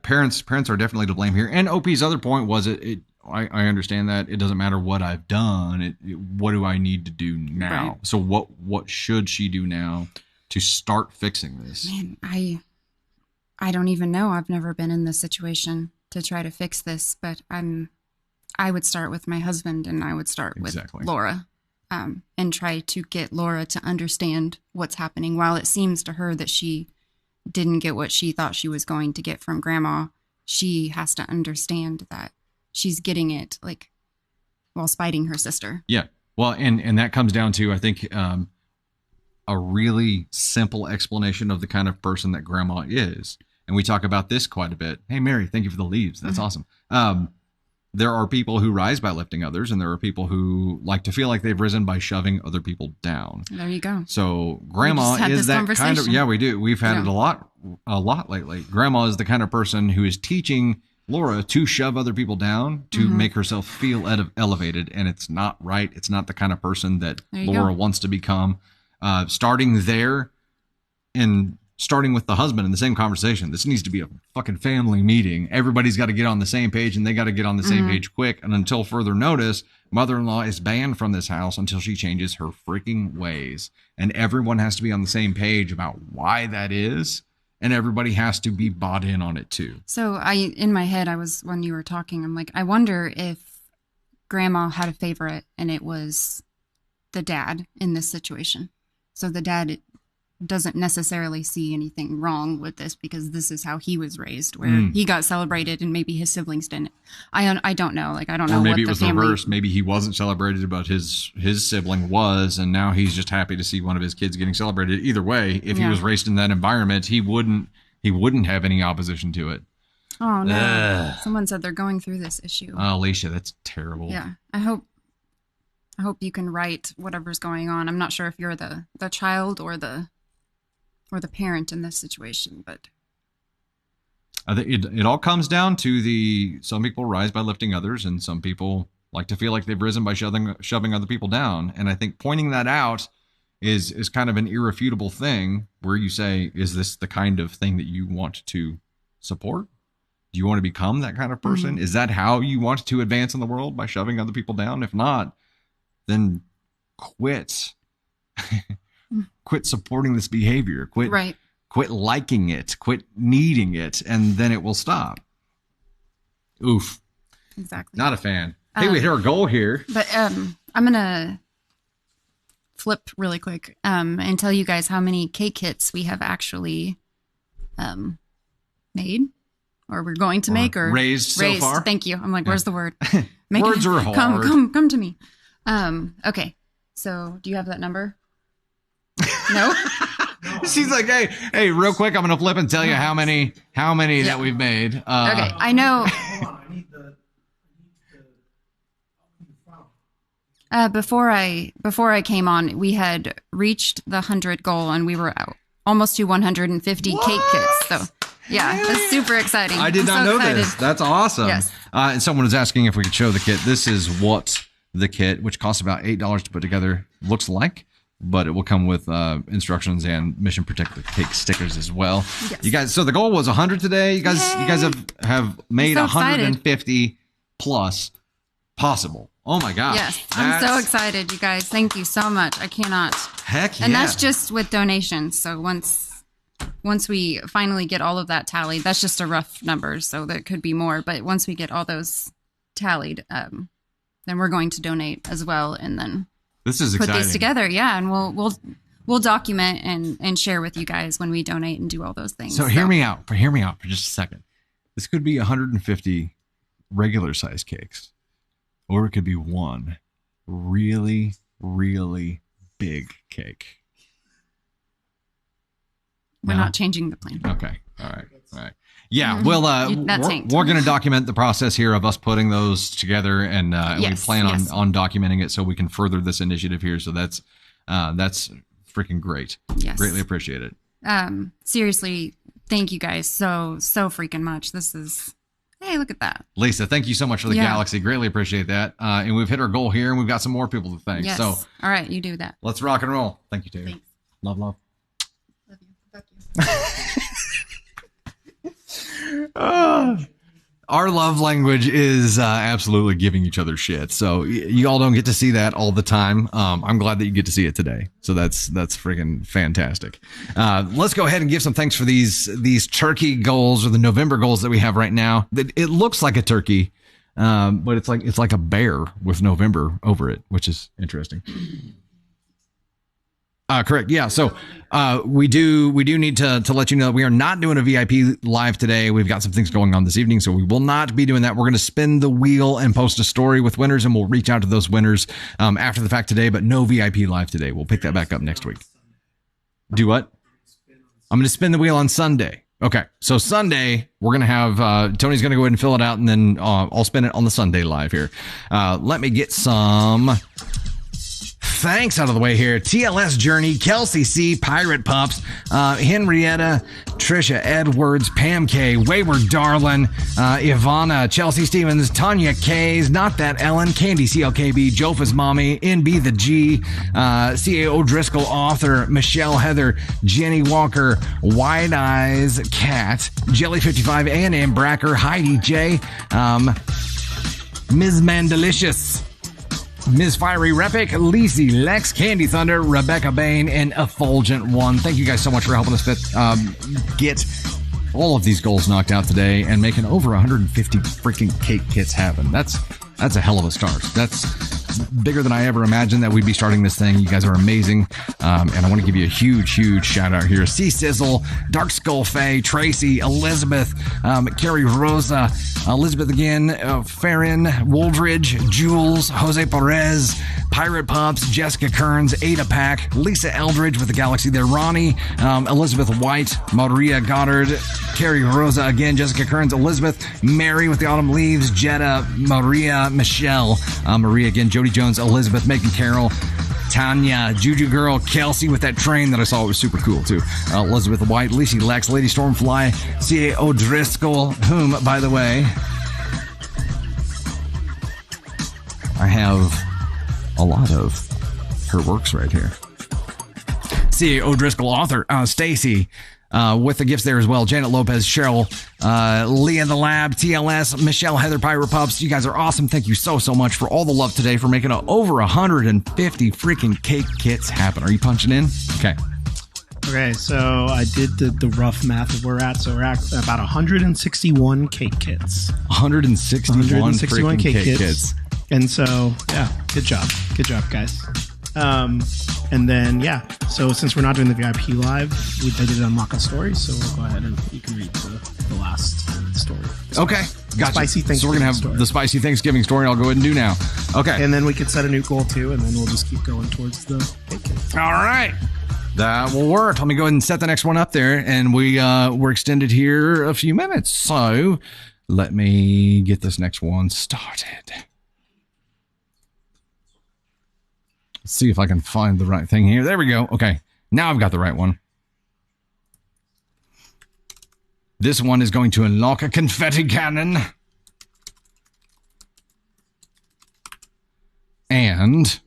parents are definitely to blame here. And OP's other point was I understand that it doesn't matter what I've done. What do I need to do now? Right. So what should she do now to start fixing this? Man, I don't even know. I've never been in this situation to try to fix this, but I would start with my husband, and I would start Exactly. with Laura, and try to get Laura to understand what's happening. While it seems to her that she didn't get what she thought she was going to get from Grandma, she has to understand that she's getting it while spiting her sister. Yeah. Well, and that comes down to, I think, a really simple explanation of the kind of person that Grandma is. And we talk about this quite a bit. Hey, Mary, thank you for the leaves. That's awesome. There are people who rise by lifting others, and there are people who like to feel like they've risen by shoving other people down. There you go. So Grandma had is this that kind of, conversation. yeah, we do. We've had it a lot lately. Grandma is the kind of person who is teaching Laura to shove other people down to make herself feel elevated. And it's not right. It's not the kind of person that Laura wants to become. Starting there and starting with the husband in the same conversation. This needs to be a fucking family meeting. Everybody's got to get on the same page, and they got to get on the same page quick. And until further notice, mother-in-law is banned from this house until she changes her freaking ways. And everyone has to be on the same page about why that is. And everybody has to be bought in on it too. So in my head, when you were talking, I'm like, I wonder if Grandma had a favorite and it was the dad in this situation. So the dad doesn't necessarily see anything wrong with this because this is how he was raised, where he got celebrated and maybe his siblings didn't. I don't know. I don't know. Or maybe what it was the reverse. Maybe he wasn't celebrated, but his sibling was, and now he's just happy to see one of his kids getting celebrated. Either way, if he was raised in that environment, he wouldn't have any opposition to it. Oh no! Someone said they're going through this issue. Oh, Alicia, that's terrible. Yeah, I hope you can write whatever's going on. I'm not sure if you're the child or the parent in this situation, but I think it all comes down to some people rise by lifting others, and some people like to feel like they've risen by shoving other people down. And I think pointing that out is kind of an irrefutable thing where you say, is this the kind of thing that you want to support? Do you want to become that kind of person? Is that how you want to advance in the world, by shoving other people down? If not, then quit. Quit supporting this behavior. Quit liking it. Quit needing it, and then it will stop. Oof. exactly. Not a fan. Hey, we hit our goal here. But I'm gonna flip really quick and tell you guys how many cake kits we have actually made, or we're going to make, or raised so far. Thank you. I'm like, where's the word? Words are hard. Come to me. Okay. So, do you have that number? No. She's like, hey, real quick, I'm gonna flip and tell you how many that we've made. Okay, I know. Before I came on, we had reached the 100 goal, and we were almost to 150 cake kits. So, yeah, that's super exciting. I did not know this. That's awesome. Yes. And someone was asking if we could show the kit. This is what the kit, which costs about $8 to put together, looks like. But it will come with instructions and Mission Protect the Cake stickers as well. Yes. You guys, so the goal was 100 today. You guys have made so 150 plus possible. Oh my gosh. Yes, I'm so excited, you guys. Thank you so much. I cannot. Heck yeah. And that's just with donations. So once we finally get all of that tallied, that's just a rough number. So there could be more. But once we get all those tallied, then we're going to donate as well. And then this is put exciting. these together. Yeah. And we'll document and share with you guys when we donate and do all those things. So hear me out for just a second. This could be 150 regular size cakes, or it could be one really, really big cake. We're not changing the plan. Okay. All right. Yeah. Well, We're going to document the process here of us putting those together, and Yes, we plan yes. on documenting it so we can further this initiative here. So that's freaking great. Yes. Greatly appreciate it. Seriously, thank you guys so freaking much. This is, hey, look at that. Lisa, thank you so much for the Yeah. galaxy. Greatly appreciate that. And we've hit our goal here, and we've got some more people to thank. Yes. So All right, you do that. let's rock and roll. Thank you, Taylor. Thanks. Love. Love you. Fuck you. Our love language is absolutely giving each other shit. So you all don't get to see that all the time. I'm glad that you get to see it today. So that's freaking fantastic. Let's go ahead and give some thanks for these turkey goals, or the November goals that we have right now. It looks like a turkey, but it's like a bear with November over it, which is interesting. Correct. Yeah. So we do need to let you know that we are not doing a VIP live today. We've got some things going on this evening, so we will not be doing that. We're going to spin the wheel and post a story with winners, and we'll reach out to those winners after the fact today, but no VIP live today. We'll pick that back up next week. Do what? I'm going to spin the wheel on Sunday. Okay. So Sunday, we're going to have, Tony's going to go ahead and fill it out, and then I'll spin it on the Sunday live here. Let me get some thanks out of the way here. TLS Journey, Kelsey C, Pirate Pups, Henrietta, Trisha Edwards, Pam K, Wayward Darlin, Ivana, Chelsea Stevens, Tanya K's, Not That Ellen, Candy CLKB, Jofa's Mommy, NB the G, CA O'Driscoll Author, Michelle Heather, Jenny Walker, Wide Eyes Cat, Jelly 55, A&M Bracker, Heidi J, Ms. Mandalicious, Ms. Fiery Repic, Lisi, Lex, Candy Thunder, Rebecca Bain, and Effulgent One. Thank you guys so much for helping us get all of these goals knocked out today and making over 150 freaking cake kits happen. That's a hell of a start. That's bigger than I ever imagined that we'd be starting this thing. You guys are amazing. And I want to give you a huge shout out here. C Sizzle, Dark Skull Faye, Tracy, Elizabeth, Carrie Rosa, Elizabeth again, Farron, Woldridge, Jules, Jose Perez, Pirate Pups, Jessica Kearns, Ada Pack, Lisa Eldridge with the Galaxy there, Ronnie, Elizabeth White, Maria Goddard, Carrie Rosa again, Jessica Kearns, Elizabeth, Mary with the Autumn Leaves, Jetta, Maria, Michelle, Maria again, Jody Jones, Elizabeth, Megan Carroll, Tanya, Juju Girl, Kelsey with that train that I saw. It was super cool too. Elizabeth White, Lacey Lex, Lady Stormfly, C.A. O'Driscoll, whom, by the way, I have a lot of her works right here. C.A. O'Driscoll, author, Stacy, with the gifts there as well. Janet Lopez, Cheryl, Leah the Lab, TLS, Michelle, Heather, Pirate Pups. You guys are awesome. Thank you so much for all the love today, for making over 150 freaking cake kits happen. Are you punching in? Okay, so I did the rough math of where we're at. So we're at about 161 cake kits. 161 freaking cake kits. And so, yeah, good job, guys. And then, yeah, so since we're not doing the VIP live, I did unlock a story, so we'll go ahead and you can read the last story. Okay, gotcha. Spicy Thanksgiving. So we're going to have story. the spicy Thanksgiving story, I'll go ahead and do now. Okay. And then we could set a new goal too, and then we'll just keep going towards the cake kits. All right. That will work. Let me go ahead and set the next one up there, and we're extended here a few minutes. So let me get this next one started. Let's see if I can find the right thing here. There we go. Okay. Now I've got the right one. This one is going to unlock a confetti cannon. And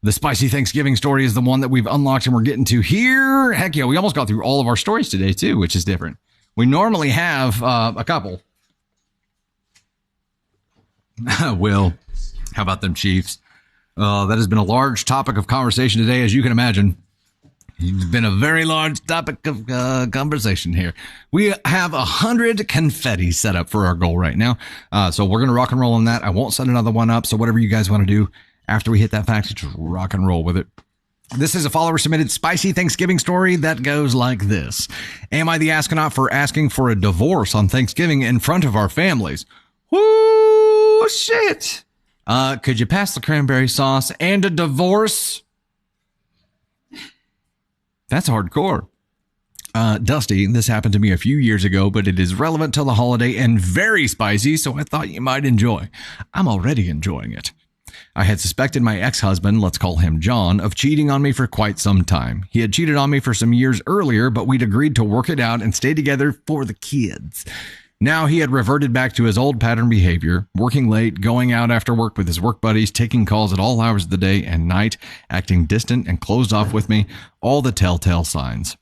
the spicy Thanksgiving story is the one that we've unlocked and we're getting to here. Heck yeah, we almost got through all of our stories today too, which is different. We normally have a couple. Will, how about them Chiefs? That has been a large topic of conversation today, as you can imagine. It's been a very large topic of conversation here. We have 100 confetti set up for our goal right now. So we're going to rock and roll on that. I won't set another one up. So whatever you guys want to do after we hit that fact, just rock and roll with it. This is a follower submitted spicy Thanksgiving story that goes like this. Am I the astronaut for asking for a divorce on Thanksgiving in front of our families? Whoo, shit. Could you pass the cranberry sauce and a divorce? That's hardcore. Dusty, this happened to me a few years ago, but it is relevant to the holiday and very spicy, so I thought you might enjoy. I'm already enjoying it. I had suspected my ex-husband, let's call him John, of cheating on me for quite some time. He had cheated on me for some years earlier, but we'd agreed to work it out and stay together for the kids. Now he had reverted back to his old pattern behavior, working late, going out after work with his work buddies, taking calls at all hours of the day and night, acting distant and closed off with me, all the telltale signs.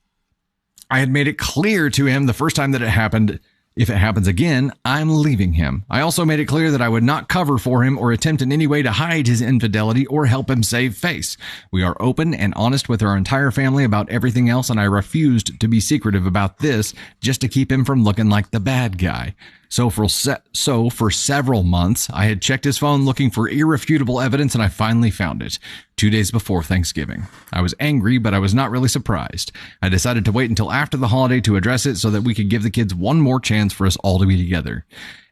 I had made it clear to him the first time that it happened. If it happens again, I'm leaving him. I also made it clear that I would not cover for him or attempt in any way to hide his infidelity or help him save face. We are open and honest with our entire family about everything else, and I refused to be secretive about this just to keep him from looking like the bad guy. So for several months, I had checked his phone looking for irrefutable evidence, and I finally found it. 2 days before Thanksgiving. I was angry, but I was not really surprised. I decided to wait until after the holiday to address it so that we could give the kids one more chance for us all to be together.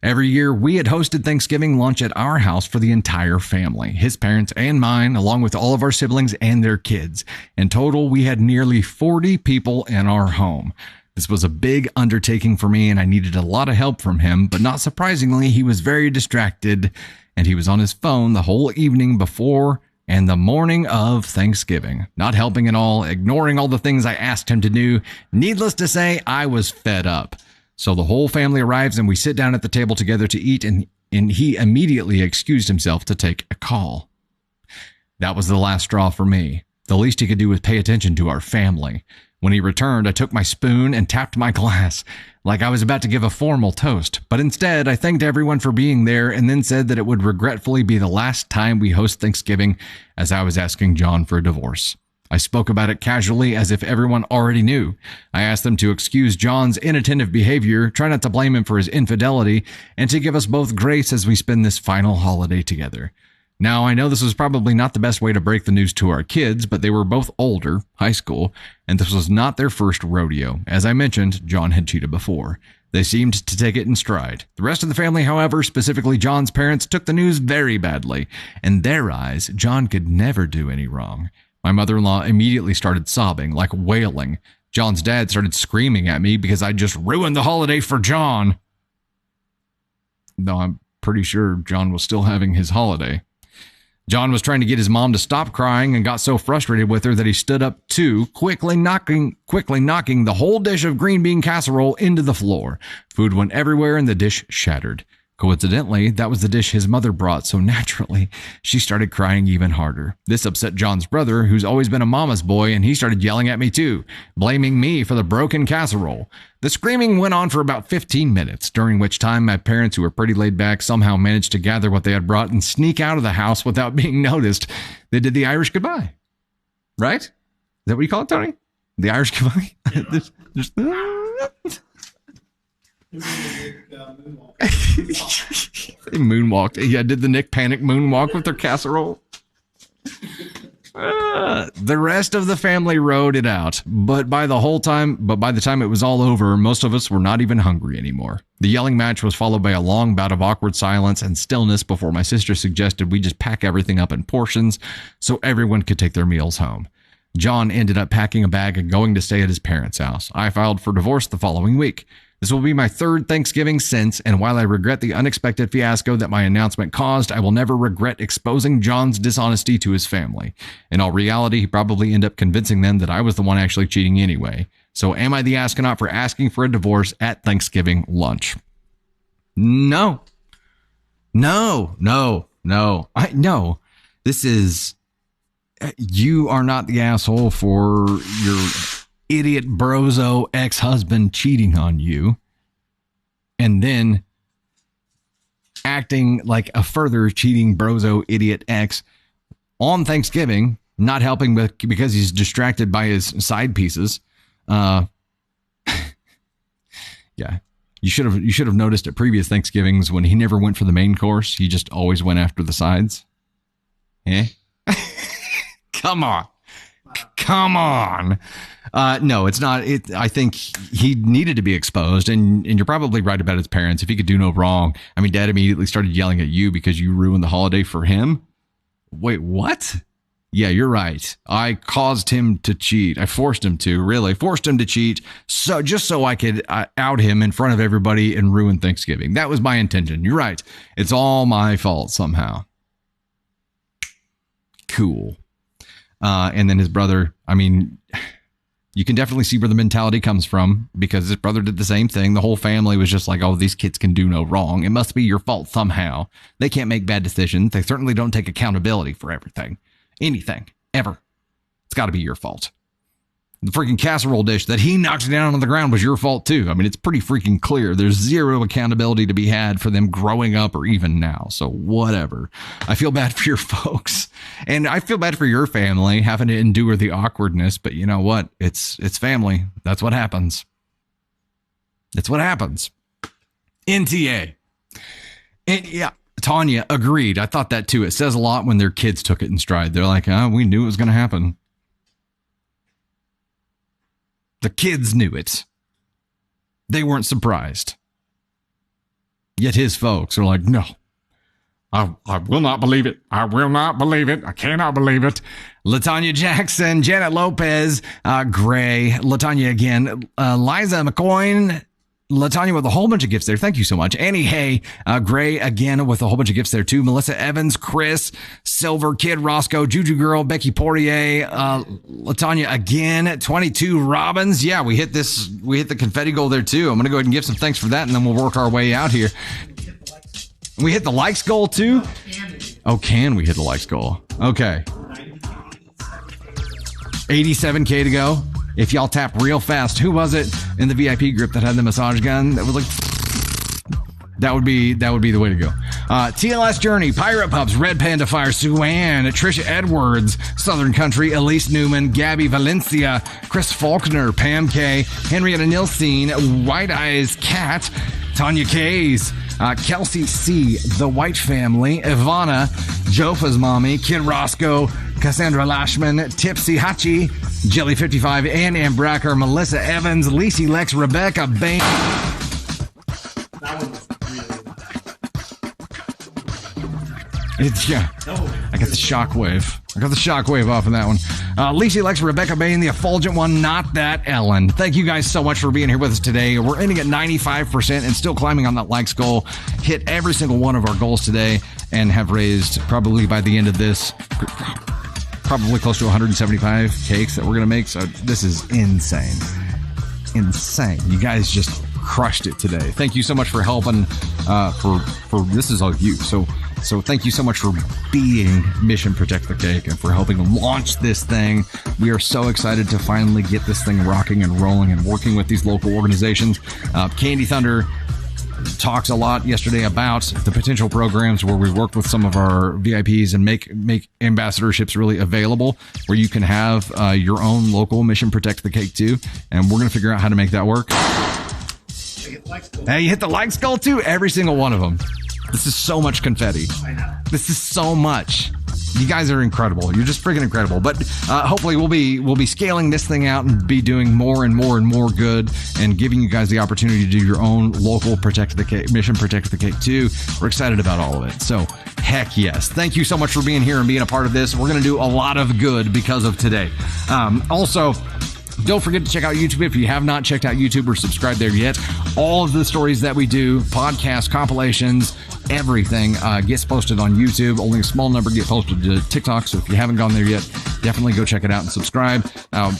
Every year, we had hosted Thanksgiving lunch at our house for the entire family, his parents and mine, along with all of our siblings and their kids. In total, we had nearly 40 people in our home. This was a big undertaking for me, and I needed a lot of help from him, but not surprisingly, he was very distracted, and he was on his phone the whole evening before and the morning of Thanksgiving, not helping at all, ignoring all the things I asked him to do. Needless to say, I was fed up. So the whole family arrives, and we sit down at the table together to eat, and he immediately excused himself to take a call. That was the last straw for me. The least he could do was pay attention to our family. When he returned, I took my spoon and tapped my glass like I was about to give a formal toast. But instead, I thanked everyone for being there and then said that it would regretfully be the last time we host Thanksgiving, as I was asking John for a divorce. I spoke about it casually as if everyone already knew. I asked them to excuse John's inattentive behavior, try not to blame him for his infidelity, and to give us both grace as we spend this final holiday together. Now, I know this was probably not the best way to break the news to our kids, but they were both older, high school, and this was not their first rodeo. As I mentioned, John had cheated before. They seemed to take it in stride. The rest of the family, however, specifically John's parents, took the news very badly. In their eyes, John could never do any wrong. My mother-in-law immediately started sobbing, like wailing. John's dad started screaming at me because I just ruined the holiday for John. Though I'm pretty sure John was still having his holiday. John was trying to get his mom to stop crying and got so frustrated with her that he stood up too, quickly knocking the whole dish of green bean casserole into the floor. Food went everywhere and the dish shattered. Coincidentally, that was the dish his mother brought, so naturally, she started crying even harder. This upset John's brother, who's always been a mama's boy, and he started yelling at me too, blaming me for the broken casserole. The screaming went on for about 15 minutes, during which time my parents, who were pretty laid back, somehow managed to gather what they had brought and sneak out of the house without being noticed. They did the Irish goodbye. Right? Is that what you call it, Tony? The Irish goodbye? They moonwalked. Yeah, did the Nick Panic moonwalk with their casserole? The rest of the family rode it out, but by the time it was all over, most of us were not even hungry anymore. The yelling match was followed by a long bout of awkward silence and stillness before my sister suggested we just pack everything up in portions so everyone could take their meals home. John ended up packing a bag and going to stay at his parents' house. I filed for divorce the following week. This will be my third Thanksgiving since, and while I regret the unexpected fiasco that my announcement caused, I will never regret exposing John's dishonesty to his family. In all reality, he probably ended up convincing them that I was the one actually cheating anyway. So am I the astronaut for asking for a divorce at Thanksgiving lunch? No. No. This is... You are not the asshole for your idiot brozo ex-husband cheating on you and then acting like a further cheating brozo idiot ex on Thanksgiving, not helping because he's distracted by his side pieces. Yeah, you should have noticed at previous Thanksgivings when he never went for the main course, he just always went after the sides. Eh? Come on. come on. No, it's not. I think he needed to be exposed, and you're probably right about his parents. If he could do no wrong, I mean, Dad immediately started yelling at you because you ruined the holiday for him. Wait, what? Yeah, you're right. I caused him to cheat. I forced him to, really forced him to cheat, so just so I could out him in front of everybody and ruin Thanksgiving. That was my intention. You're right. It's all my fault somehow. Cool. And then his brother, I mean, you can definitely see where the mentality comes from, because his brother did the same thing. The whole family was just like, oh, these kids can do no wrong. It must be your fault somehow. They can't make bad decisions. They certainly don't take accountability for everything. Anything, ever. It's got to be your fault. The freaking casserole dish that he knocked down on the ground was your fault too. I mean, it's pretty freaking clear. There's zero accountability to be had for them growing up or even now. So whatever. I feel bad for your folks. And I feel bad for your family having to endure the awkwardness. But you know what? It's family. That's what happens. It's what happens. NTA. And yeah. Tanya agreed. I thought that too. It says a lot when their kids took it in stride. They're like, we knew it was going to happen. The kids knew it. They weren't surprised. Yet his folks are like, no, I will not believe it. I will not believe it. I cannot believe it. LaTanya Jackson, Janet Lopez, Gray, LaTanya again, Liza McCoy, LaTanya with a whole bunch of gifts there. Thank you so much. Annie Hay, Gray again with a whole bunch of gifts there too. Melissa Evans, Chris, Silver, Kid Roscoe, Juju Girl, Becky Portier, LaTanya again, 22 Robbins. Yeah, we hit the confetti goal there too. I'm going to go ahead and give some thanks for that, and then we'll work our way out here. We hit the likes goal too? Oh, can we hit the likes goal? Okay. 87K to go. If y'all tap real fast, who was it in the VIP group that had the massage gun that was like, that would be the way to go. TLS Journey, Pirate Pups, Red Panda Fire, Suan, Trisha Edwards, Southern Country, Elise Newman, Gabby Valencia, Chris Faulkner, Pam K, Henrietta Nilsine, White Eyes Cat, Tanya Kays, Kelsey C, The White Family, Ivana, Jofa's Mommy, Kid Roscoe, Cassandra Lashman, Tipsy Hachi, Jelly55, Ann Ambracker, Melissa Evans, Lacey Lex, Rebecca Bain. Yeah, I got the shockwave. I got the shockwave off of that one. Lacey Lex, Rebecca Bain, the effulgent one, not that Ellen. Thank you guys so much for being here with us today. We're ending at 95% and still climbing on that likes goal. Hit every single one of our goals today and have raised, probably by the end of this, probably close to 175 cakes that we're going to make. So this is insane. Insane. You guys just crushed it today. Thank you so much for helping. For this is all you. So thank you so much for being Mission Protect the Cake and for helping launch this thing. We are so excited to finally get this thing rocking and rolling and working with these local organizations. Candy Thunder talks a lot yesterday about the potential programs where we worked with some of our VIPs and make ambassadorships really available, where you can have your own local Mission Protect the Cake too. And we're going to figure out how to make that work. Hey, you hit the likes goal too? Every single one of them. This is so much confetti. I know. This is so much. You guys are incredible. You're just freaking incredible. But hopefully we'll be scaling this thing out and be doing more and more and more good and giving you guys the opportunity to do your own local Protect the Cake, Mission Protect the Cake too. We're excited about all of it. So heck yes. Thank you so much for being here and being a part of this. We're going to do a lot of good because of today. Also, don't forget to check out YouTube if you have not checked out YouTube or subscribed there yet. All of the stories that we do, podcasts, compilations, everything gets posted on YouTube. Only a small number get posted to TikTok. So if you haven't gone there yet, definitely go check it out and subscribe.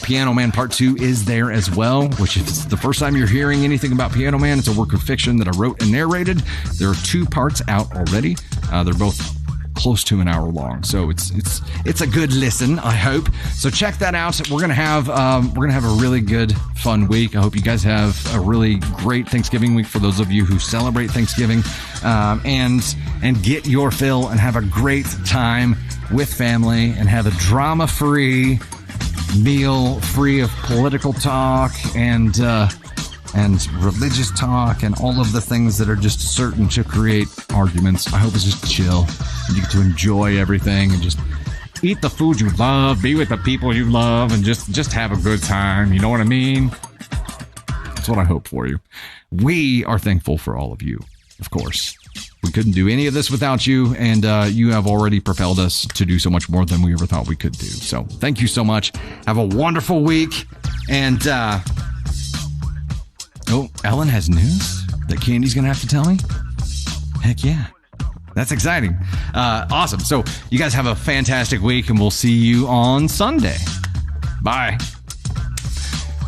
Piano Man Part 2 is there as well, which if it's the first time you're hearing anything about Piano Man, it's a work of fiction that I wrote and narrated. There are 2 parts out already. They're both close to an hour long, so it's a good listen, I hope. So check that out. We're gonna have a really good, fun week. I hope you guys have a really great Thanksgiving week for those of you who celebrate Thanksgiving, and get your fill and have a great time with family and have a drama-free meal, free of political talk and religious talk and all of the things that are just certain to create arguments. I hope it's just chill and you get to enjoy everything and just eat the food you love, be with the people you love, and just have a good time. You know what I mean? That's what I hope for you. We are thankful for all of you, of course. We couldn't do any of this without you, and you have already propelled us to do so much more than we ever thought we could do. So thank you so much. Have a wonderful week. And, Ellen has news that Candy's going to have to tell me? Heck yeah. That's exciting. Awesome. So you guys have a fantastic week, and we'll see you on Sunday. Bye.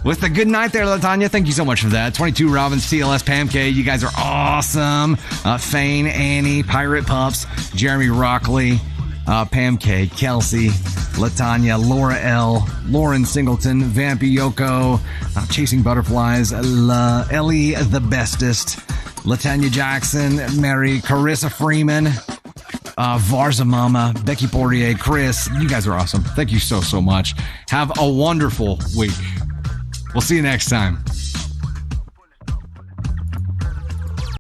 With the good night there, LaTanya. Thank you so much for that. 22 Robbins, TLS, Pam K. You guys are awesome. Fane, Annie, Pirate Pups, Jeremy Rockley, Pam K, Kelsey, LaTanya, Laura L, Lauren Singleton, Vampy Yoko, Chasing Butterflies, Ellie the Bestest, LaTanya Jackson, Mary, Carissa Freeman, Varza Mama, Becky Portier, Chris. You guys are awesome. Thank you so much. Have a wonderful week. We'll see you next time.